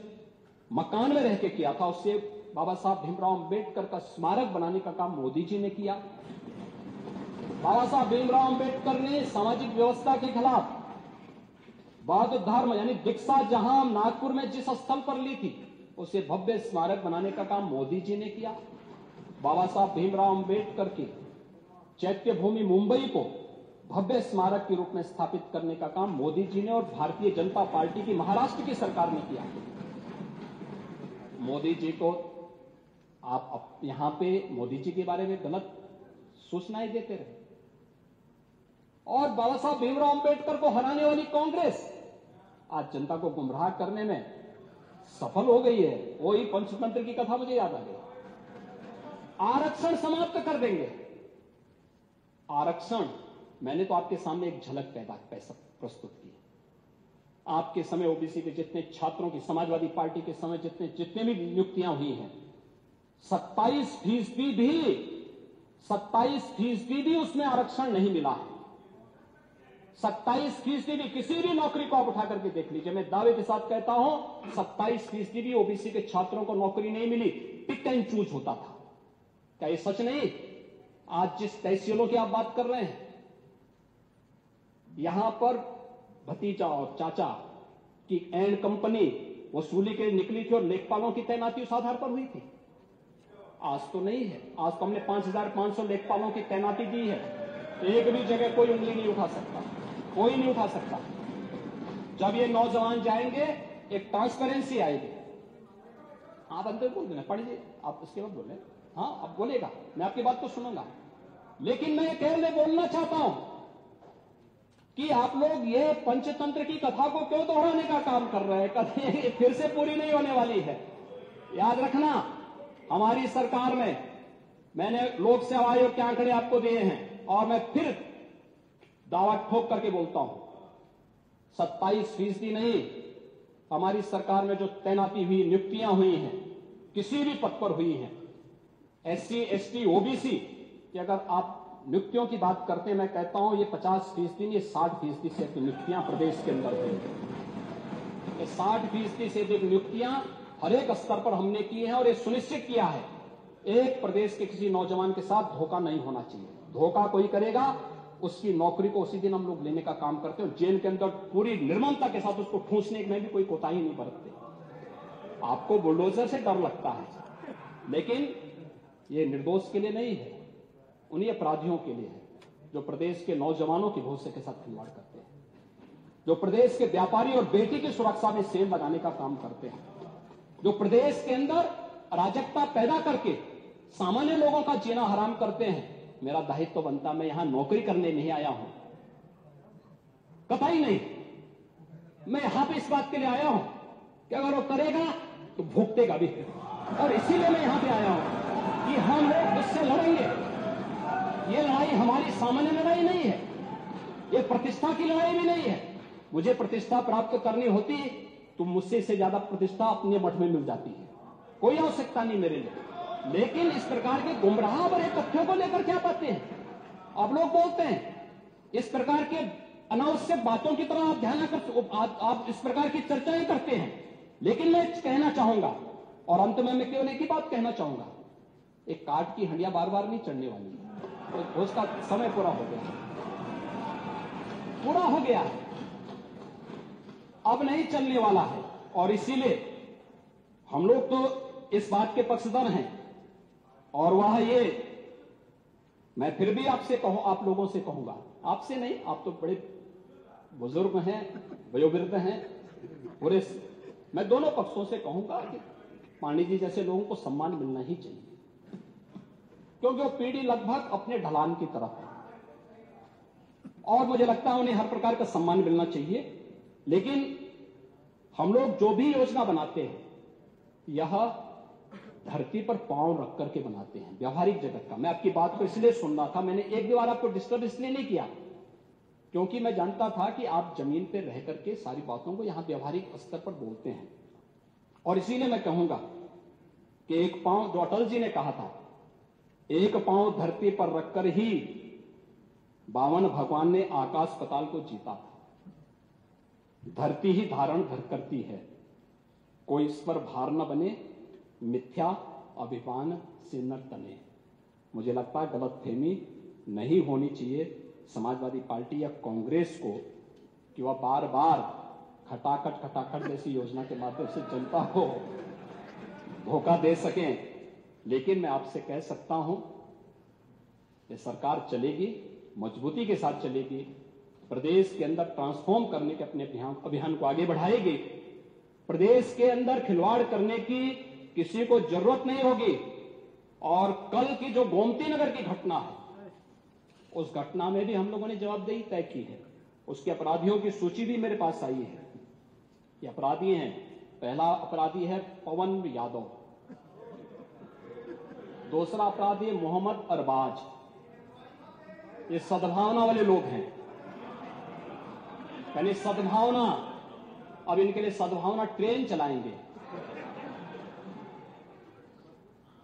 मकान में रह के किया था, उससे बाबा साहब भीमराव अंबेडकर का स्मारक बनाने का काम मोदी जी ने किया। बाबा साहब भीमराव अंबेडकर ने सामाजिक व्यवस्था के खिलाफ बौद्ध धर्म यानी दीक्षा जहां नागपुर में जिस स्थल पर ली थी उसे भव्य स्मारक बनाने का काम मोदी जी ने किया। बाबा साहब भीमराव अंबेडकर की चैत्य भूमि मुंबई को भव्य स्मारक के रूप में स्थापित करने का काम मोदी जी ने और भारतीय जनता पार्टी की महाराष्ट्र की सरकार ने किया। मोदी जी को आप यहां पे मोदी जी के बारे में गलत सूचनाएं देते रहे और बाबा साहब भीमराव अंबेडकर को हराने वाली कांग्रेस आज जनता को गुमराह करने में सफल हो गई है। वही पंचतंत्र की कथा मुझे याद आ गई। आरक्षण समाप्त कर देंगे। आरक्षण मैंने तो आपके सामने एक झलक प्रस्तुत की। आपके समय ओबीसी के जितने छात्रों की, समाजवादी पार्टी के समय जितने भी नियुक्तियां हुई हैं 27% भी उसमें आरक्षण नहीं मिला है। 27% भी किसी भी नौकरी को आप उठा करके देख लीजिए, मैं दावे के साथ कहता हूं 27% भी ओबीसी के छात्रों को नौकरी नहीं मिली। पिक एंड चूज होता था। क्या ये सच नहीं? आज जिस तहसीलों की आप बात कर रहे हैं यहां पर भतीजा और चाचा की एंड कंपनी वसूली के निकली थी और लेखपालों की तैनाती उस आधार पर हुई थी। आज तो नहीं है। आज तो हमने 5,500 लेखपालों की तैनाती दी है। एक भी जगह कोई उंगली नहीं उठा सकता, कोई नहीं उठा सकता। जब ये नौजवान जाएंगे एक ट्रांसपेरेंसी आएगी। आप अंदर बोल देना, पढ़िए आप, उसके बाद बोले। हाँ अब बोलेगा, मैं आपकी बात को सुनूंगा। लेकिन मैं केवल बोलना चाहता हूं कि आप लोग ये पंचतंत्र की कथा को क्यों दोहराने का काम कर रहे हैं? कभी फिर से पूरी नहीं होने वाली है। याद रखना, हमारी सरकार में मैंने लोक सेवा आयोग के आंकड़े आपको दिए हैं और मैं फिर दावा ठोक करके बोलता हूं 27% नहीं, हमारी सरकार में जो तैनाती हुई, नियुक्तियां हुई हैं, किसी भी पद पर हुई हैं, SC, ST, OBC कि अगर आप नियुक्तियों की बात करते हैं, मैं कहता हूं ये 50% नहीं, ये 60% से अधिक नियुक्तियां प्रदेश के अंदर हुई। ये 60% से अधिक नियुक्तियां हर एक स्तर पर हमने की हैं और ये सुनिश्चित किया है एक प्रदेश के किसी नौजवान के साथ धोखा नहीं होना चाहिए। धोखा कोई करेगा उसकी नौकरी को उसी दिन हम लोग लेने का काम करते हैं। जेल के अंदर पूरी निर्ममता के साथ उसको ठूंसने में भी कोई कोताही नहीं बरतते। आपको बुलडोजर से डर लगता है, लेकिन ये निर्दोष के लिए नहीं है, उन्हीं अपराधियों के लिए है जो प्रदेश के नौजवानों के भविष्य के साथ खिलवाड़ करते हैं, जो प्रदेश के व्यापारी और बेटी की सुरक्षा में सेल लगाने का काम करते हैं, जो प्रदेश के अंदर अराजकता पैदा करके सामान्य लोगों का जीना हराम करते हैं। मेरा दायित्व तो बनता, मैं यहां नौकरी करने नहीं आया हूं, कतई नहीं। मैं यहां पे इस बात के लिए आया हूं कि अगर वो करेगा तो भुगतेगा भी, और इसीलिए मैं यहां पे आया हूं कि हम लोग उससे लड़ेंगे। ये लड़ाई हमारी सामान्य लड़ाई नहीं है, ये प्रतिष्ठा की लड़ाई भी नहीं है। मुझे प्रतिष्ठा प्राप्त करनी होती तो मुझसे से ज्यादा प्रतिष्ठा अपने मठ में मिल जाती है, कोई आवश्यकता नहीं मेरे लिए। लेकिन इस प्रकार के गुमराह भरे तथ्यों को लेकर क्या पाते हैं आप लोग? बोलते हैं इस प्रकार के अनावश्यक बातों की तरह आप ध्यान कर, आप इस प्रकार की चर्चाएं करते हैं। लेकिन मैं कहना चाहूंगा और अंत में मैं केवल एक ही बात कहना चाहूंगा, एक काट की हंडिया बार बार नहीं चढ़ने वाली है, तो उसका समय पूरा हो गया, पूरा हो गया है, अब नहीं चलने वाला है। और इसीलिए हम लोग तो इस बात के पक्षधर हैं और वह ये, मैं फिर भी आपसे आप लोगों से कहूंगा, आपसे नहीं, आप तो बड़े बुजुर्ग हैं, वयोवृद्ध हैं, पूरे मैं दोनों पक्षों से कहूंगा कि पांडे जी जैसे लोगों को सम्मान मिलना ही चाहिए, क्योंकि वो पीढ़ी लगभग अपने ढलान की तरफ है और मुझे लगता है उन्हें हर प्रकार का सम्मान मिलना चाहिए। लेकिन हम लोग जो भी योजना बनाते हैं यह धरती पर पांव रख करके बनाते हैं, व्यवहारिक जगत का। मैं आपकी बात को इसलिए सुन रहा था, मैंने एक भी बार आपको डिस्टर्ब इसलिए नहीं किया क्योंकि मैं जानता था कि आप जमीन पर रह करके सारी बातों को यहां व्यवहारिक स्तर पर बोलते हैं। और इसीलिए मैं कहूंगा कि एक पांव, जो अटल जी ने कहा था, एक पांव धरती पर रखकर ही बावन भगवान ने आकाश पाताल को जीता था। धरती ही धारण करती है, कोई इस पर भार न बने, मिथ्या अभिमान से न तने। मुझे लगता है गलतफहमी नहीं होनी चाहिए समाजवादी पार्टी या कांग्रेस को कि वह बार बार खटाखट जैसी योजना के माध्यम से जनता को धोखा दे सकें। लेकिन मैं आपसे कह सकता हूं कि सरकार चलेगी, मजबूती के साथ चलेगी, प्रदेश के अंदर ट्रांसफॉर्म करने के अपने अभियान को आगे बढ़ाएगी। प्रदेश के अंदर खिलवाड़ करने की किसी को जरूरत नहीं होगी। और कल की जो गोमती नगर की घटना है, उस घटना में भी हम लोगों ने जवाबदेही तय की है। उसके अपराधियों की सूची भी मेरे पास आई है। ये अपराधी हैं, पहला अपराधी है पवन यादव, दूसरा अपराधी है मोहम्मद अरबाज। ये सद्भावना वाले लोग हैं, यानी सद्भावना, अब इनके लिए सद्भावना ट्रेन चलाएंगे,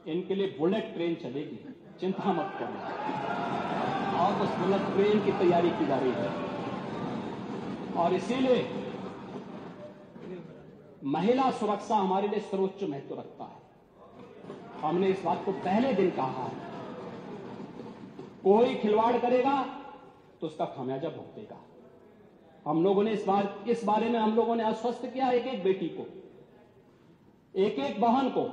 इनके लिए बुलेट ट्रेन चलेगी, चिंता मत करो। और उस बुलेट ट्रेन की तैयारी की जा रही है। और इसीलिए महिला सुरक्षा हमारे लिए सर्वोच्च महत्व रखता है। हमने इस बात को पहले दिन कहा है, कोई खिलवाड़ करेगा तो उसका खामियाजा भुगतेगा। हम लोगों ने इस बारे में हम लोगों ने आश्वस्त किया, एक एक बेटी को, एक एक बहन को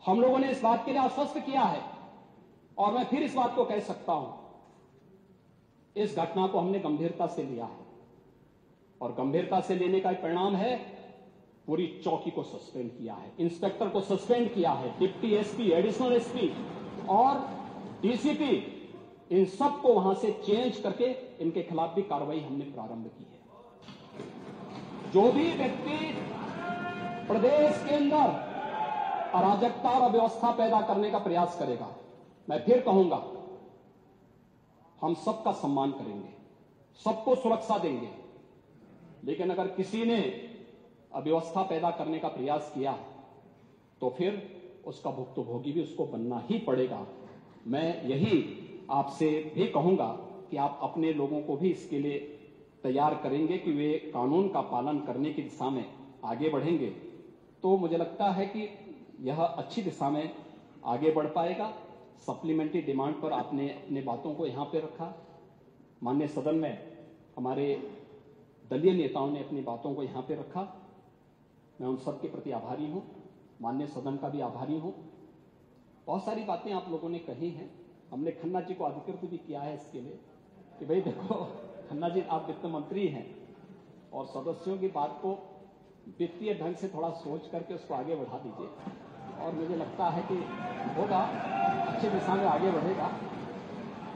हम लोगों ने इस बात के लिए आश्वस्त किया है। और मैं फिर इस बात को कह सकता हूं, इस घटना को हमने गंभीरता से लिया है। और गंभीरता से लेने का परिणाम है, पूरी चौकी को सस्पेंड किया है, इंस्पेक्टर को सस्पेंड किया है, डिप्टी एसपी, एडिशनल एसपी और डीसीपी, इन सबको वहां से चेंज करके इनके खिलाफ भी कार्रवाई हमने प्रारंभ की है। जो भी व्यक्ति प्रदेश के अंदर अराजकता और अव्यवस्था पैदा करने का प्रयास करेगा, मैं फिर कहूंगा, हम सबका सम्मान करेंगे, सबको सुरक्षा देंगे। लेकिन अगर किसी ने अव्यवस्था पैदा करने का प्रयास किया तो फिर उसका भुक्तभोगी भी उसको बनना ही पड़ेगा। मैं यही आपसे भी कहूंगा कि आप अपने लोगों को भी इसके लिए तैयार करेंगे कि वे कानून का पालन करने की दिशा में आगे बढ़ेंगे, तो मुझे लगता है कि यह अच्छी दिशा में आगे बढ़ पाएगा। सप्लीमेंट्री डिमांड पर आपने अपने बातों को यहां पे रखा। माननीय सदन में हमारे दलीय नेताओं ने अपनी बातों को यहां पे रखा। मैं उन सब के प्रति आभारी हूं, माननीय सदन का भी आभारी हूं। बहुत सारी बातें आप लोगों ने कही हैं। हमने खन्ना जी को अधिकृत भी किया है इसके लिए कि भाई देखो खन्ना जी, आप वित्त मंत्री हैं और सदस्यों की बात को वित्तीय ढंग से थोड़ा सोच करके उसको आगे बढ़ा दीजिए। और मुझे लगता है कि होगा, अच्छी दिशा में आगे बढ़ेगा।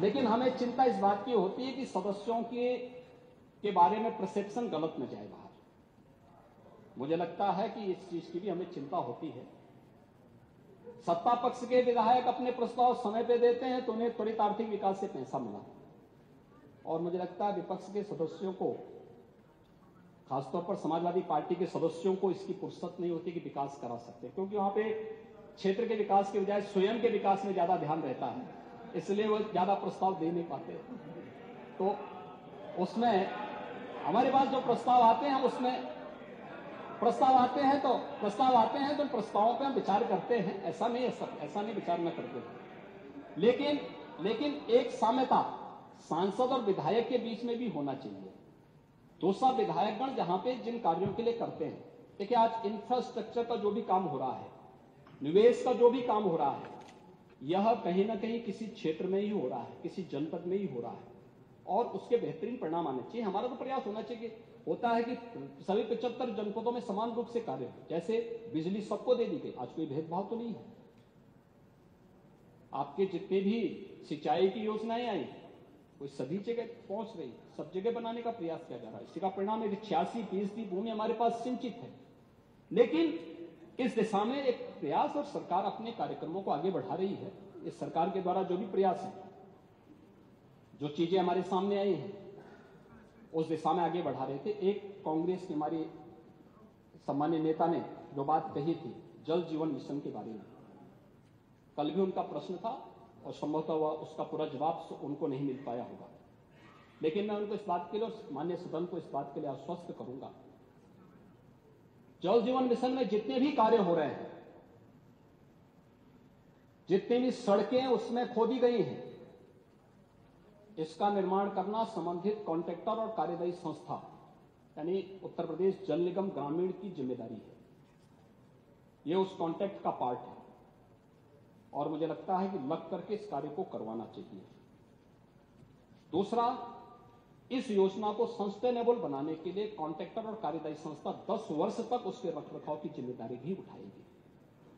लेकिन हमें चिंता इस बात की होती है कि सदस्यों के बारे में परसेप्शन गलत न जाए बाहर। मुझे लगता है कि इस चीज की भी हमें चिंता होती है। सत्ता पक्ष के विधायक अपने प्रस्ताव समय पे देते हैं तो उन्हें त्वरित आर्थिक विकास से पैसा मिला, और मुझे लगता है विपक्ष के सदस्यों को, खासतौर पर समाजवादी पार्टी के सदस्यों को इसकी फुर्सत नहीं होती कि विकास करा सकते, क्योंकि वहां पे क्षेत्र के विकास के बजाय स्वयं के विकास में ज्यादा ध्यान रहता है, इसलिए वो ज्यादा प्रस्ताव दे नहीं पाते। तो उसमें हमारे पास जो प्रस्ताव आते हैं, उसमें प्रस्ताव आते हैं तो प्रस्तावों पे हम विचार करते हैं, ऐसा नहीं विचार न करते हैं। लेकिन एक साम्यता सांसद और विधायक के बीच में भी होना चाहिए। दूसरा, विधायकगण जहां पे जिन कार्यों के लिए करते हैं, देखिए आज इंफ्रास्ट्रक्चर का जो भी काम हो रहा है, निवेश का जो भी काम हो रहा है, यह कहीं ना कहीं किसी क्षेत्र में ही हो रहा है, किसी जनपद में ही हो रहा है, और उसके बेहतरीन परिणाम आने चाहिए। हमारा तो प्रयास होना चाहिए होता है कि सभी 75 जनपदों में समान रूप से कार्य हो। जैसे बिजली सबको दे दी गई, आज कोई भेदभाव तो नहीं है। आपके जितने भी सिंचाई की योजनाएं आई, वो सभी जगह पहुंच रही, सब जगह बनाने का प्रयास किया जा रहा है। इसका परिणाम है कि 86% भूमि हमारे पास सिंचित है। लेकिन इस दिशा में एक प्रयास, और सरकार अपने कार्यक्रमों को आगे बढ़ा रही है। इस सरकार के द्वारा जो भी प्रयास है, जो चीजें हमारे सामने आई हैं, उस दिशा में आगे बढ़ा रहे थे। एक कांग्रेस की हमारी सम्मान्य नेता ने जो बात कही थी जल जीवन मिशन के बारे में, कल भी उनका प्रश्न था और संभवतः उसका पूरा जवाब उनको नहीं मिल पाया होगा। लेकिन मैं उनको इस बात के लिए, माननीय सदन को इस बात के लिए आश्वस्त करूंगा, जल जीवन मिशन में जितने भी कार्य हो रहे हैं, जितनी भी सड़कें उसमें खोदी गई हैं, इसका निर्माण करना संबंधित कॉन्ट्रैक्टर और कार्यदायी संस्था यानी उत्तर प्रदेश जल निगम ग्रामीण की जिम्मेदारी है। यह उस कॉन्ट्रैक्ट का पार्ट है और मुझे लगता है कि लग करके इस कार्य को करवाना चाहिए। दूसरा, इस योजना को सस्टेनेबल बनाने के लिए कॉन्ट्रैक्टर और कार्यदायी संस्था 10 वर्ष तक उसके रखरखाव की जिम्मेदारी भी उठाएगी।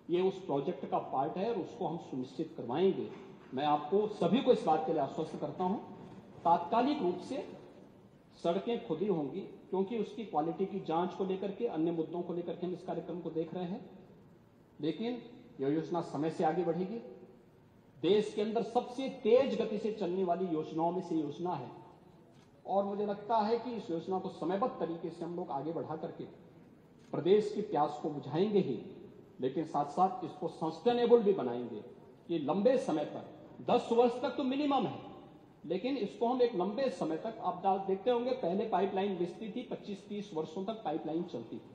ये उस प्रोजेक्ट का पार्ट है और उसको हम सुनिश्चित करवाएंगे। मैं आपको सभी को इस बात के लिए आश्वस्त करता हूं, तात्कालिक रूप से सड़कें खुदी होंगी, क्योंकि उसकी क्वालिटी की जांच को लेकर के, अन्य मुद्दों को लेकर के हम इस कार्यक्रम को देख रहे हैं। लेकिन यह योजना समय से आगे बढ़ेगी। देश के अंदर सबसे तेज गति से चलने वाली योजनाओं में से योजना है और मुझे लगता है कि इस योजना को समयबद्ध तरीके से हम लोग आगे बढ़ा करके प्रदेश की प्यास को बुझाएंगे ही, लेकिन साथ साथ इसको सस्टेनेबल भी बनाएंगे। ये लंबे समय तक 10 वर्ष तक तो मिनिमम है, लेकिन इसको हम एक लंबे समय तक, आप देखते होंगे पहले पाइपलाइन बिछती थी, 25-30 वर्षों तक पाइपलाइन चलती थी।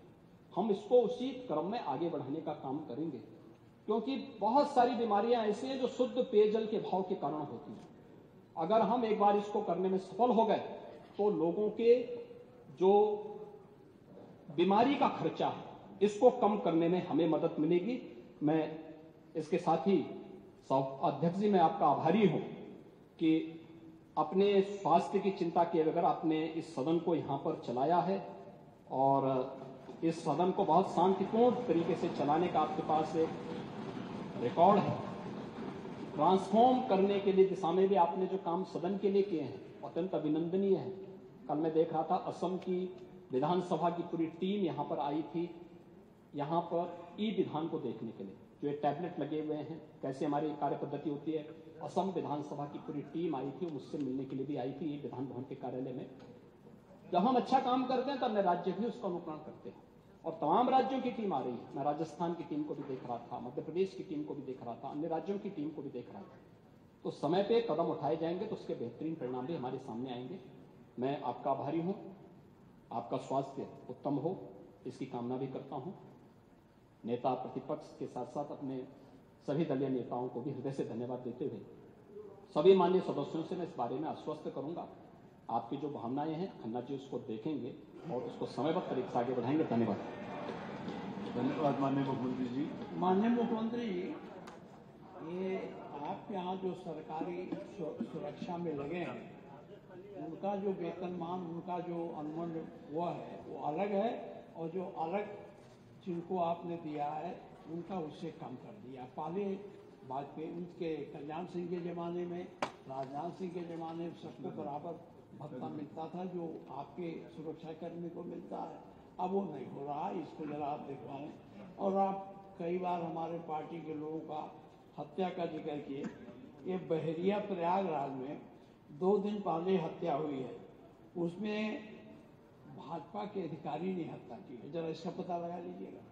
हम इसको उसी क्रम में आगे बढ़ाने का काम करेंगे, क्योंकि बहुत सारी बीमारियां ऐसी हैं जो शुद्ध पेयजल के अभाव के कारण होती हैं। अगर हम एक बार इसको करने में सफल हो गए तो लोगों के जो बीमारी का खर्चा है इसको कम करने में हमें मदद मिलेगी। मैं इसके साथ ही अध्यक्ष जी, मैं आपका आभारी हूं कि अपने स्वास्थ्य की चिंता किए बगैर आपने इस सदन को यहां पर चलाया है और इस सदन को बहुत शांतिपूर्ण तरीके से चलाने का आपके पास एक रिकॉर्ड है। ट्रांसफॉर्म करने के लिए दिशा में भी आपने जो काम सदन के लिए किए हैं अत्यंत अभिनंदनीय है। कल मैं देख रहा था असम की विधानसभा की पूरी टीम यहां पर आई थी, यहां पर ई विधान को देखने के लिए, जो ये टैबलेट लगे हुए हैं, कैसे हमारी कार्य पद्धति होती है। असम विधानसभा की पूरी टीम आई थी, मुझसे मिलने के लिए भी आई थी, ये विधान भवन के कार्यालय में। जब हम अच्छा काम करते हैं तो अन्य राज्य भी उसका अनुकरण करते हैं और तमाम राज्यों की टीम आ रही है। मैं राजस्थान की टीम को भी देख रहा था, मध्य प्रदेश की टीम को भी देख रहा था, अन्य राज्यों की टीम को भी देख रहा था। तो समय पे कदम उठाए जाएंगे तो उसके बेहतरीन परिणाम भी हमारे सामने आएंगे। मैं आपका आभारी हूं, आपका स्वास्थ्य उत्तम हो इसकी कामना भी करता हूं। नेता प्रतिपक्ष के साथ साथ अपने सभी दलीय नेताओं को भी हृदय से धन्यवाद देते हुए सभी माननीय सदस्यों से मैं इस बारे में आश्वस्त करूंगा, आपकी जो भावनाएं हैं खन्ना जी उसको देखेंगे और उसको समयबद्ध तरीके से आगे बढ़ाएंगे। धन्यवाद। धन्यवाद माननीय मुख्यमंत्री जी। माननीय मुख्यमंत्री जी, ये आप यहाँ जो सरकारी सुरक्षा में लगे हैं, उनका जो वेतनमान, उनका जो अनुबंध हुआ है वो अलग है, और जो अलग जिनको आपने दिया है उनका उससे कम कर दिया। पहले वाजपेयी, उनके कल्याण सिंह के ज़माने में, राजनाथ सिंह के ज़माने में सबको बराबर भत्ता मिलता था जो आपके सुरक्षाकर्मी को मिलता है। अब वो नहीं हो रहा, इसको जरा आप दिखवाएं। और आप कई बार हमारे पार्टी के लोगों का हत्या का जिक्र किए। ये बहरिया प्रयागराज में 2 दिन पहले हत्या हुई है, उसमें भाजपा के अधिकारी ने हत्या की है, जरा इसका पता लगा लीजिएगा।